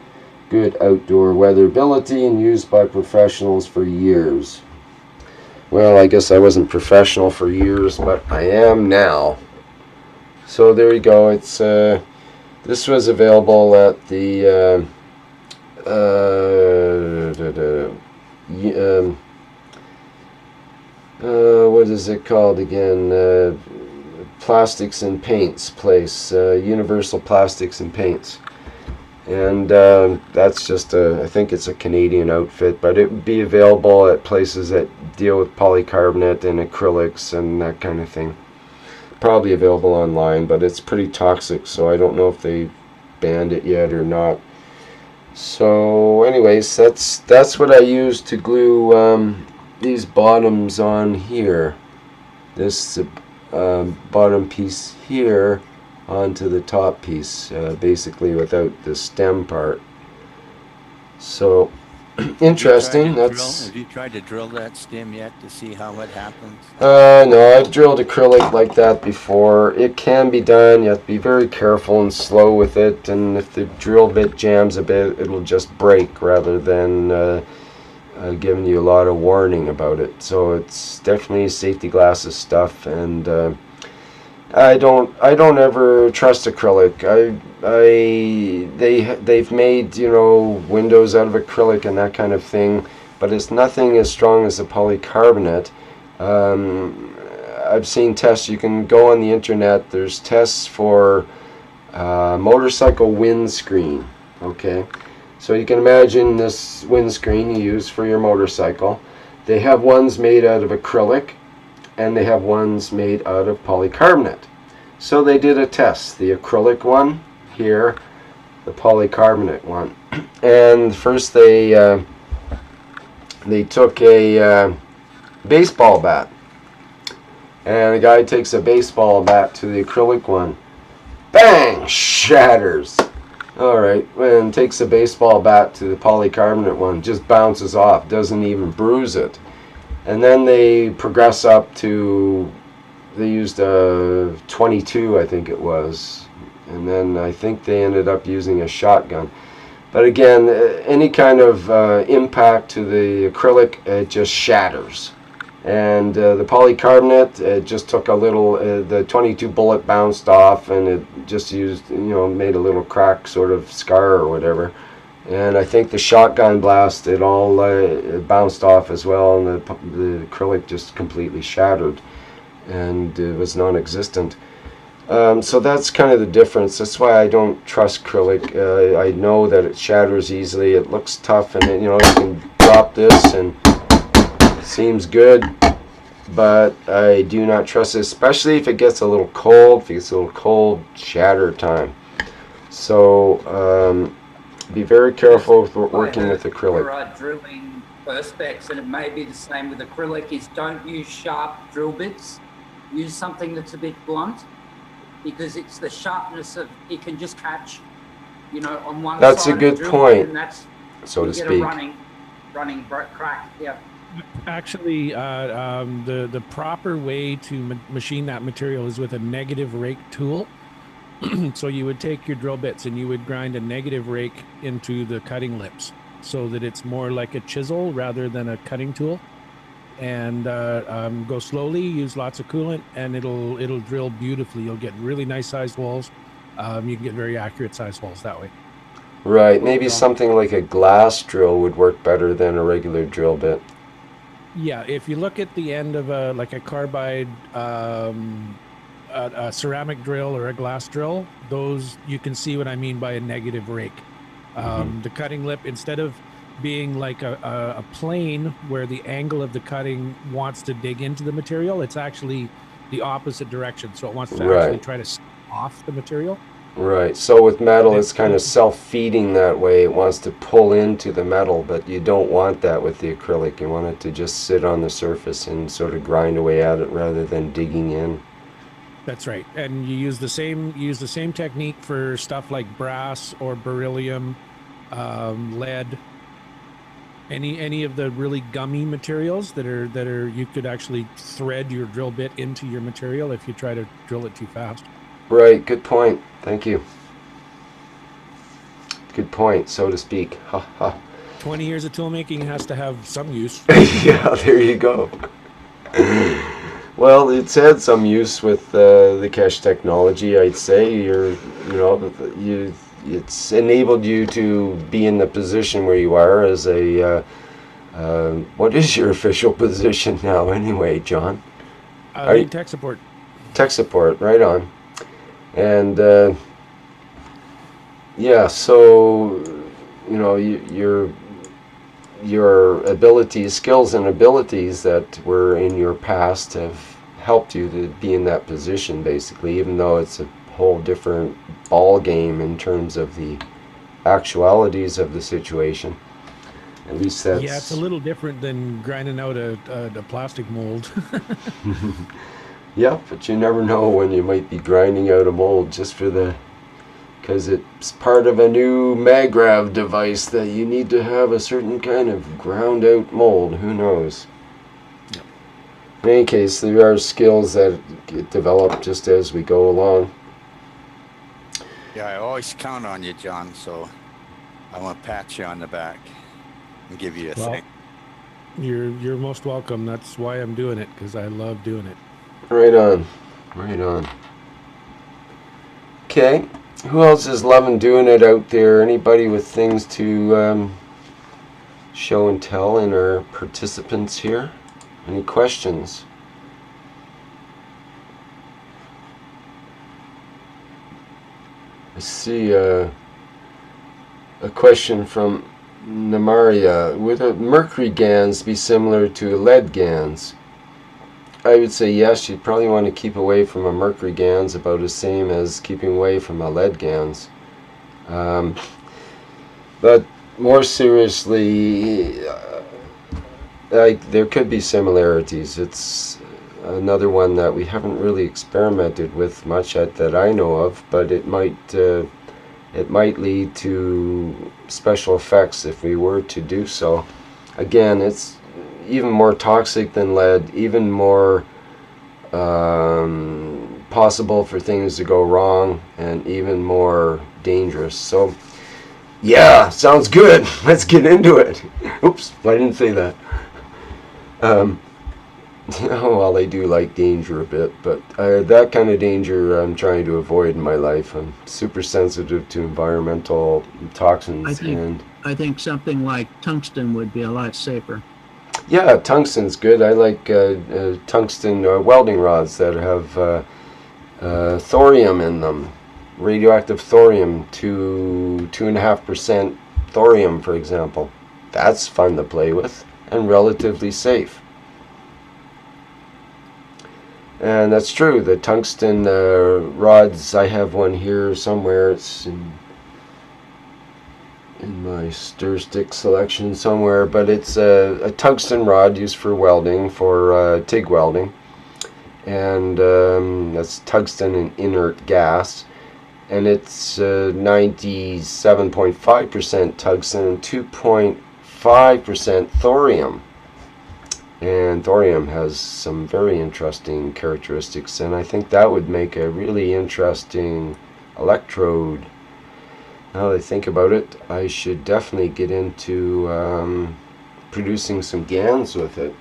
Good outdoor weatherability and used by professionals for years. Well, I guess I wasn't professional for years, but I am now. So there you go. It's this was available at the what is it called again? Plastics and Paints place, Universal Plastics and Paints. And that's just I think it's a Canadian outfit, but it would be available at places that deal with polycarbonate and acrylics and that kind of thing. Probably available online, but it's pretty toxic, so I don't know if they banned it yet or not. So anyways, that's what I use to glue these bottoms on here. This bottom piece here onto the top piece, basically without the stem part. So interesting. Have you tried to drill that stem yet to see how it happens? No, I've drilled acrylic like that before. It can be done. You have to be very careful and slow with it, and if the drill bit jams a bit, it'll just break rather than giving you a lot of warning about it. So it's definitely safety glasses stuff, and I don't ever trust acrylic. They've made, you know, windows out of acrylic and that kind of thing, but it's nothing as strong as the polycarbonate. I've seen tests. You can go on the internet. There's tests for motorcycle windscreen. Okay, so you can imagine this windscreen you use for your motorcycle. They have ones made out of acrylic, and they have ones made out of polycarbonate. So they did a test, the acrylic one here, the polycarbonate one. And first they took a baseball bat, and the guy takes a baseball bat to the acrylic one. Bang! Shatters. Alright, and takes a baseball bat to the polycarbonate one, just bounces off, doesn't even bruise it. And then they progress up to, they used a 22, I think it was. And then I think they ended up using a shotgun. But again, any kind of impact to the acrylic, it just shatters. And the polycarbonate, it just took a little, the 22 bullet bounced off, and it just used, you know, made a little crack sort of scar or whatever. And I think the shotgun blast, it all it bounced off as well, and the acrylic just completely shattered, and it was non-existent. So that's kind of the difference. That's why I don't trust acrylic. I know that it shatters easily. It looks tough, and you know, you can drop this and it seems good, but I do not trust it, especially if it gets a little cold. If it gets a little cold, shatter time. So be very careful with working with acrylic. For drilling perspex, and it may be the same with acrylic, is don't use sharp drill bits. Use something that's a bit blunt, because it's the sharpness of it can just catch, you know, on one that's side. That's a good point, and that's, so to speak. A running crack. Yeah. Actually, the proper way to machine that material is with a negative rake tool. So you would take your drill bits and you would grind a negative rake into the cutting lips so that it's more like a chisel rather than a cutting tool. And go slowly, use lots of coolant, and it'll drill beautifully. You'll get really nice sized holes. You can get very accurate sized holes that way. Right, maybe something like a glass drill would work better than a regular drill bit. Yeah, if you look at the end of a carbide a ceramic drill or a glass drill, those, you can see what I mean by a negative rake. The cutting lip, instead of being like a plane where the angle of the cutting wants to dig into the material, it's actually the opposite direction. So it wants to actually try to snip off the material. Right. So with metal, it's kind of self-feeding that way. It wants to pull into the metal, but you don't want that with the acrylic. You want it to just sit on the surface and sort of grind away at it rather than digging in. That's right. And you use the same technique for stuff like brass or beryllium, lead, any of the really gummy materials that are you could actually thread your drill bit into your material if you try to drill it too fast. Right, good point. Thank you. Good point, so to speak. Ha ha. 20 years of tool making has to have some use. Yeah, there you go. Well, it's had some use with the Keshe technology, I'd say. It's enabled you to be in the position where you are as a. What is your official position now, anyway, John? Lead tech support. Tech support, right on. And yeah, so your abilities, skills and abilities that were in your past have helped you to be in that position, basically, even though it's a whole different ball game in terms of the actualities of the situation. At least that's... Yeah, it's a little different than grinding out a plastic mold. Yeah, but you never know when you might be grinding out a mold just for because it's part of a new MagRav device that you need to have a certain kind of ground out mold. Who knows? Yep. In any case, there are skills that get developed just as we go along. Yeah, I always count on you, John, so I want to pat you on the back and give you a thank. You're most welcome. That's why I'm doing it, because I love doing it. Right on. Right on. Okay. Who else is loving doing it out there? Anybody with things to show and tell in our participants here? Any questions? I see a question from Namaria. Would mercury GANs be similar to lead GANs? I would say yes. You'd probably want to keep away from a mercury GANs, about the same as keeping away from a lead GANs. But more seriously, there could be similarities. It's another one that we haven't really experimented with much that I know of, but it might lead to special effects if we were to do so. Again, it's even more toxic than lead, even more possible for things to go wrong, and even more dangerous. So yeah, sounds good. Let's get into it. Oops, I didn't say that. Well, they do like danger a bit, but that kind of danger I'm trying to avoid in my life. I'm super sensitive to environmental toxins. I think something like tungsten would be a lot safer. Yeah, tungsten's good. I like tungsten welding rods that have thorium in them, radioactive thorium, 2.5% thorium, for example. That's fun to play with and relatively safe. And that's true. The tungsten rods, I have one here somewhere. It's in my stir stick selection somewhere, but it's a tungsten rod used for welding, for TIG welding, and that's tungsten and inert gas, and it's 97.5% tungsten and 2.5% thorium. And thorium has some very interesting characteristics, and I think that would make a really interesting electrode. Now that I think about it, I should definitely get into producing some GANs with it.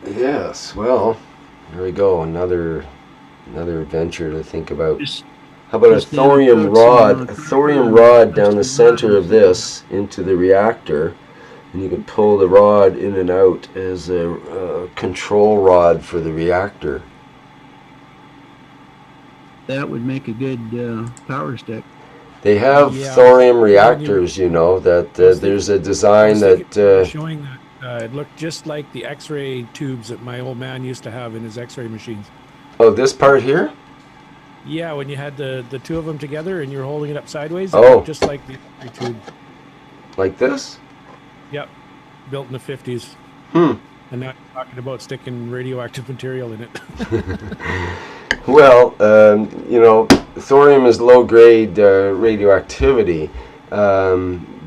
Yes, well, there we go. Another adventure to think about. How about a thorium rod? A thorium rod down the center of this into the reactor, and you can pull the rod in and out as a control rod for the reactor. That would make a good power stick. They have thorium reactors, that there's a design that... showing that it looked just like the X-ray tubes that my old man used to have in his X-ray machines. Oh, this part here? Yeah, when you had the two of them together and you're holding it up sideways, it oh, looked just like the X-ray tube. Like this? Yep, built in the 50s. And now you're talking about sticking radioactive material in it. Well, thorium is low-grade radioactivity,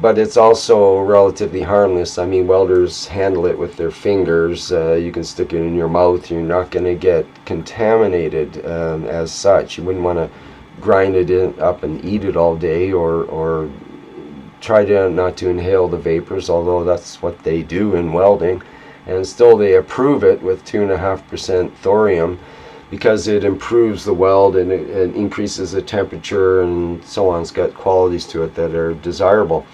but it's also relatively harmless. I mean, welders handle it with their fingers. You can stick it in your mouth. You're not going to get contaminated as such. You wouldn't want to grind it up and eat it all day, or try to not to inhale the vapors, although that's what they do in welding. And still they approve it with 2.5% thorium, because it improves the weld and it increases the temperature and so on. It's got qualities to it that are desirable.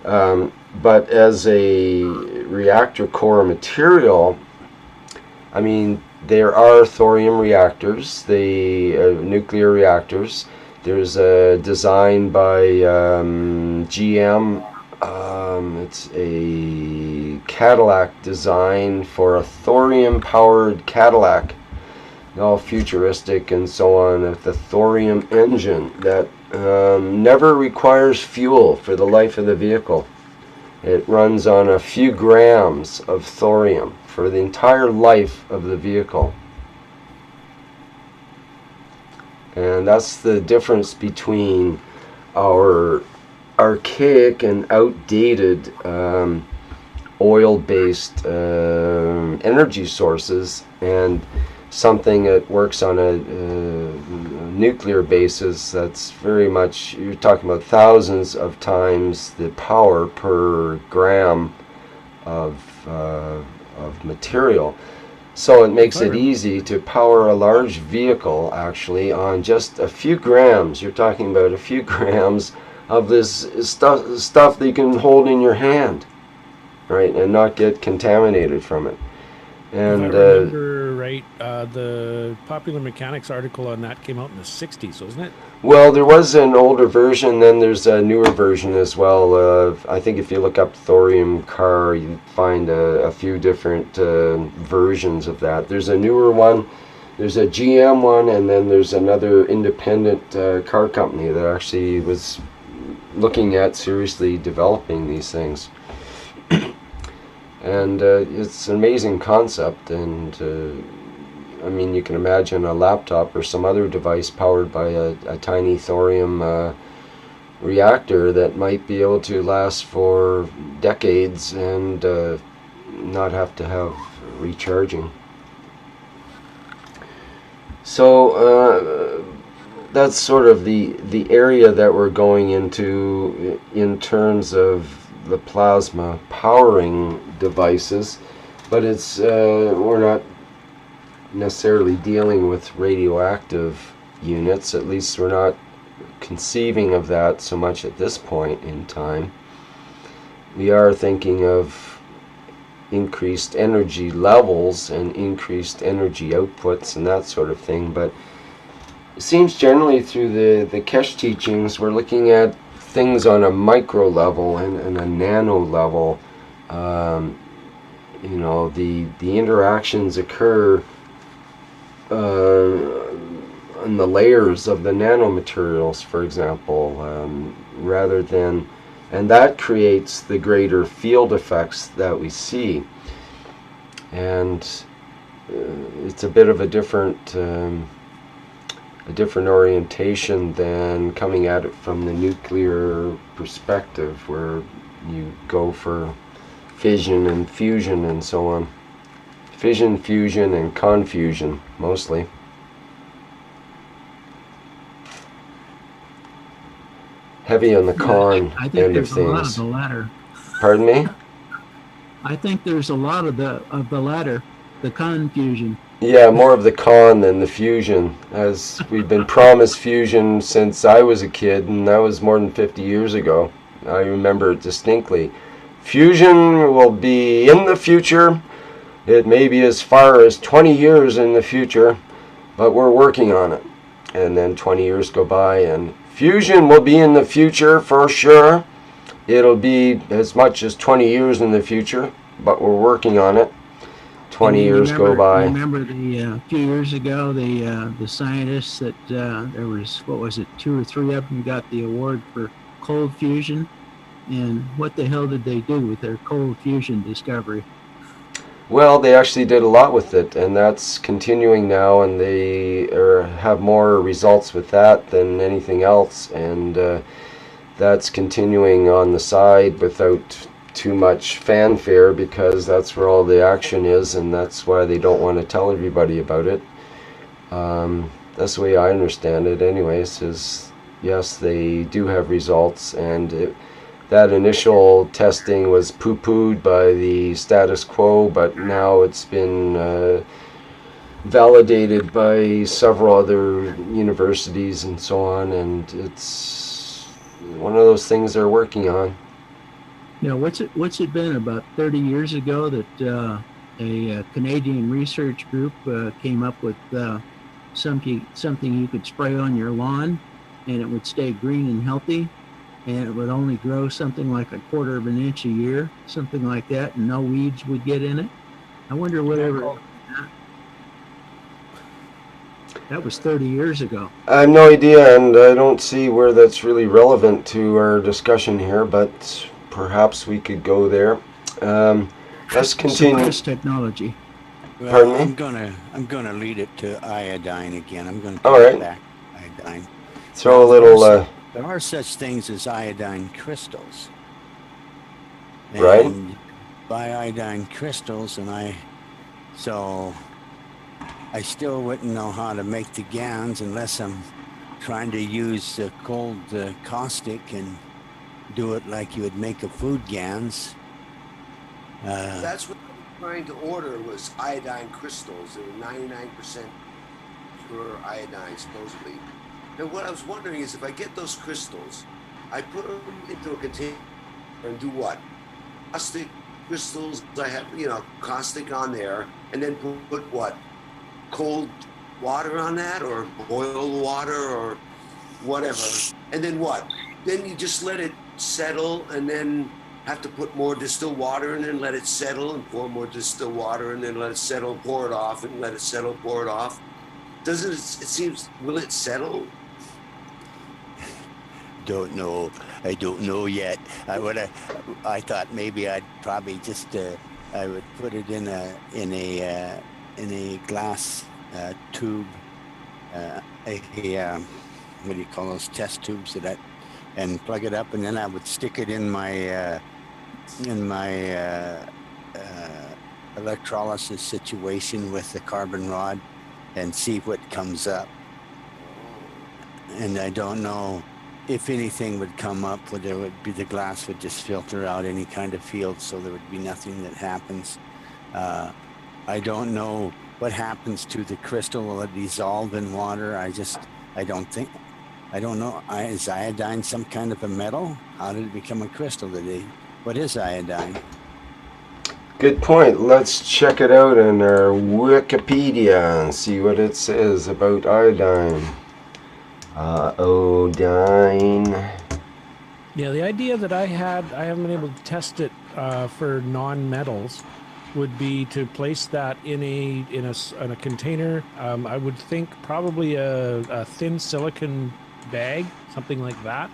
But as a reactor core material, I mean, there are thorium reactors, the nuclear reactors. There's a design by GM. It's a Cadillac design for a thorium-powered Cadillac, all futuristic and so on, with the thorium engine that never requires fuel for the life of the vehicle. It runs on a few grams of thorium for the entire life of the vehicle. And that's the difference between our archaic and outdated oil-based energy sources and something that works on a nuclear basis. That's very much, you're talking about thousands of times the power per gram of material. So it makes it easy to power a large vehicle actually on just a few grams. You're talking about a few grams of this stuff that you can hold in your hand, right, and not get contaminated from it. And if I remember right, the Popular Mechanics article on that came out in the 60s, wasn't it? well, there was an older version, then there's a newer version as well. I think if you look up thorium car, you find a few different versions of that. There's a newer one, there's a GM one, and then there's another independent car company that actually was looking at seriously developing these things. And it's an amazing concept, and I mean, you can imagine a laptop or some other device powered by a tiny thorium reactor that might be able to last for decades and not have to have recharging. So that's sort of the area that we're going into in terms of the plasma powering devices, but it's we're not necessarily dealing with radioactive units. At least we're not conceiving of that so much at this point in time. We are thinking of increased energy levels and increased energy outputs and that sort of thing, but it seems generally through the Keshe teachings we're looking at things on a micro level and a nano level. You know, the interactions occur in the layers of the nanomaterials, for example, rather than, and that creates the greater field effects that we see. And it's a bit of a different orientation than coming at it from the nuclear perspective, where you go for fission and fusion and so on. Fission, fusion, and confusion, mostly. Heavy on the con I think end of there's a lot of things. the latter. Pardon me? I think there's a lot of the latter, the confusion. Yeah, more of the con than the fusion, as we've been promised fusion since I was a kid, and that was more than 50 years ago. I remember it distinctly. Fusion will be in the future. It may be as far as 20 years in the future, but we're working on it. And then 20 years go by, and fusion will be in the future for sure. It'll be as much as 20 years in the future, but we're working on it. 20 years go by. Remember a few years ago, the scientists that there was, what was it, 2 or 3 of them got the award for cold fusion, and what the hell did they do with their cold fusion discovery? Well, they actually did a lot with it, and that's continuing now, and they have more results with that than anything else. And that's continuing on the side without too much fanfare, because that's where all the action is, and that's why they don't want to tell everybody about it. That's the way I understand it anyways, is yes, they do have results, and that initial testing was poo-pooed by the status quo, but now it's been validated by several other universities and so on, and it's one of those things they're working on. Now, what's it been about 30 years ago that a Canadian research group came up with something you could spray on your lawn, and it would stay green and healthy, and it would only grow something like a quarter of an inch a year, something like that, and no weeds would get in it. I wonder whatever that was 30 years ago. I have no idea, and I don't see where that's really relevant to our discussion here, but perhaps we could go there. Let's continue. Suppress technology. Well, Pardon me? I'm gonna lead it to iodine again. I'm gonna All take right. it back to iodine. Throw Now, a little. there are such things as iodine crystals. Right. And buy iodine crystals, so I still wouldn't know how to make the GANs unless I'm trying to use cold caustic and do it like you would make a food GANs. That's what I was trying to order was iodine crystals. They were 99% pure iodine, supposedly. And what I was wondering is if I get those crystals, I put them into a container and do what? Caustic crystals, I have, caustic on there, and then put what? Cold water on that, or boiled water, or whatever. And then what? Then you just let it settle, and then have to put more distilled water, and then let it settle, and pour more distilled water, and then let it settle, pour it off, and let it settle, pour it off. Doesn't it seems, will it settle? Don't know. I don't know yet. I thought maybe I'd probably just I would put it in a glass tube, what do you call those test tubes and plug it up, and then I would stick it in my electrolysis situation with the carbon rod and see what comes up. And I don't know if anything would come up, whether it would be the glass would just filter out any kind of field, so there would be nothing that happens. I don't know what happens to the crystal. Will it dissolve in water? I don't know. Is iodine some kind of a metal? How did it become a crystal today? What is iodine? Good point. Let's check it out in our Wikipedia and see what it says about iodine. Iodine. Yeah, the idea that I haven't been able to test it for non-metals, would be to place that in a container. I would think probably a thin silicon bag, something like that.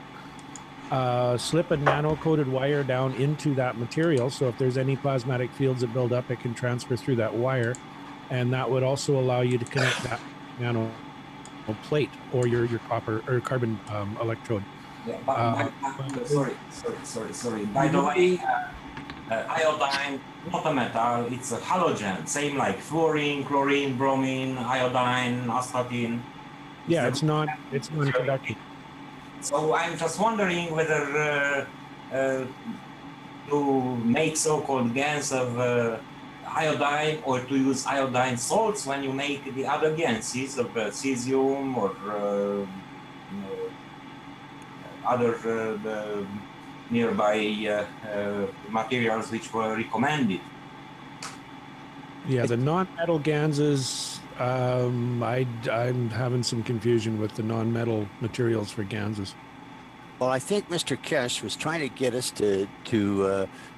Slip a nano-coated wire down into that material, so if there's any plasmatic fields that build up, it can transfer through that wire, and that would also allow you to connect that nano plate or your copper or carbon electrode. Yeah, sorry. By the way, iodine, not a metal, it's a halogen, same like fluorine, chlorine, bromine, iodine, astatine. Yeah, it's non-conducting. So I'm just wondering whether to make so-called GANs of iodine, or to use iodine salts when you make the other GANs of cesium or other the nearby materials which were recommended. Yeah, the non-metal GANSs, I'm having some confusion with the non-metal materials for GANSs. Well, I think Mr. Keshe was trying to get us to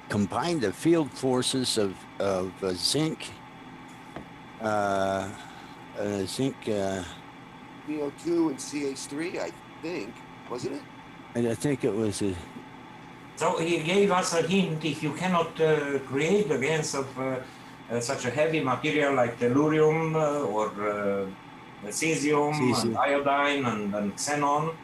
combine the field forces of zinc, zinc. CO2 and CH3, I think, wasn't it? And I think it was a. So he gave us a hint: if you cannot create the GANs of such a heavy material like tellurium or cesium and iodine and xenon,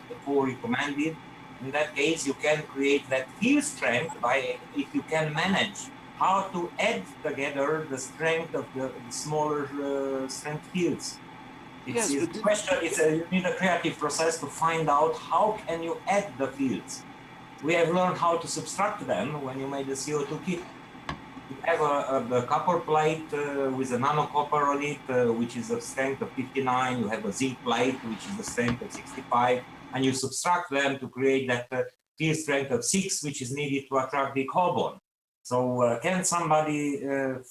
the four recommended, In that case, you can create that field strength by, if you can manage how to add together the strength of the smaller strength fields. It's Yes, a but question. You need a creative process to find out how can you add the fields. We have learned how to subtract them when you made the CO2 kit. You have a copper plate with a nano copper on it, which is of strength of 59. You have a zinc plate, which is the strength of 65, and you subtract them to create that field strength of 6, which is needed to attract the carbon. So can somebody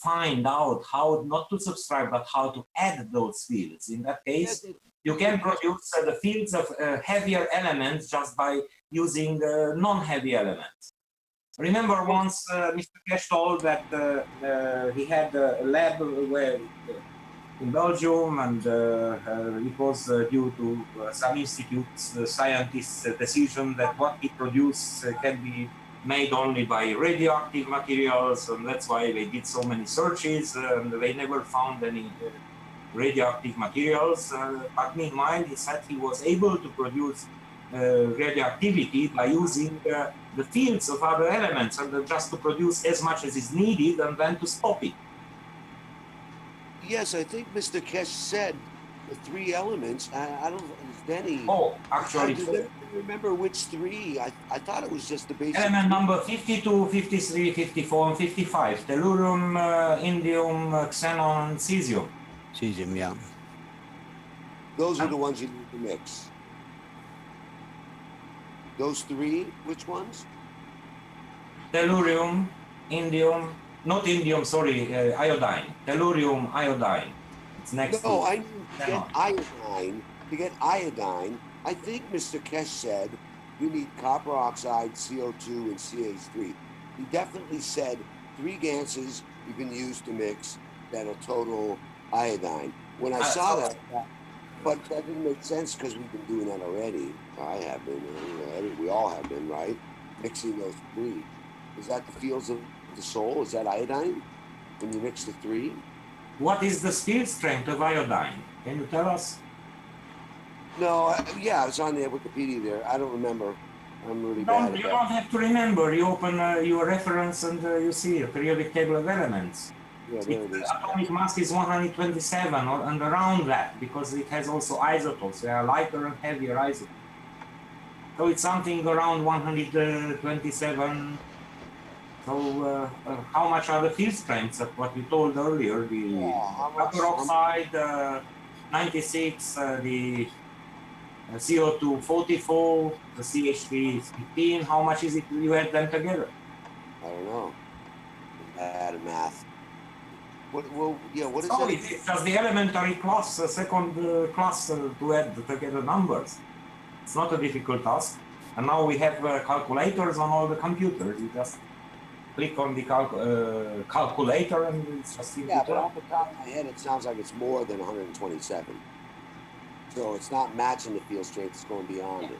find out how not to subtract, but how to add those fields? In that case, you can produce the fields of heavier elements just by using non-heavy elements. Remember once Mr. Keshe told that he had a lab where in Belgium, and it was due to some institutes, scientists' decision that what he produced can be made only by radioactive materials, and that's why they did so many searches, and they never found any radioactive materials. But meanwhile, he said he was able to produce radioactivity by using the fields of other elements, and just to produce as much as is needed and then to stop it. yes, I think Mr. Keshe said the three elements. I don't. Is Denny? Oh, actually, I don't remember which three. I thought it was just the basic. element three. number 52, 53, 54, and 55. Tellurium, indium, xenon, and cesium. Cesium, yeah. Those are the ones you need to mix. Those three, which ones? Tellurium, indium, not indium, sorry, iodine. Tellurium, iodine. It's next No, to I need to get xenon. iodine. To get iodine, I think Mr. Keshe said you need copper oxide, CO2, and CH3. He definitely said three gases you can use to mix that'll total iodine. When I saw that, but that didn't make sense because we've been doing that already. I have been, we all have been, right? Mixing those three. Is that the fields of the soul? Is that iodine when you mix the three? What is the field strength of iodine? Can you tell us? No, yeah, it's on the Wikipedia there. I don't remember. I'm really bad You at don't have to remember. You open your reference and you see a periodic table of elements. Yeah, there it is. Atomic mass is 127 and around that, because it has also isotopes. There are lighter and heavier isotopes. So it's something around 127. So how much are the field strengths of what we told earlier? The copper oxide 96, the CO2 44, the CH3 is 15. How much is it you add them together? I don't know. I'm bad at math. What? Well, yeah. What is So that? it's just the elementary class, second class to add together numbers. It's not a difficult task. And now we have calculators on all the computers. You just click on the calculator and it's just simple. Yeah, but off the top of my head, it sounds like it's more than 127. So it's not matching the field strength; it's going beyond it.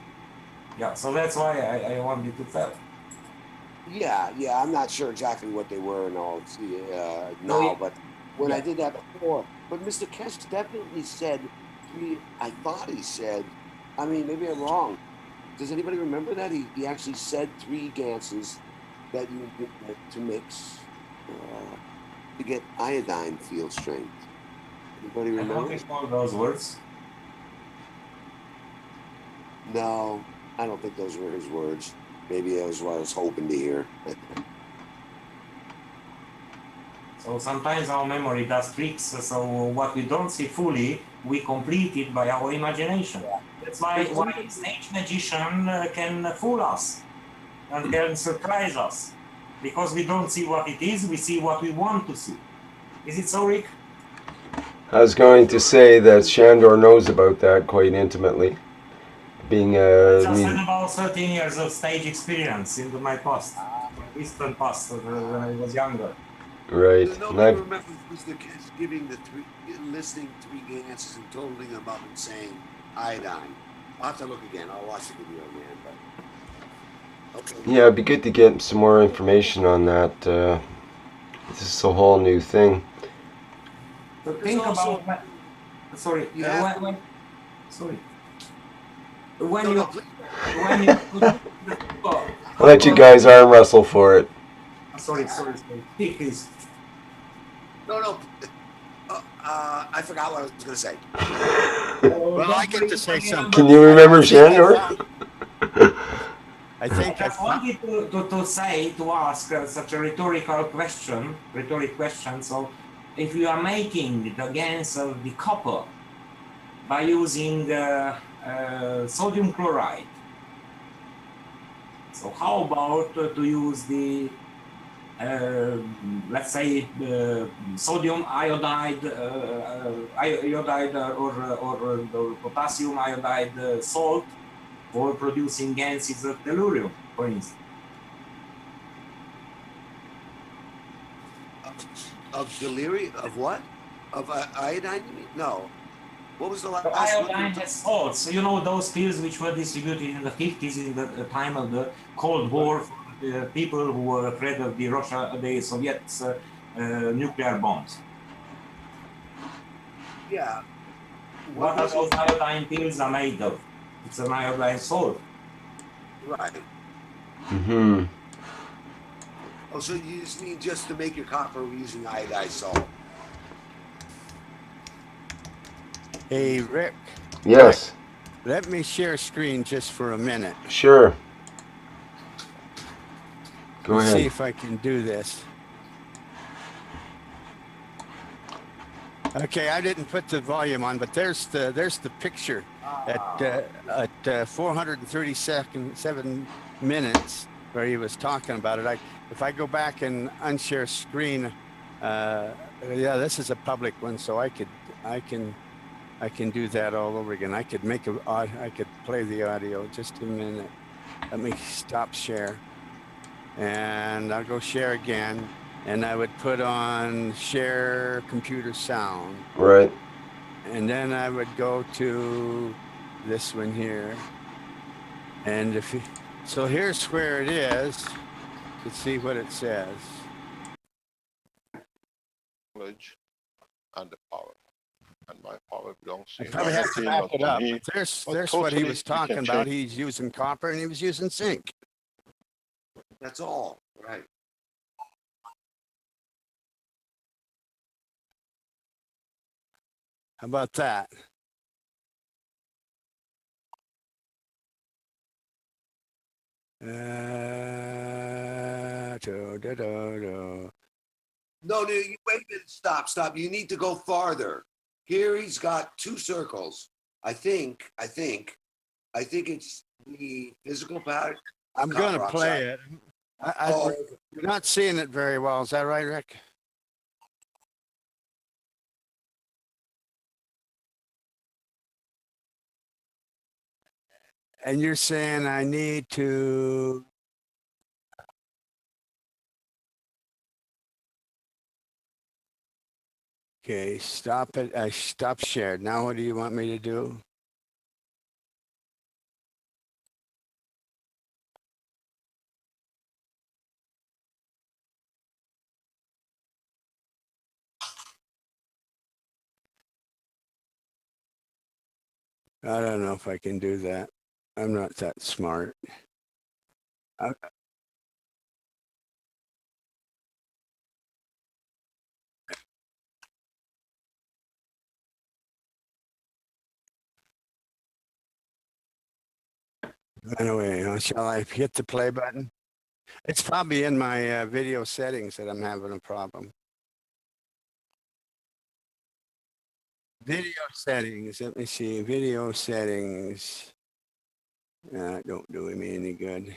Yeah, so that's why I wanted to tell. Yeah. I'm not sure exactly what they were and all now, but when I did that before, but Mr. Keshe definitely said three. I thought he said. I mean, maybe I'm wrong. Does anybody remember that he actually said three gases that you get to mix to get iodine field strength? Anybody remember? I don't recall those words. No, I don't think those were his words. Maybe that was what I was hoping to hear. So sometimes our memory does tricks. So what we don't see fully, we complete it by our imagination. That's why a stage magician can fool us and can surprise us. Because we don't see what it is, we see what we want to see. Is it so, Rick? I was going to say that Shandor knows about that quite intimately. Being I just had about 13 years of stage experience into my past, distant past, when I was younger. Right. So nobody remembers Mr. Keshe giving listing three gases and totaling them up and saying iodine. I'll have to look again. I'll watch the video again. But okay. Yeah, it'd be good to get some more information on that. This is a whole new thing. So think about. Sorry. Sorry. when No, you no, please. when you put the copper, I'll let you guys arm wrestle for it. sorry. Speak, please. No, no. I forgot what I was going to say. Well, I Don't get worry, to you say can something. Can you remember. remember, I think I Shandor? found. I I think I just found. wanted to ask such a rhetorical question. So, if you are making the GaNs of the copper by using sodium chloride, so how about to use the let's say sodium iodide, or potassium iodide salt for producing GaNs of tellurium, for instance? Of delirium? Of what? Of iodine? You mean? No. What was the The last one? iodine has salts. So you know those pills which were distributed in the 50s in the time of the Cold War for the people who were afraid of the Soviets' nuclear bombs. Yeah. What are Was those it? iodine pills are made of? It's an iodine salt. Right. Mm-hmm. Oh, so you just need just to make your copper using iodized salt. Hey, Rick. Yes. Let me share screen just for a minute Sure. Go and see ahead. if I can do this. Okay, I didn't put the volume on, but there's the picture at 437 minutes where he was talking about it. If I go back and unshare screen, yeah, this is a public one, so I can do that all over again. I could I could play the audio. Just a minute. Let me stop share, and I'll go share again. And I would put on share computer sound. Right. And then I would go to this one here. And so here's where it is. Let's see what it says. Knowledge and the power. And my power belongs I to probably have to humanity, back not it to up. me. But there's But what he totally, was we can talking about. change. He's using copper and he was using zinc. That's all. Right. How about that? No, wait a minute. Stop. You need to go farther. Here he's got two circles. I think it's the physical pattern. I'm going to play it. Oh, You're not seeing it very well. Is that right, Rick? And you're saying I need to. Okay, stop it. I stop shared. Now what do you want me to do? I don't know if I can do that. I'm not that smart. Anyway, shall I hit the play button? It's probably in my video settings that I'm having a problem. Video settings. Let me see. Video settings. Don't do me any good.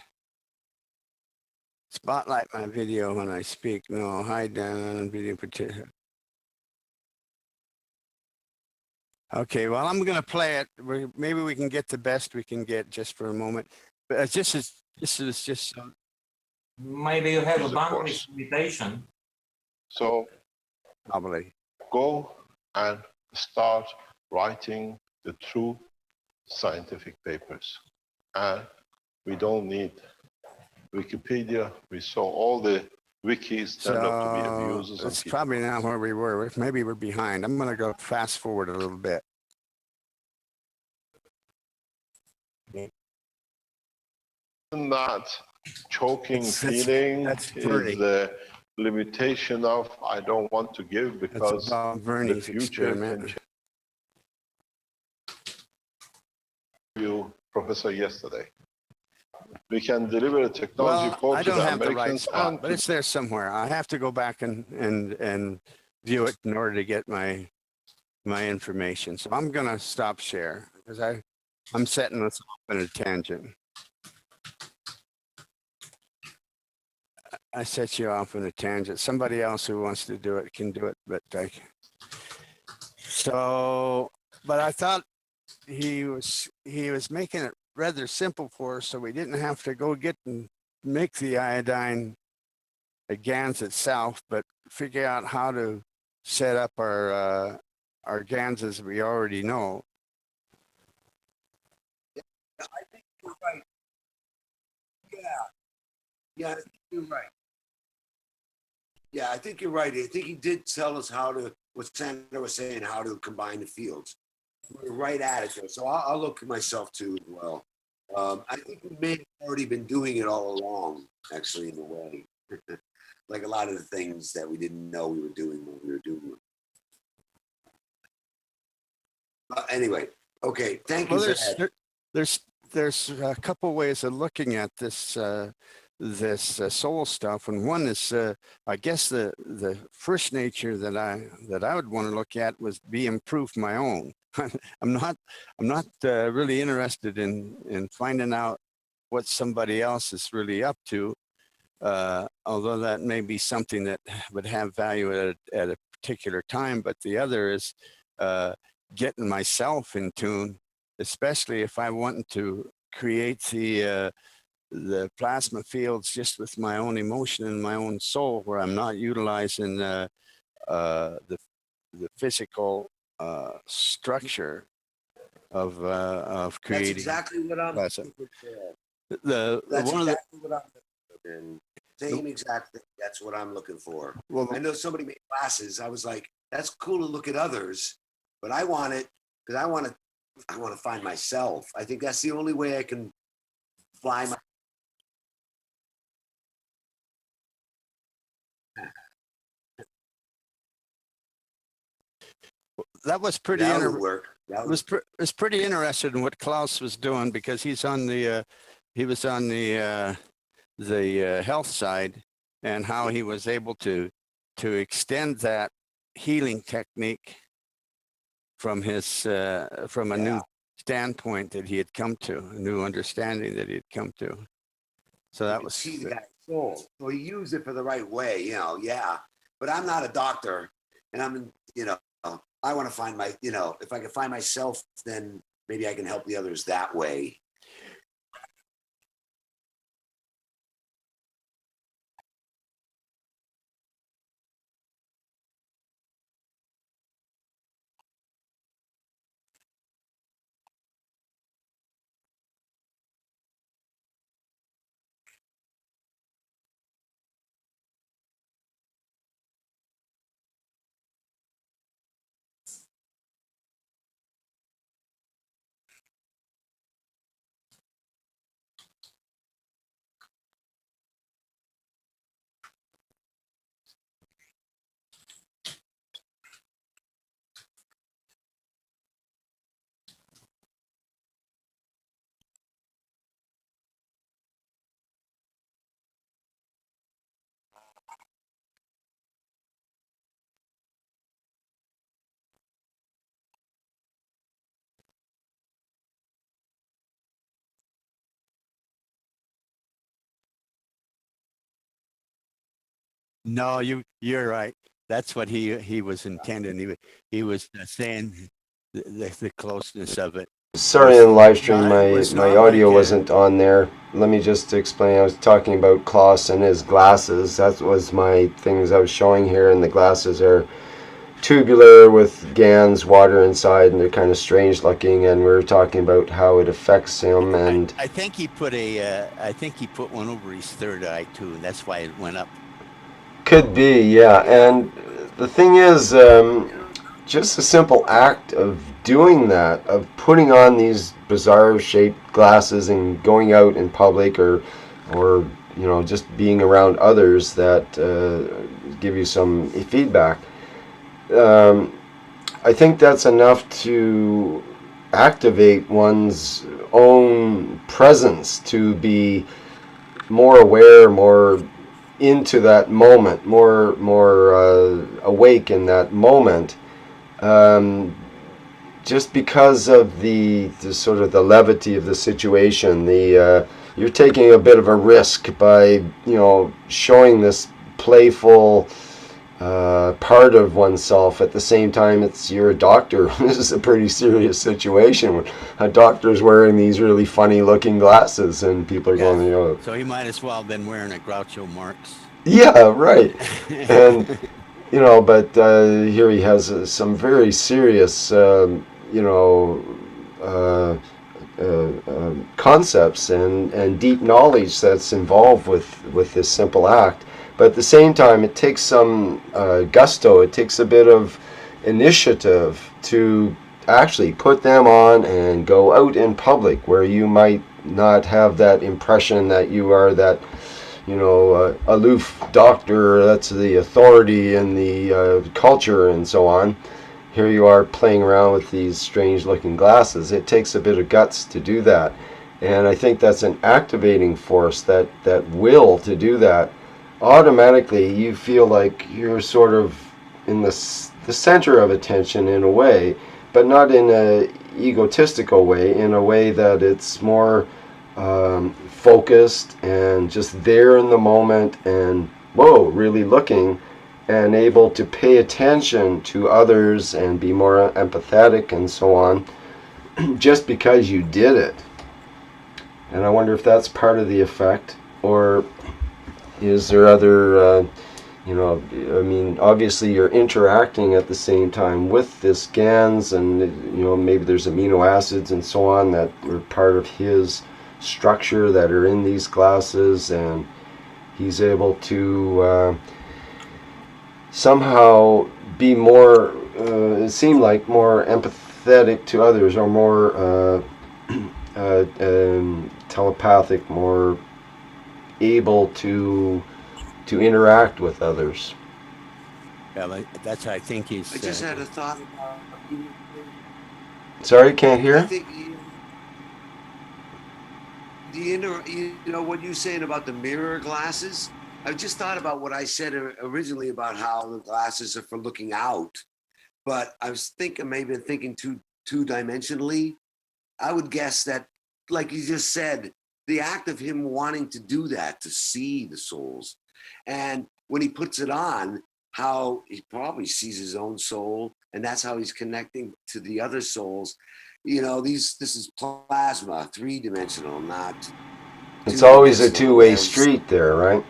Spotlight my video when I speak. No, hide down video partition. Okay, well, I'm going to play it. Maybe we can get the best we can get just for a moment. But this is just Maybe you have a Yes, of bandwidth course. limitation. So probably. go and start writing the true scientific papers. And we don't need Wikipedia. We saw all the wikis turned out to be So abuses and it's people. probably not where we were. Maybe we're behind. I'm going to go fast forward a little bit. that choking That's feeling Bernie. is the limitation of I don't want to give That's because about the Bernie's future can experiment. change. You, Professor, yesterday. We can deliver a technology Well, both I to don't the have the right Americans spot, and but to it's there somewhere. I have to go back and view it in order to get my information. So I'm gonna stop share because I'm setting us off on a tangent. I set you off on a tangent. Somebody else who wants to do it can do it, but but I thought he was making it rather simple for us, so we didn't have to go get and make the iodine GANs itself, but figure out how to set up our GANs as we already know. I think you're right. Yeah, I think you're right. Yeah, I think you're right. I think he did tell us how to, what Sandra was saying, how to combine the fields. We're right at it though. So I'll look at myself too as well. I think we may have already been doing it all along, actually, in a way. Like a lot of the things that we didn't know we were doing when we were doing them. Anyway, okay. Thank you Well, for that. there's a couple ways of looking at this soul stuff, and one is I guess the first nature that I would want to look at was being proof my own. I'm not really interested in finding out what somebody else is really up to, although that may be something that would have value at a particular time. But the other is getting myself in tune, especially if I want to create the plasma fields just with my own emotion and my own soul, where I'm not utilizing the physical structure of creating. That's exactly what I'm plasma. looking for. That's What I'm looking for. And Same exact thing. That's what I'm looking for. Well, I know somebody made glasses. I was like, that's cool to look at others, but I want it because I want to find myself. I think that's the only way I can fly my. That was pretty That would work. It was pretty interested in what Klaus was doing, because he was on the health side, and how he was able to extend that healing technique from his from a new standpoint that he had come to, a new understanding that he had come to. So that was see the guy's soul. So he used it for the right way, yeah. But I'm not a doctor, and I want to find my, if I can find myself, then maybe I can help the others that way. No, you're right. That's what he was intending. He was saying the closeness of it. Sorry, in the live stream, Yeah, it was my not audio like wasn't on there. Let me just explain. I was talking about Klaus and his glasses. That was my things I was showing here, and the glasses are tubular with GANs, water inside, and they're kind of strange looking. And we were talking about how it affects him. And I think he put one over his third eye too, and that's why it went up. Could be, yeah. And the thing is, just the simple act of doing that, of putting on these bizarre shaped glasses and going out in public, or just being around others that give you some feedback. I think that's enough to activate one's own presence, to be more aware, more into that moment, more awake in that moment. Just because of the sort of the levity of the situation, you're taking a bit of a risk by showing this playful part of oneself. At the same time, you're a doctor. This is a pretty serious situation. A doctor's wearing these really funny looking glasses, and people are going, So he might as well have been wearing a Groucho Marx. Yeah, right. And but here he has some very serious, concepts and deep knowledge that's involved with this simple act. But at the same time, it takes some gusto. It takes a bit of initiative to actually put them on and go out in public, where you might not have that impression that you are that aloof doctor, that's the authority in the culture and so on. Here you are playing around with these strange looking glasses. It takes a bit of guts to do that. And I think that's an activating force, that will to do that. Automatically you feel like you're sort of in the center of attention in a way, but not in a egotistical way, in a way that it's more focused and just there in the moment, and really looking and able to pay attention to others and be more empathetic and so on, just because you did it. And I wonder if that's part of the effect, or is there other obviously you're interacting at the same time with this GANs, and maybe there's amino acids and so on that are part of his structure that are in these glasses, and he's able to somehow be more, it seemed like more empathetic to others, or more telepathic, more able to interact with others. Yeah, that's I think he's. I just had a thought. Sorry, can't hear. I think what you're saying about the mirror glasses. I just thought about what I said originally about how the glasses are for looking out, but I was thinking two-dimensionally. I would guess that, like you just said, the act of him wanting to do that, to see the souls, and when he puts it on, how he probably sees his own soul, and that's how he's connecting to the other souls. This is plasma, three-dimensional, not. It's always a two-way street there, right?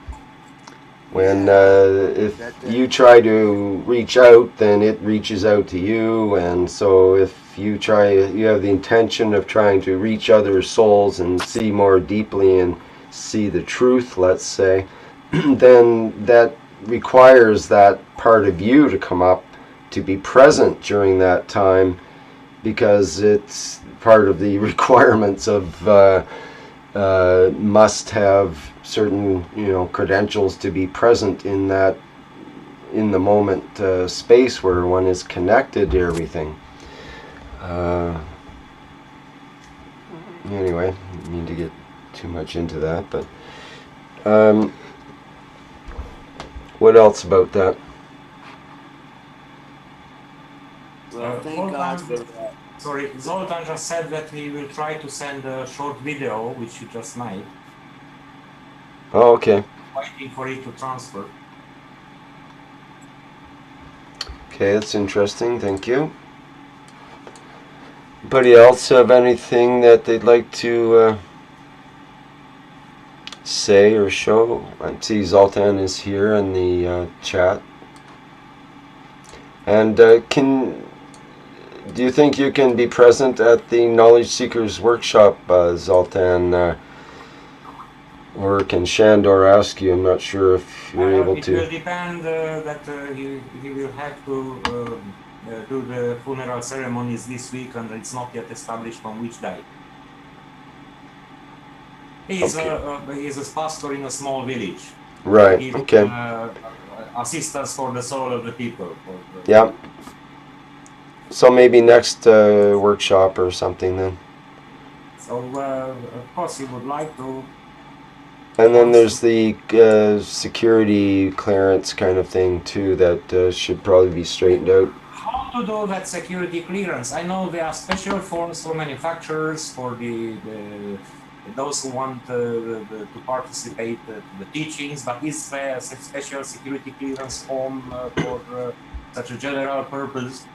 When if you try to reach out, then it reaches out to you, and so if you have the intention of trying to reach other souls and see more deeply and see the truth, let's say, then that requires that part of you to come up, to be present during that time, because it's part of the requirements of must have certain credentials to be present in the moment space where one is connected to everything. Anyway, I don't mean to get too much into that, but what else about that? Well, thank God for that. Sorry, Zoltan just said that he will try to send a short video, which you just made. Oh, okay. Waiting for it to transfer. Okay, that's interesting. Thank you. Anybody else have anything that they'd like to say or show? I see Zoltan is here in the chat. And do you think you can be present at the Knowledge Seekers Workshop, Zoltan? Or can Shandor ask you? I'm not sure if you're able to. It will depend that he will have to do the funeral ceremonies this week, and it's not yet established on which day. He is a pastor in a small village. Right. Giving, Okay. assistance for the soul of the people. Yeah. So maybe next workshop or something then. So of course he would like to. And then there's the security clearance kind of thing too that should probably be straightened out. How to do that security clearance? I know there are special forms for manufacturers, for those who want to participate to the teachings, but is there a special security clearance form for such a general purpose?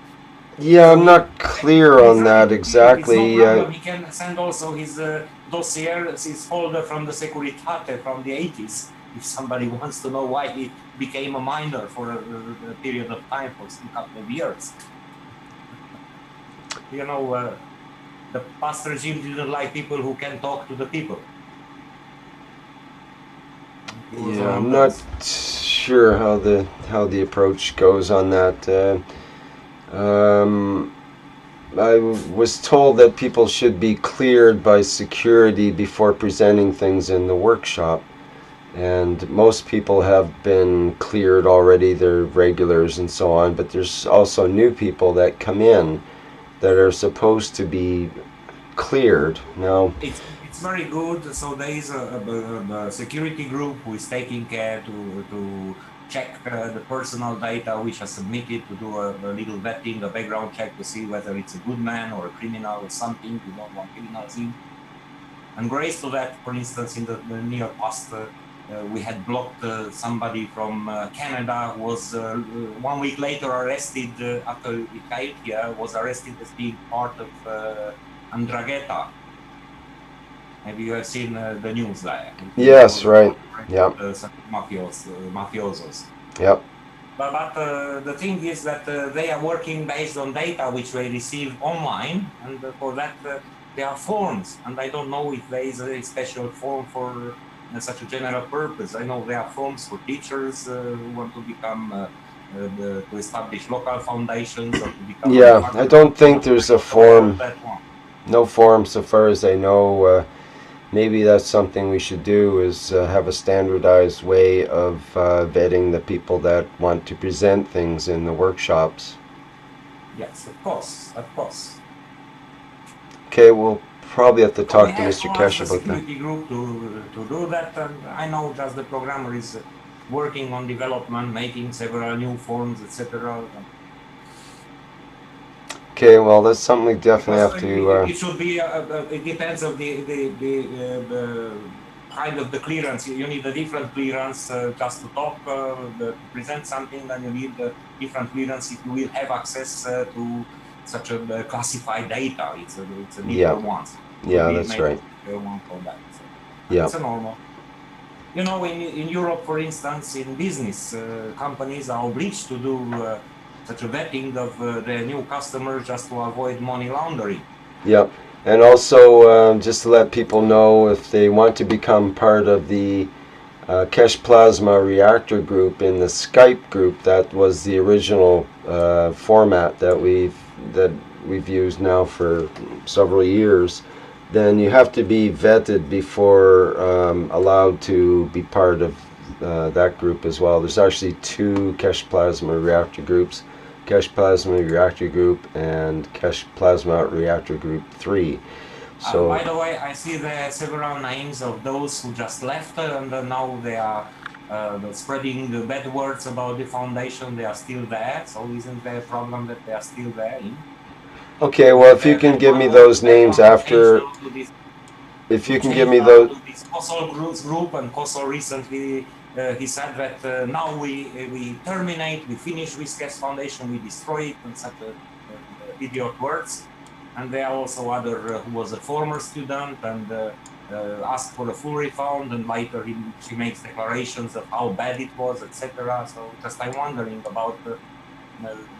Yeah, So I'm not clear on that exactly. It's no problem. He can send also his dossier, his folder from the Securitate from the 80s, if somebody wants to know why he became a minor for a period of time, for some couple of years. You know, the Pastor Jim didn't like people who can talk to the people. Yeah, I'm not sure how the approach goes on that. I was told that people should be cleared by security before presenting things in the workshop. And most people have been cleared already, they're regulars and so on, but there's also new people that come in that are supposed to be cleared. Now, it's very good. So there is a security group who is taking care to check the personal data which are submitted, to do a little vetting, a background check to see whether it's a good man or a criminal or something. We don't want criminals in. And grace to that, for instance, in the near past, we had blocked somebody from Canada who was 1 week later arrested after he came here, was arrested as being part of Andrangheta. Maybe you have seen the news there. yes, right. Yep. Mafiosos. Yep. But the thing is that they are working based on data which they receive online, and for that there are forms, and I don't know if there is a special form for such a general purpose. I know there are forms for teachers who want to become to establish local foundations or to become. Yeah, I don't think there's a form. No form, so far as I know. Maybe that's something we should do, is have a standardized way of vetting the people that want to present things in the workshops. Yes, of course, of course. Okay, we'll probably have to talk to Mr. Keshe Keshe about that. Security group to do that, and I know just the programmer is working on development, making several new forms, etc. Okay, well, that's something we definitely have to. It should be. It depends of the kind of the clearance. You need a different clearance just to talk, to present something. Then you need a different clearance if you will have access to such a classified data. It's a deeper one. Yeah, that's right. One for that. So yeah. It's a normal. You know, in Europe, for instance, in business, companies are obliged to do such a vetting of their new customers just to avoid money laundering. Yep. And also, just to let people know, if they want to become part of the Keshe Plasma Reactor group in the Skype group, that was the original format that we've used now for several years, then you have to be vetted before allowed to be part of that group as well. There's actually two Keshe Plasma Reactor groups. Keshe Plasma Reactor Group and Keshe Plasma Reactor Group 3. So, by the way, I see there are several names of those who just left, and now they are spreading the bad words about the foundation. They are still there, so isn't there a problem that they are still there? Okay, well, if you can give me those names after. If you can give me those. This COSOL group, and COSOL recently he said that now we terminate, we finish with Keshe Foundation, we destroy it, and such idiot words. And there are also other who was a former student and asked for a full refund, and later she makes declarations of how bad it was, etc. So just I'm wondering about.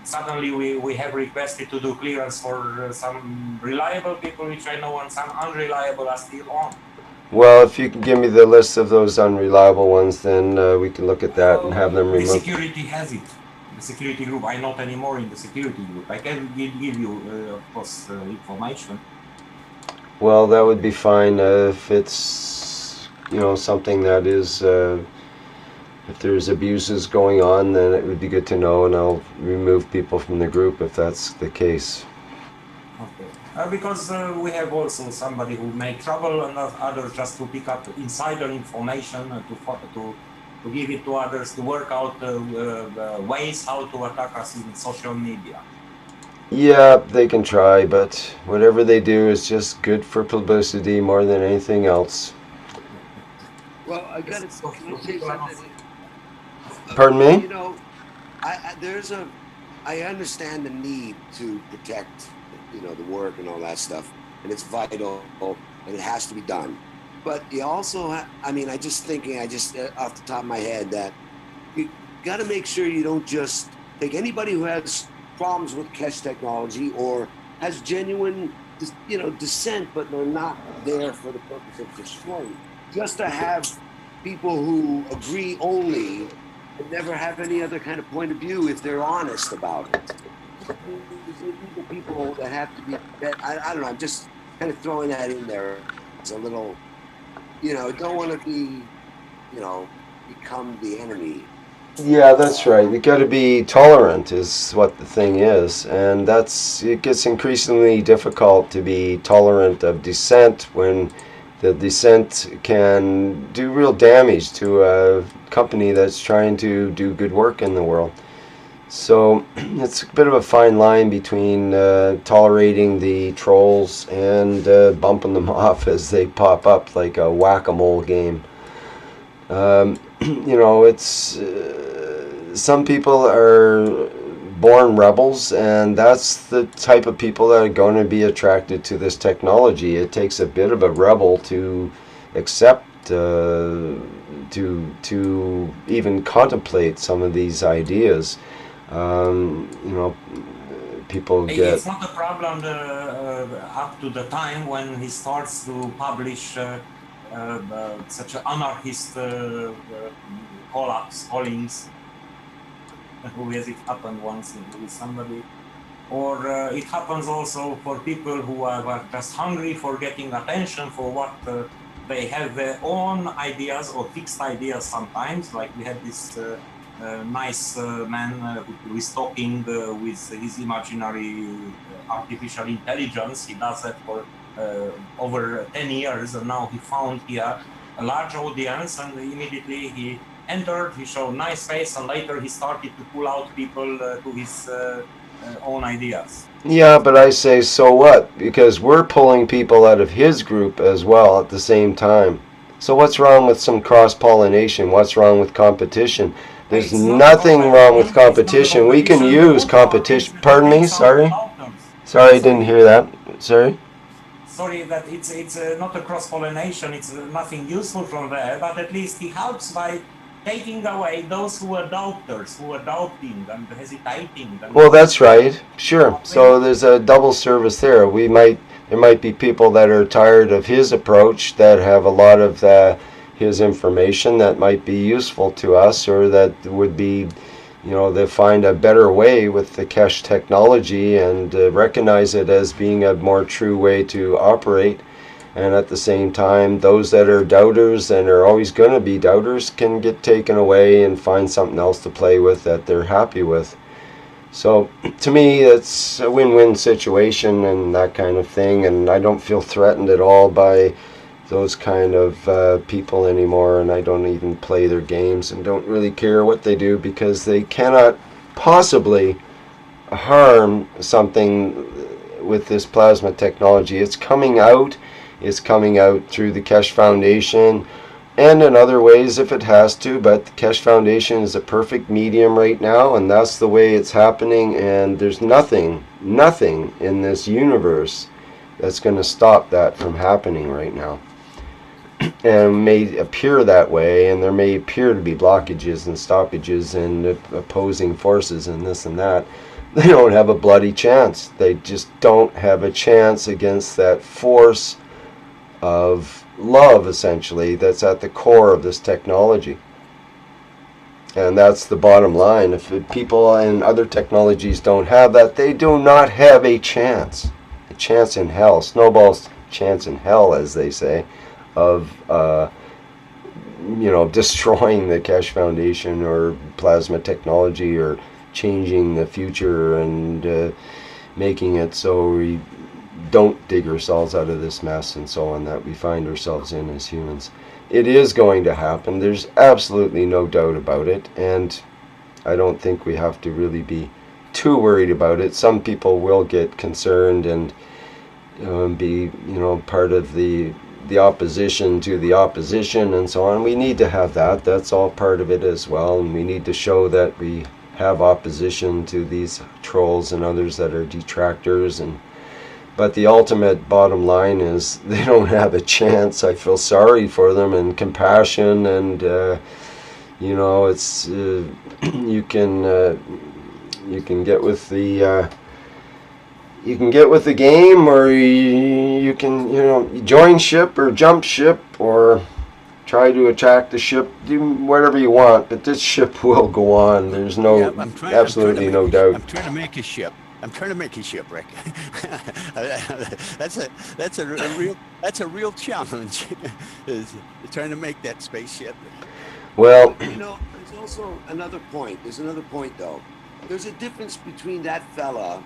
Suddenly we have requested to do clearance for some reliable people, which I know, and some unreliable are still on. Well, if you can give me the list of those unreliable ones, then we can look at that and have them removed. The security has it. security group. I'm not anymore in the security group. I can give you, of course, information. Well, that would be fine if it's, something that is, if there's abuses going on, then it would be good to know, and I'll remove people from the group if that's the case. Okay. Because we have also somebody who make trouble and others just to pick up insider information to give it to others to work out ways how to attack us in social media. Yeah, they can try, but whatever they do is just good for publicity more than anything else. Well, can I say something? Pardon me? You know, I understand the need to protect, the work and all that stuff, and it's vital, and it has to be done. But you also, I just thinking, off the top of my head, that you got to make sure you don't just take anybody who has problems with Keshe technology or has genuine, dissent, but they're not there for the purpose of destroying. Just to have people who agree only and never have any other kind of point of view if they're honest about it. There's evil people that have to be. I don't know. I'm just kind of throwing that in there as a little. Don't want to be, become the enemy. Yeah, that's right. You got to be tolerant, is what the thing is, and it gets increasingly difficult to be tolerant of dissent when the dissent can do real damage to a company that's trying to do good work in the world. So it's a bit of a fine line between tolerating the trolls and bumping them off as they pop up like a whack-a-mole game. It's some people are born rebels, and that's the type of people that are going to be attracted to this technology. It takes a bit of a rebel to accept, to even contemplate some of these ideas. People get. It's not a problem up to the time when he starts to publish such anarchist callings, as it happened once with somebody. Or it happens also for people who are just hungry for getting attention for what they have their own ideas or fixed ideas sometimes. Like we had this nice man who is talking with his imaginary artificial intelligence. He does that for over 10 years, and now he found here a large audience, and immediately he entered, he showed nice face, and later he started to pull out people to his own ideas. Yeah, but I say, so what? Because we're pulling people out of his group as well at the same time. So what's wrong with some cross-pollination? What's wrong with competition? There's nothing wrong with competition. We can use competition. Pardon me? Sorry? Sorry, I didn't hear that. Sorry? Sorry, that it's not a cross-pollination. It's nothing useful from there, but at least he helps by taking away those who are doubters, who are doubting and hesitating. Well, that's right. Sure. So there's a double service there. There might be people that are tired of his approach, that have a lot of his information that might be useful to us, or that would be, they find a better way with the Keshe technology and recognize it as being a more true way to operate. And at the same time, those that are doubters and are always going to be doubters can get taken away and find something else to play with that they're happy with. So to me, it's a win-win situation and that kind of thing, and I don't feel threatened at all by those kind of people anymore, and I don't even play their games and don't really care what they do, because they cannot possibly harm something with this plasma technology. It's coming out through the Keshe Foundation and in other ways if it has to, but the Keshe Foundation is a perfect medium right now, and that's the way it's happening, and there's nothing in this universe that's going to stop that from happening right now. And it may appear that way, and there may appear to be blockages and stoppages and opposing forces and this and that. They don't have a bloody chance. They just don't have a chance against that force of love, essentially, that's at the core of this technology. And that's the bottom line. If people and other technologies don't have that, they do not have a chance. A chance in hell. Snowball's chance in hell, as they say, of destroying the Keshe Foundation or plasma technology or changing the future and making it so we don't dig ourselves out of this mess and so on that we find ourselves in as humans. It is going to happen. There's absolutely no doubt about it, and I don't think we have to really be too worried about it. Some people will get concerned and be part of the opposition to the opposition and so on. We need to have that. That's all part of it as well, and we need to show that we have opposition to these trolls and others that are detractors. But the ultimate bottom line is they don't have a chance. I feel sorry for them and compassion, and it's you can get with the game, or you can join ship or jump ship or try to attack the ship. Do whatever you want, but this ship will go on. There's absolutely no doubt. I'm trying to make a ship. I'm trying to make a ship, Rick. that's a real challenge. Is trying to make that spaceship. Well, there's also another point. There's another point, though. There's a difference between that fella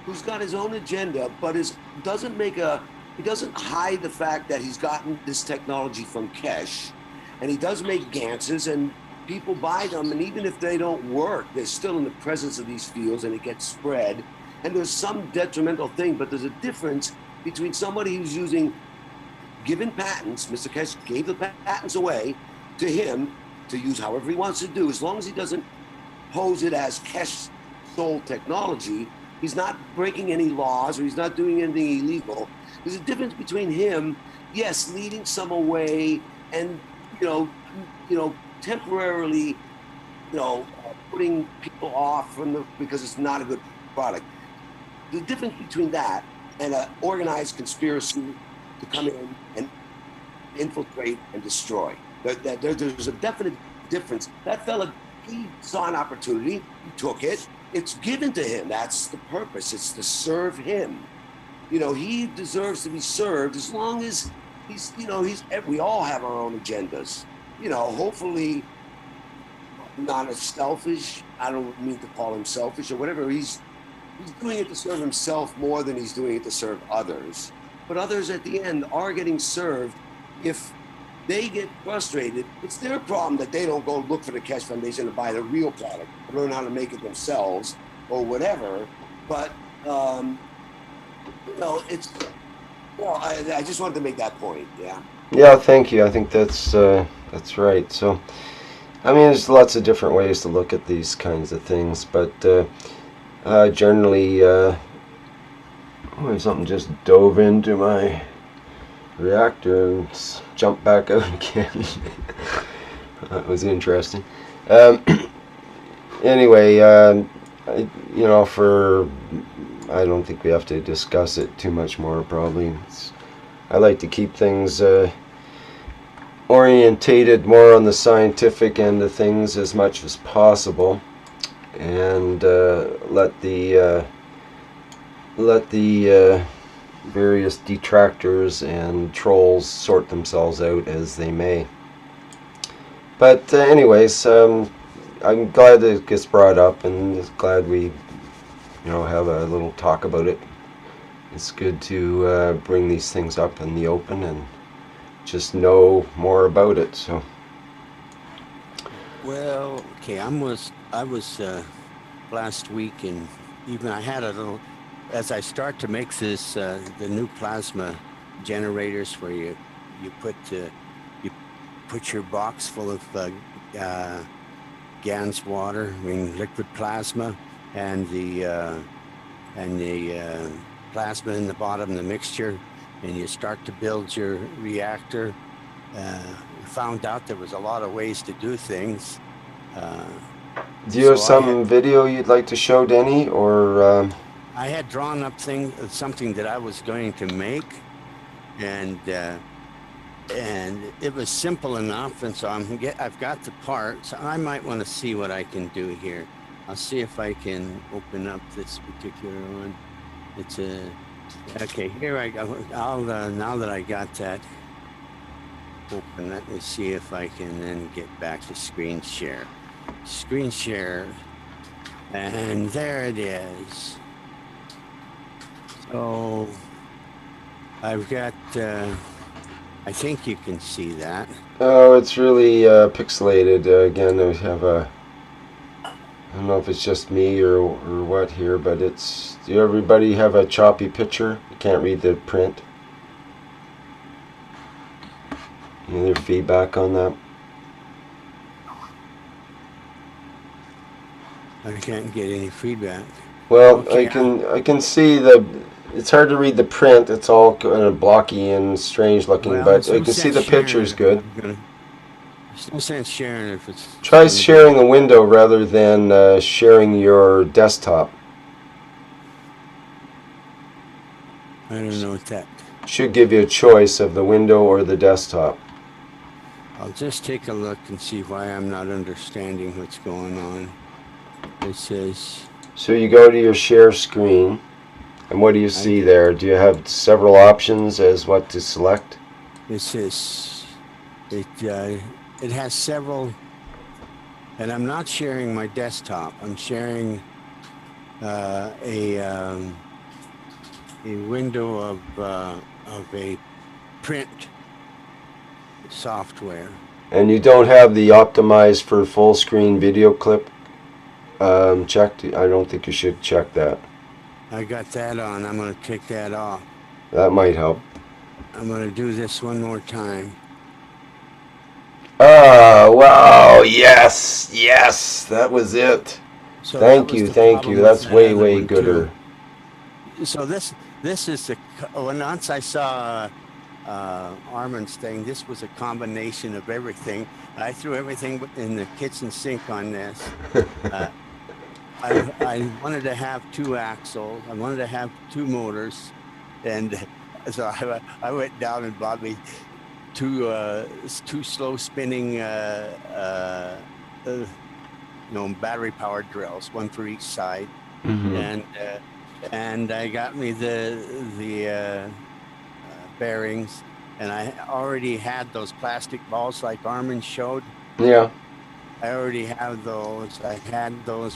who's got his own agenda, but he doesn't hide the fact that he's gotten this technology from Keshe, and he does make Ganses, and people buy them, and even if they don't work, they're still in the presence of these fields, and it gets spread. And there's some detrimental thing, but there's a difference between somebody who's using given patents. Mr. Keshe gave the patents away to him to use however he wants to do, as long as he doesn't pose it as Keshe sold technology. He's not breaking any laws, or he's not doing anything illegal. There's a difference between him, yes, leading some away and, temporarily, putting people off because it's not a good product. The difference between that and an organized conspiracy to come in and infiltrate and destroy. There's a definite difference. That fella, he saw an opportunity, he took it. It's given to him. That's the purpose. It's to serve him. He deserves to be served as long as we all have our own agendas. Hopefully not as selfish. I don't mean to call him selfish or whatever. He's doing it to serve himself more than he's doing it to serve others. But others at the end are getting served. If they get frustrated, it's their problem that they don't go look for the Keshe Foundation and buy the real product, learn how to make it themselves or whatever. But I just wanted to make that point. Yeah. Yeah, thank you. I think that's right. So, there's lots of different ways to look at these kinds of things, but generally, something just dove into my reactor and jumped back out again. That was interesting. Anyway, I don't think we have to discuss it too much more, probably. I like to keep things orientated more on the scientific end of things as much as possible, and let the various detractors and trolls sort themselves out as they may. But anyways, I'm glad it gets brought up, and glad we have a little talk about it. It's good to bring these things up in the open and just know more about it. So, well, okay, I was last week, and even I had a little, as I start to make this the new plasma generators where you put your box full of GANS water, liquid plasma, and the plasma in the bottom, the mixture, and you start to build your reactor. Found out there was a lot of ways to do things. Do you have some video you'd like to show, Denny, or? I had drawn up something that I was going to make, and and it was simple enough. And so I've got the parts. I might want to see what I can do here. I'll see if I can open up this particular one. It's okay. Here I go. Now that I got that open, let me see if I can then get back to screen share. Screen share, and there it is. So I've got. I think you can see that. Oh, it's really pixelated. Again, I have a. I don't know if it's just me or what here, but it's. Do everybody have a choppy picture? You can't read the print. Any other feedback on that? I can't get any feedback. Well, Okay, I can see the. It's hard to read the print. It's all kind of blocky and strange looking, well, but there's I no can see sense the sharing picture's it. good. There's no sense sharing if it's. Try gonna be- sharing a window rather than sharing your desktop. I don't know what that. Should give you a choice of the window or the desktop. I'll just take a look and see why I'm not understanding what's going on. It says. So you go to your share screen, and what do you see there? Do you have several options as what to select? It says it has several, and I'm not sharing my desktop. I'm sharing a window of a print software. And you don't have the optimized for full screen video clip checked? I don't think you should check that. I got that on. I'm going to take that off. That might help. I'm going to do this one more time. Oh, wow. Yes. Yes. That was it. So thank you. That's way gooder. So this is the, once I saw Armin's thing, this was a combination of everything. I threw everything in the kitchen sink on this. I wanted to have 2 axles. I wanted to have 2 motors, and so I went down and bought me 2 slow spinning battery powered drills, one for each side. Mm-hmm. And I got me the bearings, and I already had those plastic balls like Armin showed. Yeah. I already have those. I've had those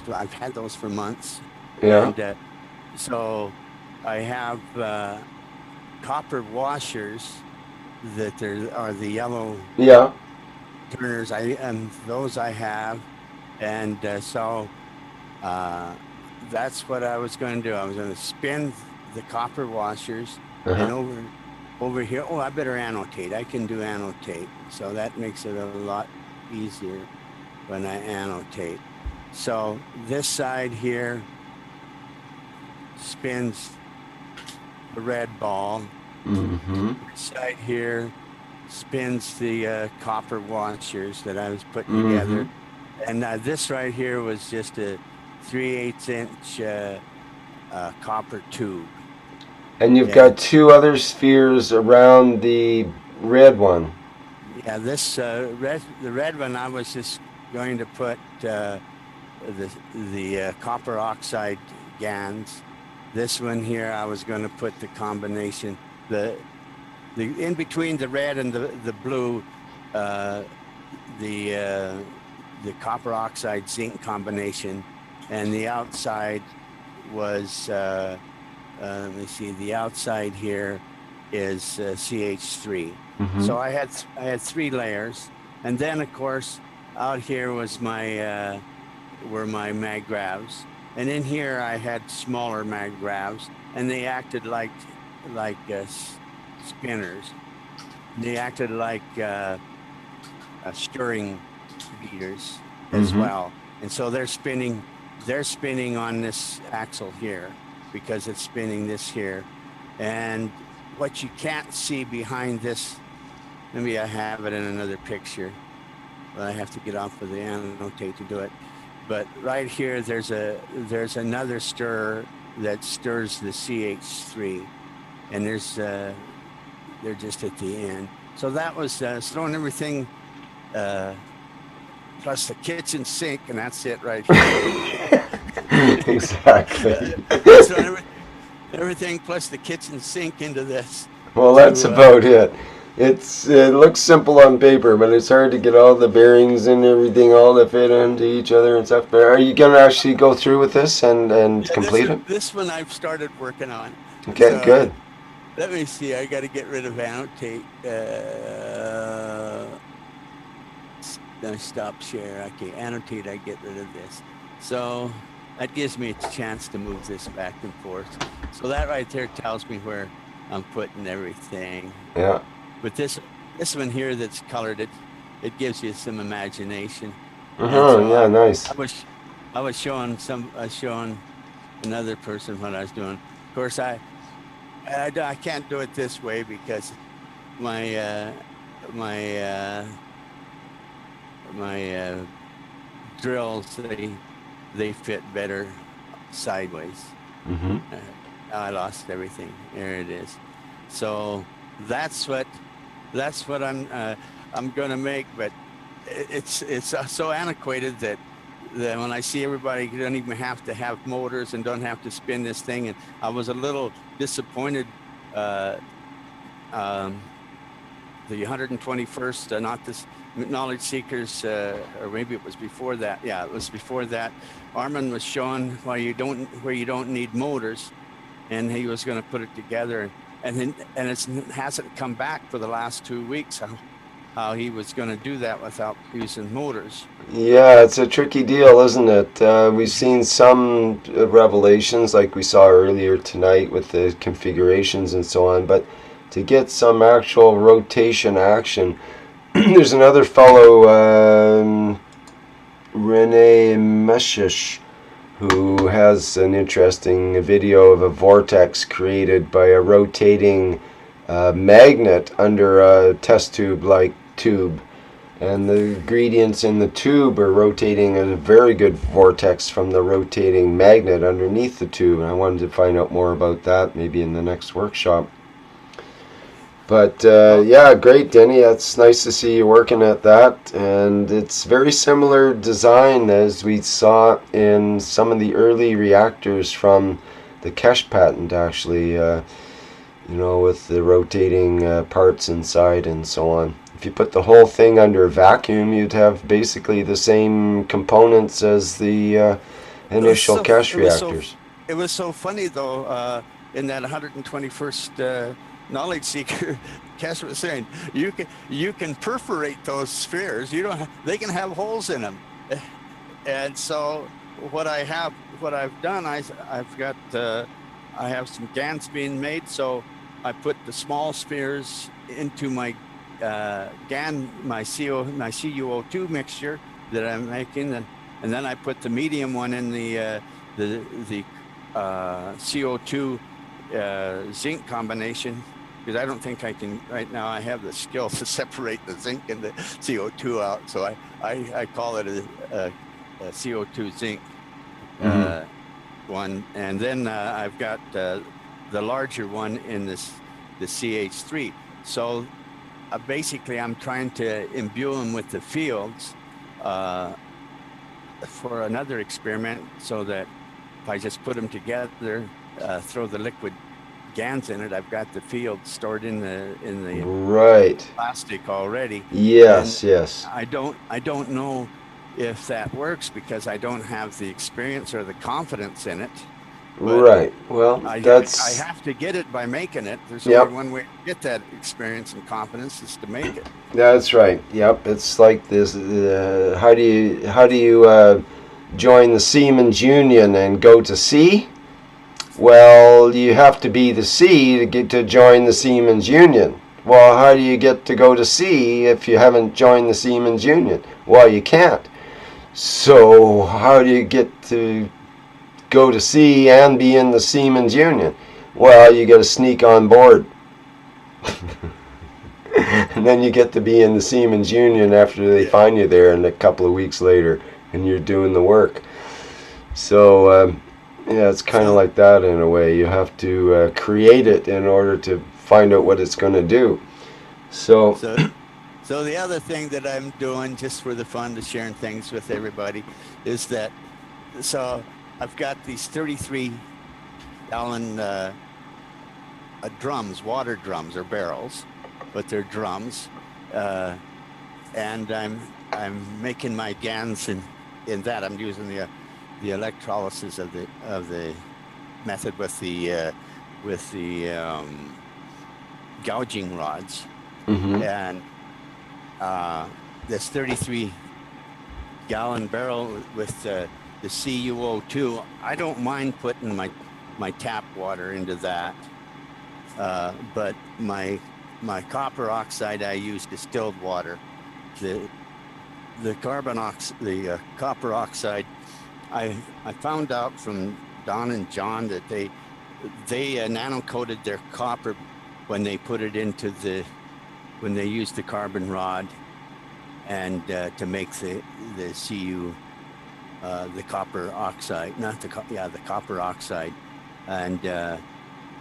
for months. Yeah. And so I have copper washers that there are the yellow turners. Those I have, and so that's what I was going to do. I was going to spin the copper washers, and over here. Oh, I better annotate. I can do annotate, so that makes it a lot easier when I annotate. So this side here spins the red ball. Mm-hmm. This side here spins the copper washers that I was putting together. And this right here was just a 3/8 inch copper tube. And you've got 2 other spheres around the red one. Yeah, this the red one, I was just going to put the copper oxide GANs. This one here, I was going to put the combination, the in between the red and the blue, the copper oxide zinc combination, and the outside was let me see, the outside here is CH3. So I had 3 layers, and then of course out here was my were my mag gravs, and in here I had smaller mag gravs, and they acted like spinners. They acted like stirring beaters as well, and so they're spinning on this axle here because it's spinning this here. And what you can't see behind this, maybe I have it in another picture, but I have to get off of the annotate to do it. But right here, there's another stirrer that stirs the CH3, and they're just at the end. So that was throwing everything plus the kitchen sink, and that's it right here. Exactly. Throwing everything plus the kitchen sink into this. Well, that's about it. It looks simple on paper, but it's hard to get all the bearings and everything all to fit into each other and stuff. But are you gonna actually go through with this and complete it? This one I've started working on. Okay, So, good. let me see. I got to get rid of annotate. Stop share. Okay, annotate. I get rid of this. So that gives me a chance to move this back and forth. So that right there tells me where I'm putting everything. Yeah. But this one here that's colored, it gives you some imagination. So yeah, nice. I was showing another person what I was doing. Of course, I can't do it this way because my drills they fit better sideways. I lost everything. There it is. So that's what I'm gonna make, but it's so antiquated that when I see everybody who don't even have to have motors and don't have to spin this thing, and I was a little disappointed. The 121st, not this Knowledge Seekers, or maybe it was before that. Yeah, it was before that. Armin was showing where you don't need motors, and he was going to put it together, and it hasn't come back for the last 2 weeks. How he was going to do that without using motors. Yeah, it's a tricky deal, isn't it? We've seen some revelations like we saw earlier tonight with the configurations and so on, but to get some actual rotation action, there's another fellow, Rene Meshish, who has an interesting video of a vortex created by a rotating magnet under a test tube-like tube. And the ingredients in the tube are rotating at a very good vortex from the rotating magnet underneath the tube. And I wanted to find out more about that maybe in the next workshop. But yeah, great, Denny. That's nice to see you working at that. And it's very similar design as we saw in some of the early reactors from the Keshe patent, actually. You know, with the rotating parts inside and so on. If you put the whole thing under vacuum, you'd have basically the same components as the initial Keshe reactors. It was so funny, though, in that 121st Knowledge Seeker, Keshe was saying, you can perforate those spheres. They can have holes in them. And so what I've done, I have some GANs being made, so I put the small spheres into my GAN, my CuO2 mixture that I'm making, and then I put the medium one in the CO2 zinc combination, because I don't think I can right now. I have the skill to separate the zinc and the CO2 out, so I call it a CO2 zinc one, and then I've got the larger one in the CH3. So basically, I'm trying to imbue them with the fields for another experiment, so that if I just put them together, throw the liquid GANs in it, I've got the field stored in the right plastic already. Yes, and yes. I don't know if that works because I don't have the experience or the confidence in it. But right. Well, I that's. have to get it by making it. There's only one way to get that experience and confidence, is to make it. That's right. Yep. It's like this. How do you join the Siemens Union and go to C? Well, you have to be the C to get to join the Siemens Union. Well, how do you get to go to C if you haven't joined the Siemens Union? Well, you can't. So how do you get to go to C and be in the Siemens Union? Well, you got to sneak on board. And then you get to be in the Siemens Union after they find you there, and a couple of weeks later, and you're doing the work. So yeah, it's kind of like that in a way. You have to create it in order to find out what it's going to do. So, So the other thing that I'm doing just for the fun of sharing things with everybody is that, so I've got these 33-gallon drums, water drums or barrels, but they're drums. And I'm making my GANs in that. I'm using the electrolysis of the method with the gouging rods. mhm. And this 33-gallon barrel with the CuO2, I don't mind putting my tap water into that. But my copper oxide, I use distilled water. The copper oxide, I found out from Don and John that they nano coated their copper when they put it into when they used the carbon rod and to make the the copper oxide, not the the copper oxide. And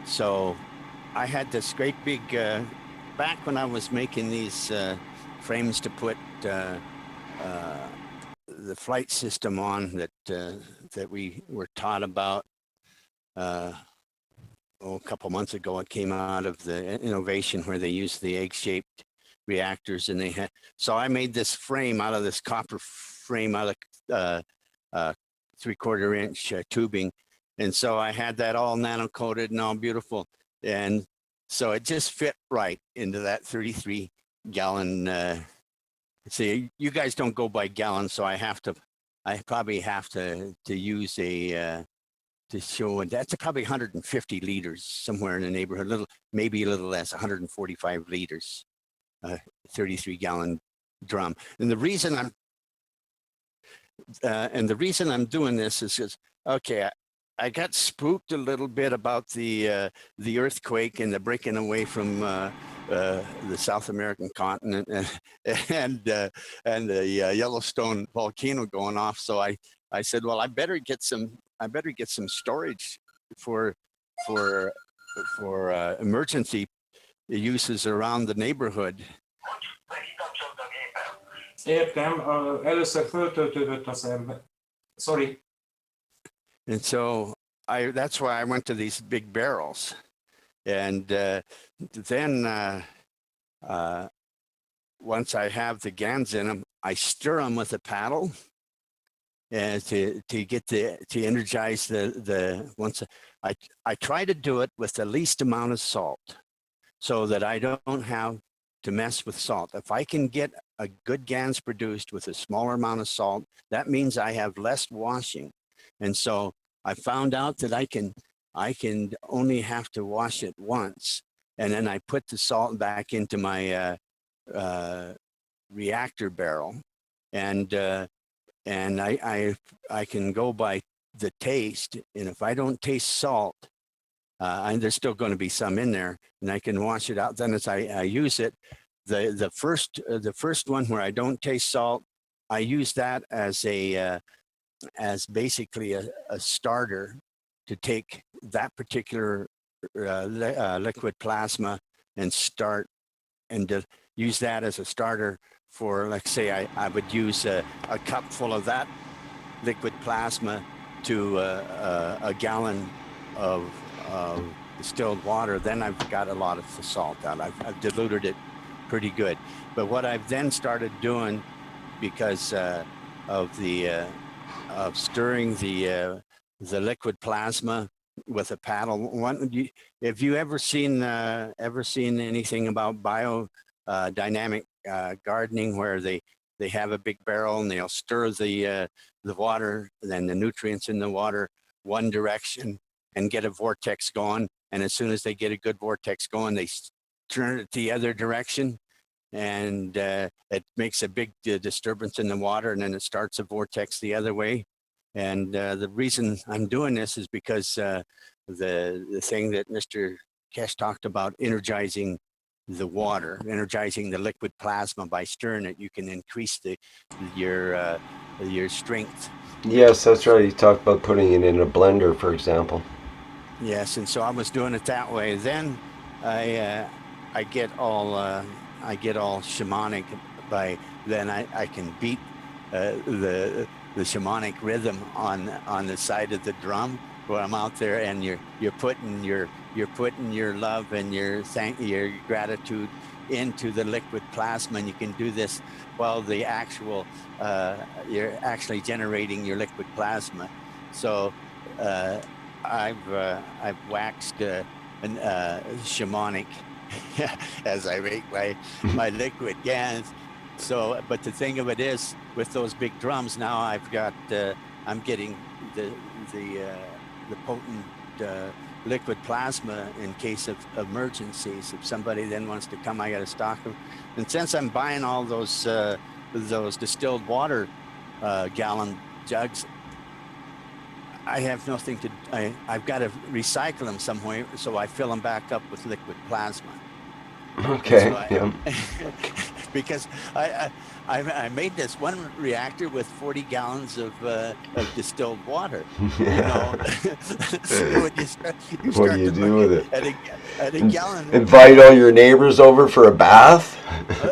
so I had this great big back when I was making these frames to put the flight system on that we were taught about a couple months ago. It came out of the innovation where they used the egg-shaped reactors, and they had. So I made this frame out of this copper frame out of 3/4 inch tubing, and so I had that all nano coated and all beautiful, and so it just fit right into that 33-gallon. See, you guys don't go by gallons, so I probably have to use a to show, and that's probably 150 liters somewhere in the neighborhood, maybe a little less, 145 liters, 33-gallon drum. And the reason I'm doing this is just, okay, I got spooked a little bit about the earthquake and the breaking away from the South American continent and the Yellowstone volcano going off. So I said, well, I better get some storage for emergency uses around the neighborhood. Értem, először föltöltődött a szerver. Sorry. And so that's why I went to these big barrels. And then once I have the GANs in them, I stir them with a paddle and to energize once I try to do it with the least amount of salt so that I don't have to mess with salt. If I can get a good GANs produced with a smaller amount of salt, that means I have less washing. And so I found out that I can only have to wash it once, and then I put the salt back into my reactor barrel, and I can go by the taste, and if I don't taste salt, and there's still going to be some in there, and I can wash it out. Then as I use it, the first one where I don't taste salt, I use that as basically a starter to take that particular liquid plasma and start and to use that as a starter for, let's say I would use a cup full of that liquid plasma to a gallon of distilled water. Then I've got a lot of the salt out. I've diluted it pretty good. But what I've then started doing, because of stirring the liquid plasma with a paddle. Have you ever seen anything about biodynamic gardening, where they have a big barrel and they'll stir the water and then the nutrients in the water one direction and get a vortex going, and as soon as they get a good vortex going, they turn it the other direction, and it makes a big disturbance in the water, and then it starts a vortex the other way. And the reason I'm doing this is because the thing that Mr. Keshe talked about, energizing the water, energizing the liquid plasma by stirring it, you can increase your strength. Yes, that's right. You talked about putting it in a blender, for example. Yes, and so I was doing it that way. Then I get all I get all shamanic by then I can beat the shamanic rhythm on the side of the drum where I'm out there, and you're putting your love and your gratitude into the liquid plasma, and you can do this while the actual you're actually generating your liquid plasma. So I've waxed shamanic as I make my liquid cans. So, but the thing of it is, with those big drums now, I've got I'm getting the potent liquid plasma in case of emergencies. If somebody then wants to come, I got to stock them. And since I'm buying all those distilled water gallon jugs, I have nothing to. I've got to recycle them somewhere, so I fill them back up with liquid plasma. Okay. So Yeah. because I made this one reactor with 40 gallons of distilled water. You know, so What do you do with it? At a gallon. Invite all your neighbors over for a bath?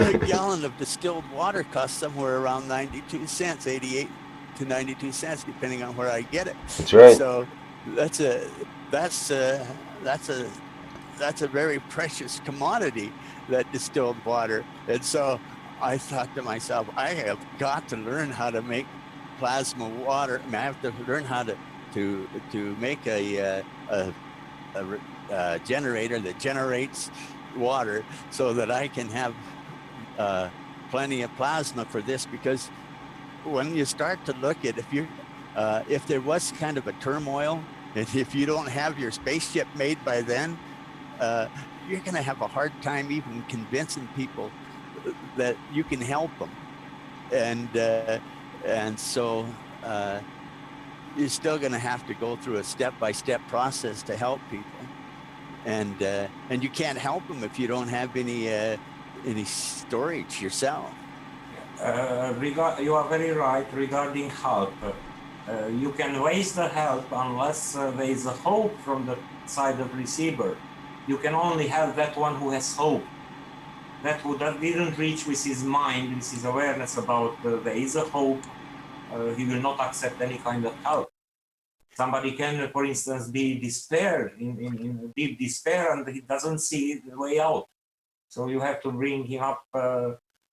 A gallon of distilled water costs somewhere around 92 cents, 88 to 92 cents, depending on where I get it. That's right. So that's a very precious commodity, that distilled water. And so I thought to myself, I have got to learn how to make plasma water. I mean, I have to learn how to make a generator that generates water so that I can have plenty of plasma for this. Because when you start to look at, if there was kind of a turmoil, and if you don't have your spaceship made by then, you're going to have a hard time even convincing people that you can help them. And so you're still going to have to go through a step-by-step process to help people. And you can't help them if you don't have any storage yourself. You are very right regarding help. You can waste the help unless there is a hope from the side of receiver. You can only have that one who has hope, that who didn't reach with his mind, with his awareness about there is a hope. He will not accept any kind of help. Somebody can, for instance, be in deep despair, and he doesn't see the way out. So you have to bring him up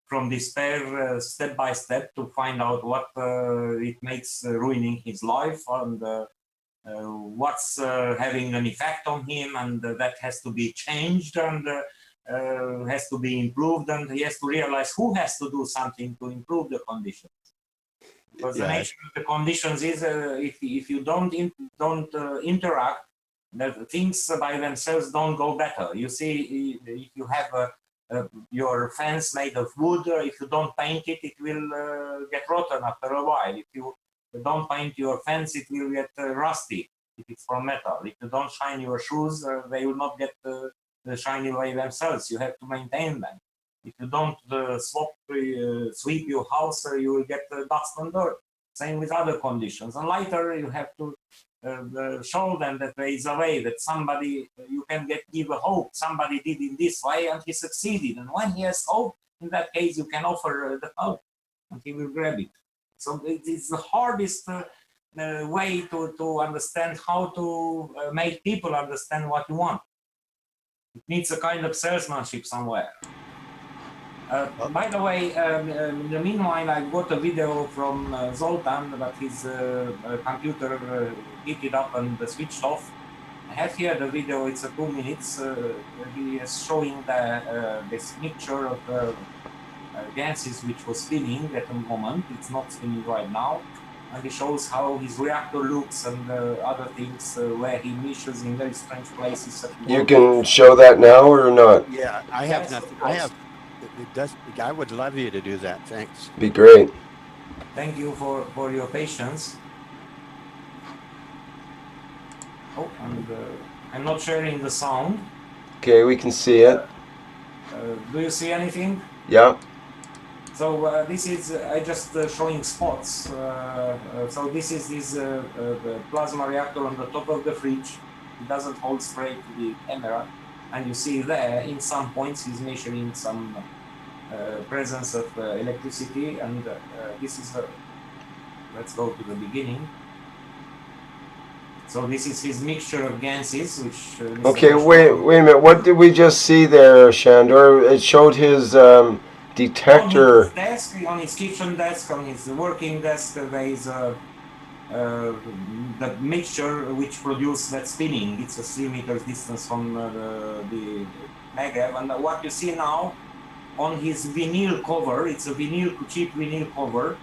from despair step by step to find out what it makes ruining his life, and what's having an effect on him, and that has to be changed, and has to be improved, and he has to realize who has to do something to improve the conditions. Because the nature of the conditions is if you don't interact, that things by themselves don't go better. You see, if you have your fence made of wood, if you don't paint it, it will get rotten after a while. If you don't paint your fence, it will get rusty if it's from metal. If you don't shine your shoes, they will not get shiny by themselves. You have to maintain them. If you don't sweep your house, you will get dust and dirt. Same with other conditions. And later you have to show them that there is a way, that somebody, you can give a hope. Somebody did in this way and he succeeded. And when he has hope, in that case, you can offer the hope and he will grab it. So it is the hardest way to understand how to make people understand what you want. It needs a kind of salesmanship somewhere. By the way, in the meanwhile, I got a video from Zoltan that his computer heated up and switched off. I have here the video, it's 2 minutes. He is showing this mixture of gases which was spinning at the moment. It's not spinning right now. And he shows how his reactor looks and other things where he misses in very strange places. You can show that now or not? Yeah, I have nothing. I would love you to do that. Thanks. Be great. Thank you for your patience. Oh, and I'm not sharing the sound. Okay, we can see it. Do you see anything? Yeah. So this is I just showing spots. So this is this plasma reactor on the top of the fridge. It doesn't hold straight to the camera, and you see there in some points he's measuring some presence of electricity, and this is let's go to the beginning. So this is his mixture of gases, which Okay, wait a minute. What did we just see there, Shandor? It showed his detector. On his desk, on his kitchen desk, on his working desk, there is the mixture which produces that spinning. It's a 3 meters distance from the Negev, and what you see now on his vinyl cover, it's a cheap vinyl cover.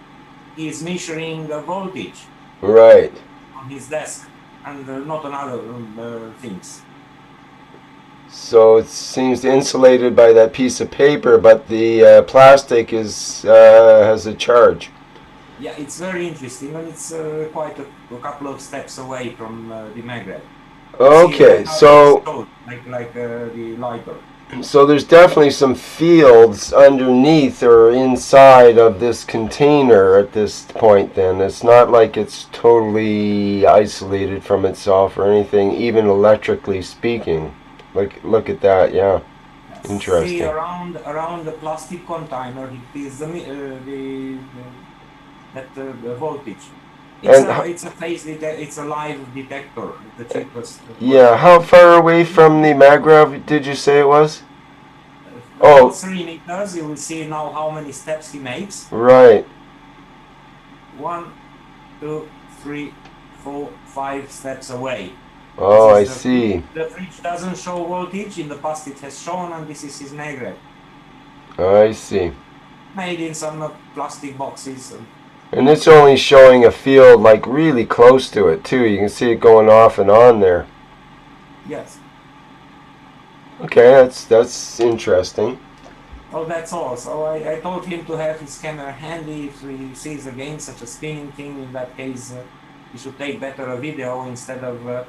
He is measuring the voltage. Right. On his desk, and not on other things. So it seems insulated by that piece of paper, but the plastic is has a charge. Yeah, it's very interesting, and it's quite a couple of steps away from the magnet. Okay, so like the lighter. So there's definitely some fields underneath or inside of this container at this point. Then it's not like it's totally isolated from itself or anything, even electrically speaking. Look at that, yeah. Interesting. See around the plastic container, it is the voltage. It's a it's a live detector, the cheapest. Yeah, how far away from the Magrev did you say it was? About 3 meters. You will see now how many steps he makes. Right. 1, 2, 3, 4, 5 steps away. Oh, I see. The fridge doesn't show voltage. In the past it has shown, and this is his Negev. I see. Made in some plastic boxes. And it's only showing a field like really close to it too. You can see it going off and on there. Yes. Okay, that's interesting. Oh, that's all. So I told him to have his camera handy if he sees again such a spinning thing. In that case, he should take better a video instead of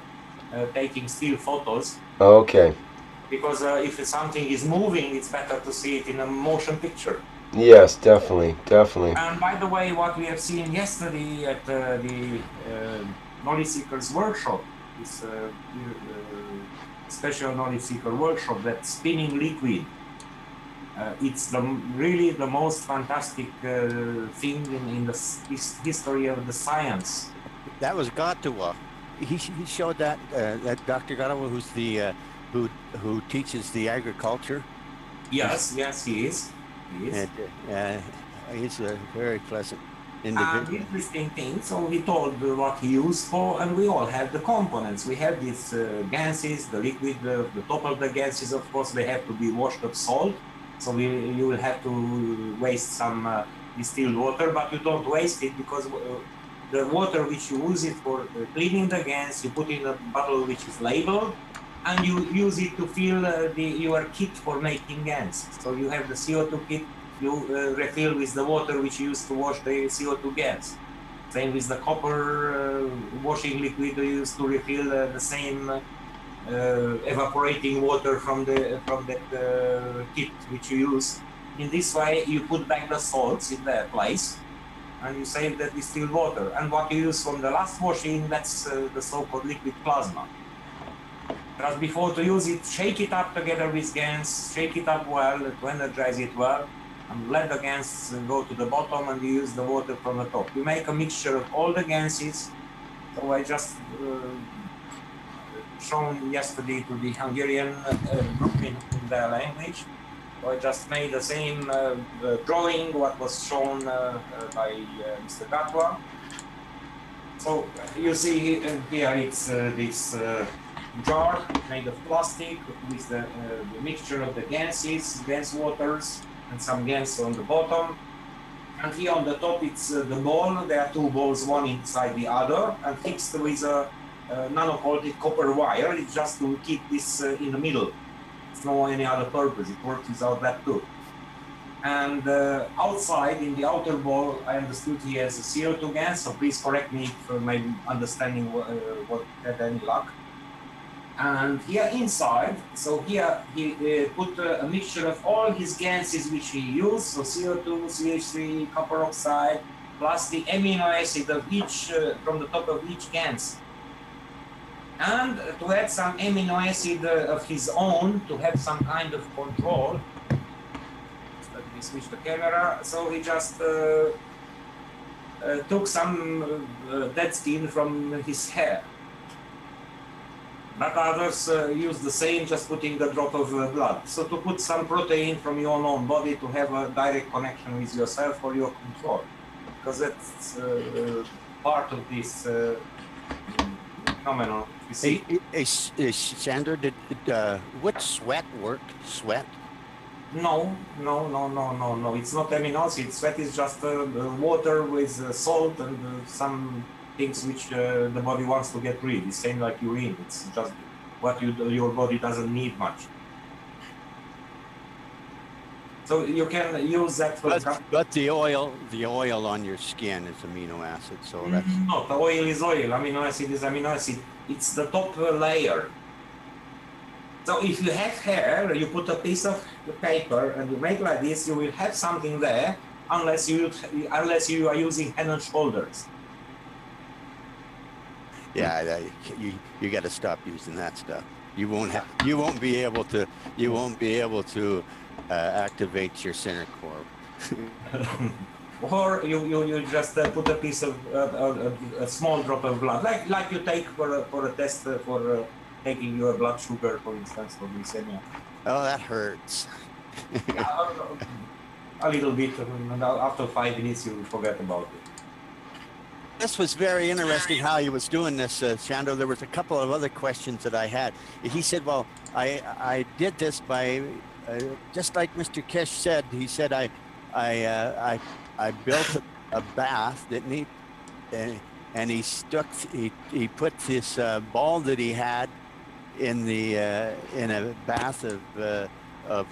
taking still photos. Okay. Because if something is moving, it's better to see it in a motion picture. Yes, definitely. And by the way, what we have seen yesterday at the Knowledge Seekers workshop, this special Knowledge Seeker workshop, that spinning liquid, it's really the most fantastic thing in the history of the science. That was Gatua. He showed that Dr. Gatua, who's the who teaches the agriculture. Yes, he is. And he's a very pleasant individual. Interesting thing. So he told what he used for, and we all have the components. We have these gases, the liquid, the top of the gases. Of course, they have to be washed with salt. So you will have to waste some distilled water, but you don't waste it because the water which you use it for cleaning the gas, you put in a bottle which is labeled, and you use it to fill your kit for making gas. So you have the CO2 kit, you refill with the water which you use to wash the CO2 gas. Same with the copper washing liquid you use to refill the same evaporating water from that kit which you use. In this way, you put back the salts in their place, and you save the distilled water. And what you use from the last washing, that's the so-called liquid plasma. Just before to use it, shake it up together with gas, shake it up well to energize it well, and let the gas go to the bottom, and you use the water from the top. You make a mixture of all the gases. So I just shown yesterday to the Hungarian group in their language. So I just made the same drawing what was shown by Mr. Gatwa. So you see here it's this jar made of plastic with the mixture of the gases, gas waters, and some gas on the bottom. And here on the top it's the ball. There are two balls, one inside the other, and fixed with a nano-coated copper wire. It's just to keep this in the middle. It's no any other purpose. It works without that too. And outside, in the outer ball, I understood he has a CO2 gas, so please correct me if my understanding what had any luck. And here inside, so here he put a mixture of all his gases which he used, so CO2, CH3, copper oxide, plus the amino acid of each, from the top of each gas. And to add some amino acid of his own, to have some kind of control, he switched the camera, so he just took some dead skin from his hair. But others use the same, just putting a drop of blood. So to put some protein from your own body to have a direct connection with yourself for your control, because that's part of this phenomenon. You see, Sandra, would sweat work? Sweat? no. It's not amino acid. Sweat is just water with salt and some things which the body wants to get rid. It's same like urine. It's just what your body doesn't need much. So you can use that for But the oil on your skin is amino acid. So that's not oil is oil. Amino acid is amino acid. It's the top layer. So if you have hair, you put a piece of paper and you make like this, you will have something there, unless you are using head and shoulders. yeah. You got to stop using that stuff. You won't be able to activate your center core. Or you just put a piece of a small drop of blood, like you take for a test for taking your blood sugar, for instance, for glycemia. Oh, that hurts. A little bit, and after 5 minutes you forget about it. This was very interesting how he was doing this, Shando. There was a couple of other questions that I had. He said, well, I did this by, just like Mr. Keshe said, he said, I built a bath, didn't he? And he put this ball that he had in a bath of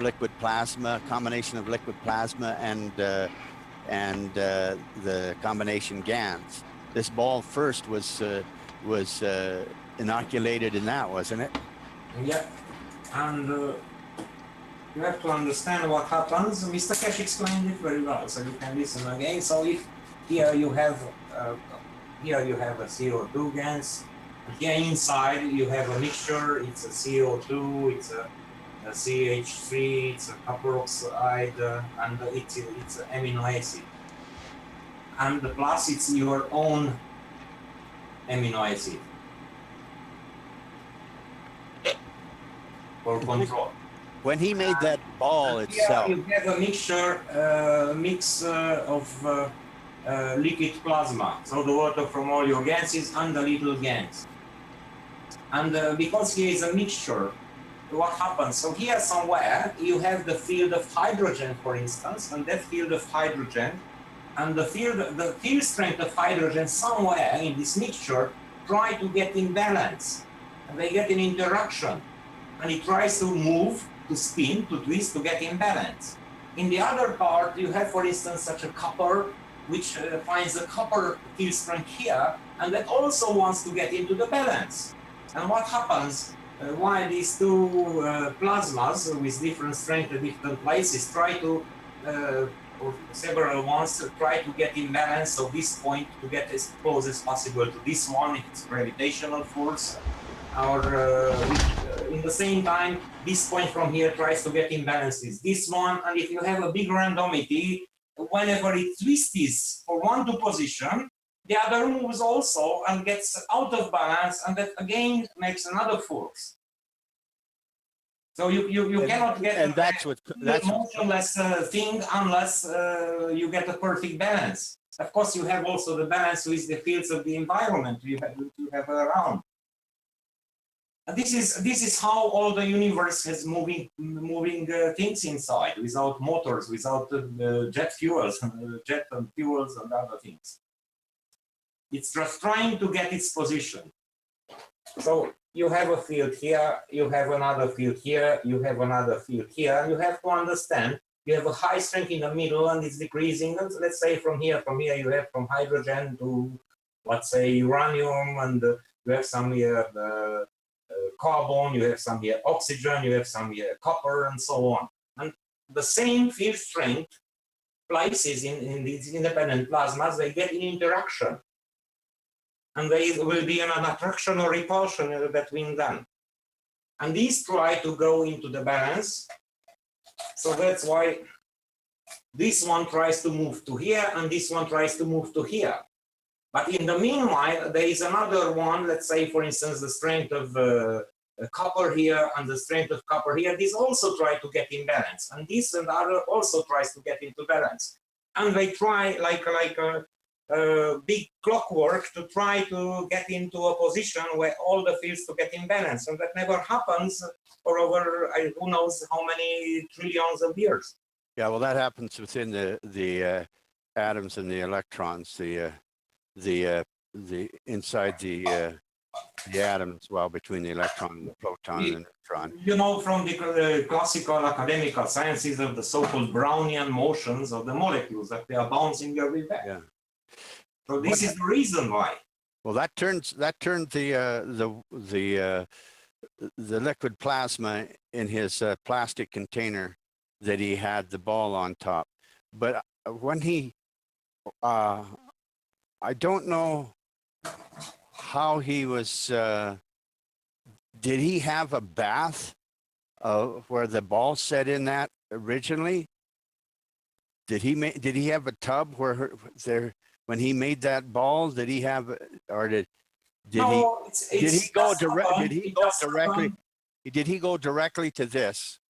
liquid plasma, combination of liquid plasma and the combination GANs. This ball first was inoculated in that, wasn't it? Yeah, and you have to understand what happens. Mr. Keshe explained it very well, so you can listen again. So if here you have a CO2 gas, here inside you have a mixture. It's a CO2, it's a CH3, it's a copper oxide, and it's an amino acid. And plus it's your own amino acid for control. When he made that ball itself, you have a mix of liquid plasma, so the water from all your gases and the little GANs. And because here is a mixture, what happens? So here somewhere you have the field of hydrogen, for instance, and that field of hydrogen and the field strength of hydrogen somewhere in this mixture try to get in balance, and they get in interaction, and it tries to move, to spin, to twist, to get in balance. In the other part, you have, for instance, such a copper, which finds the copper field strength here, and that also wants to get into the balance. And what happens while these two plasmas with different strength at different places try to, or several ones, try to get in balance, so this point to get as close as possible to this one, if it's gravitational force, or in the same time, this point from here tries to get in balance with this one, and if you have a big randomity, whenever it twists for one to position, the other moves also and gets out of balance, and that again makes another force. So you cannot get a motionless thing unless you get a perfect balance. Of course, you have also the balance with the fields of the environment you have around. And this is how all the universe has moving things inside, without motors, without jet fuels, jet and fuels and other things. It's just trying to get its position. So you have a field here, you have another field here, you have another field here, and you have to understand you have a high strength in the middle and it's decreasing. And let's say from here you have from hydrogen to, let's say, uranium, and you have some here carbon, you have some here oxygen, you have some here copper, and so on. And the same field strength places in these independent plasmas, they get in interaction. And there will be an attraction or repulsion between them. And these try to go into the balance. So that's why this one tries to move to here, and this one tries to move to here. But in the meanwhile, there is another one, let's say, for instance, the strength of copper here and the strength of copper here, these also try to get in balance. And this and the other also tries to get into balance. And they try like a big clockwork to try to get into a position where all the fields to get in balance. And that never happens for over who knows how many trillions of years. Yeah, well, that happens within the atoms and the electrons, the inside the atom as well, between the electron and the proton and the neutron. You know, from the classical academical sciences of the so-called Brownian motions of the molecules, that they are bouncing everywhere. Yeah. So this is the reason why. Well, that turned the liquid plasma in his plastic container that he had the ball on top. But when he, I don't know how he was, did he have a bath where the ball set in that originally? Did he have a tub where when he made that ball, did he have, or did he go directly to this?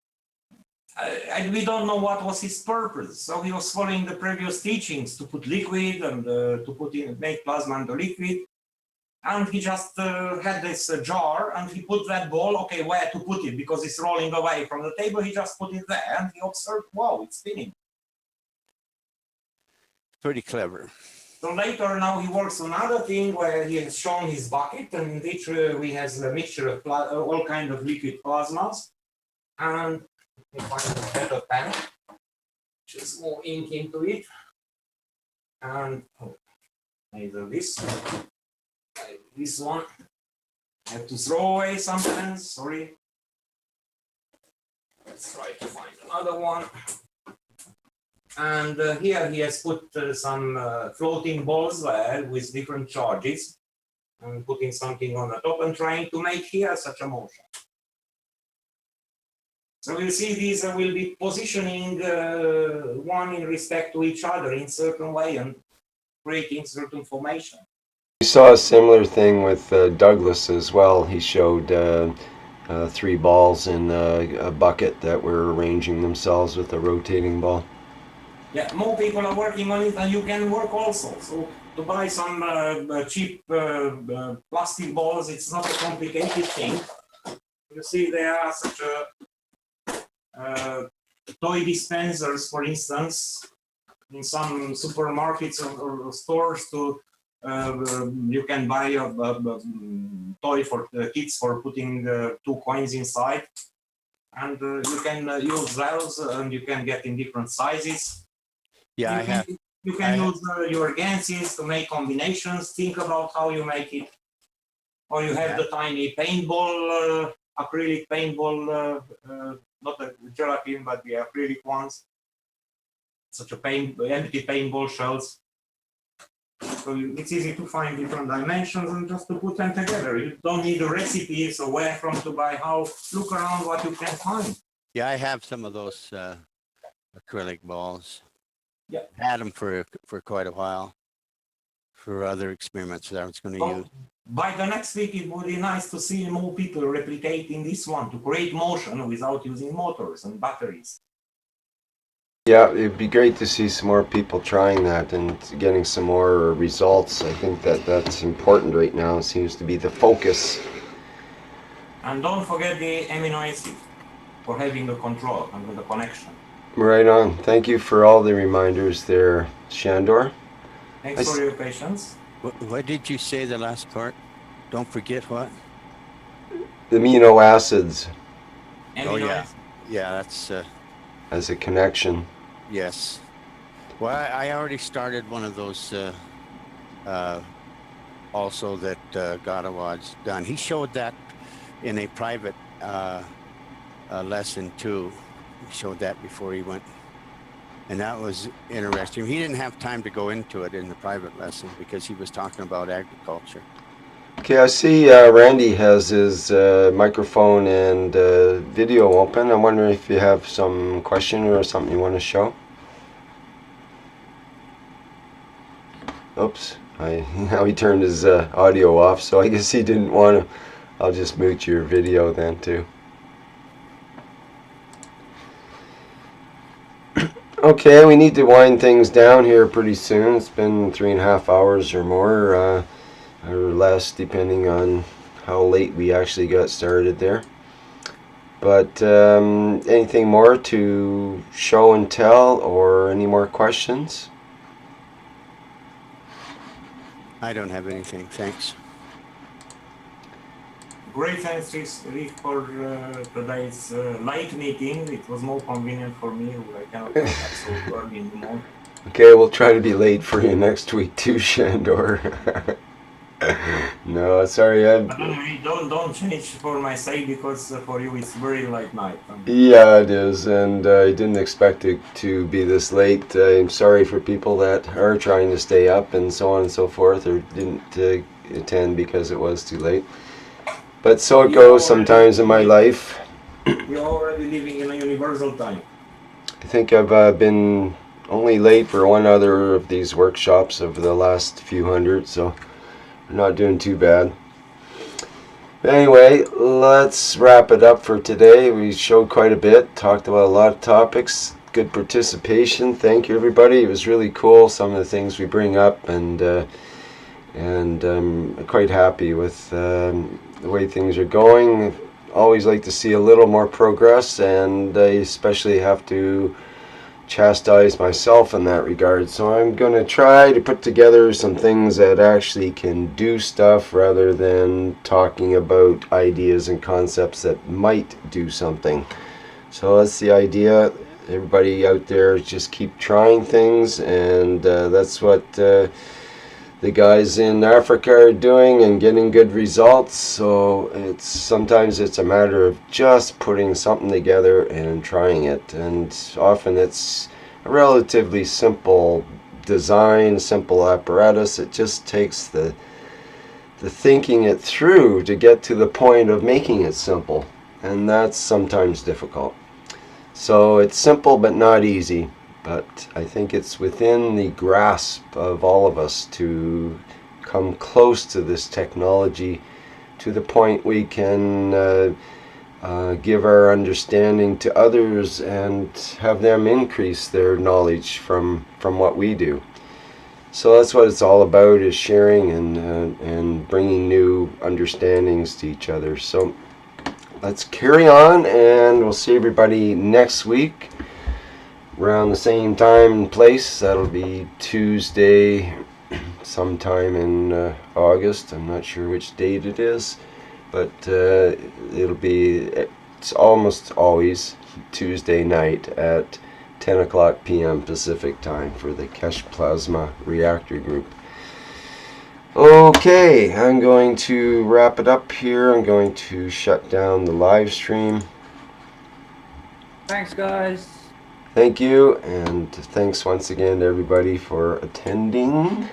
And we don't know what was his purpose. So he was following the previous teachings to put liquid and to make plasma into liquid. And he just had this jar and he put that ball, okay, where to put it? Because it's rolling away from the table, he just put it there and he observed, wow, it's spinning. Pretty clever. So later now he works on another thing where he has shown his bucket, and in which we has a mixture of all kind of liquid plasmas. And we find a better pen, just more ink into it. And either this one. I have to throw away some pens, sorry. Let's try to find another one. And here he has put some floating balls there with different charges and putting something on the top and trying to make here such a motion. So we'll see these will be positioning one in respect to each other in certain way and creating certain formation. We saw a similar thing with Douglas as well. He showed 3 balls in a bucket that were arranging themselves with a rotating ball. Yeah, more people are working on it, and you can work also. So to buy some cheap plastic balls, it's not a complicated thing. You see, there are such toy dispensers, for instance, in some supermarkets or stores. You can buy a toy for kids for putting 2 coins inside, and you can use those, and you can get in different sizes. Yeah, you can use your ganses to make combinations. Think about how you make it. Or you have the tiny paintball, acrylic paintball, not the gelatin, but the acrylic ones. Such a empty paintball shells. So it's easy to find different dimensions and just to put them together. You don't need a recipe, so where from to buy how. Look around what you can find. Yeah, I have some of those acrylic balls. Yeah. Had them for quite a while for other experiments that I was going to use. By the next week, it would be nice to see more people replicating this one to create motion without using motors and batteries. Yeah, it'd be great to see some more people trying that and getting some more results. I think that's important right now. It seems to be the focus. And don't forget the amino acid for having the control and the connection. Right on. Thank you for all the reminders there, Shandor. Thanks for your patience. What did you say the last part? Don't forget what? The amino acids. Oh, yeah. Yeah, that's... as a connection. Yes. Well, I already started one of those also that Gadawad's done. He showed that in a private lesson too. He showed that before he went. And that was interesting. He didn't have time to go into it in the private lesson because he was talking about agriculture. Okay, I see Randy has his microphone and video open. I'm wondering if you have some question or something you want to show. Oops, now he turned his audio off, so I guess he didn't want to. I'll just mute your video then too. Okay, we need to wind things down here pretty soon. It's been 3.5 hours or more, or less, depending on how late we actually got started there. But anything more to show and tell, or any more questions? I don't have anything. Thanks. Great, thanks, Rick, for today's light meeting. It was more convenient for me. I cannot come back so early in the morning. Okay, we'll try to be late for you next week too, Shandor. No, sorry. But anyway, don't change for my sake, because for you it's very late night. Yeah, it is, and I didn't expect it to be this late. I'm sorry for people that are trying to stay up and so on and so forth, or didn't attend because it was too late. But so it goes sometimes in my life. You're already living in a universal time. I think I've been only late for one other of these workshops over the last few hundred, so we're not doing too bad. Anyway, let's wrap it up for today. We showed quite a bit, talked about a lot of topics, good participation. Thank you, everybody. It was really cool, some of the things we bring up, and I'm quite happy with the way things are going. Always like to see a little more progress, and I especially have to chastise myself in that regard. So I'm going to try to put together some things that actually can do stuff rather than talking about ideas and concepts that might do something. So that's the idea. Everybody out there, just keep trying things, and that's what the guys in Africa are doing and getting good results. So sometimes it's a matter of just putting something together and trying it, and often it's a relatively simple design, simple apparatus. It just takes the thinking it through to get to the point of making it simple, and that's sometimes difficult. So it's simple but not easy. But I think it's within the grasp of all of us to come close to this technology to the point we can give our understanding to others and have them increase their knowledge from what we do. So that's what it's all about, is sharing and bringing new understandings to each other. So let's carry on, and we'll see everybody next week around the same time and place. That'll be Tuesday sometime in August. I'm not sure which date it is, but it's almost always Tuesday night at 10 o'clock p.m. Pacific time for the Keshe Plasma Reactor group. Okay, I'm going to wrap it up here. I'm going to shut down the live stream. Thanks, guys. Thank you, and thanks once again to everybody for attending.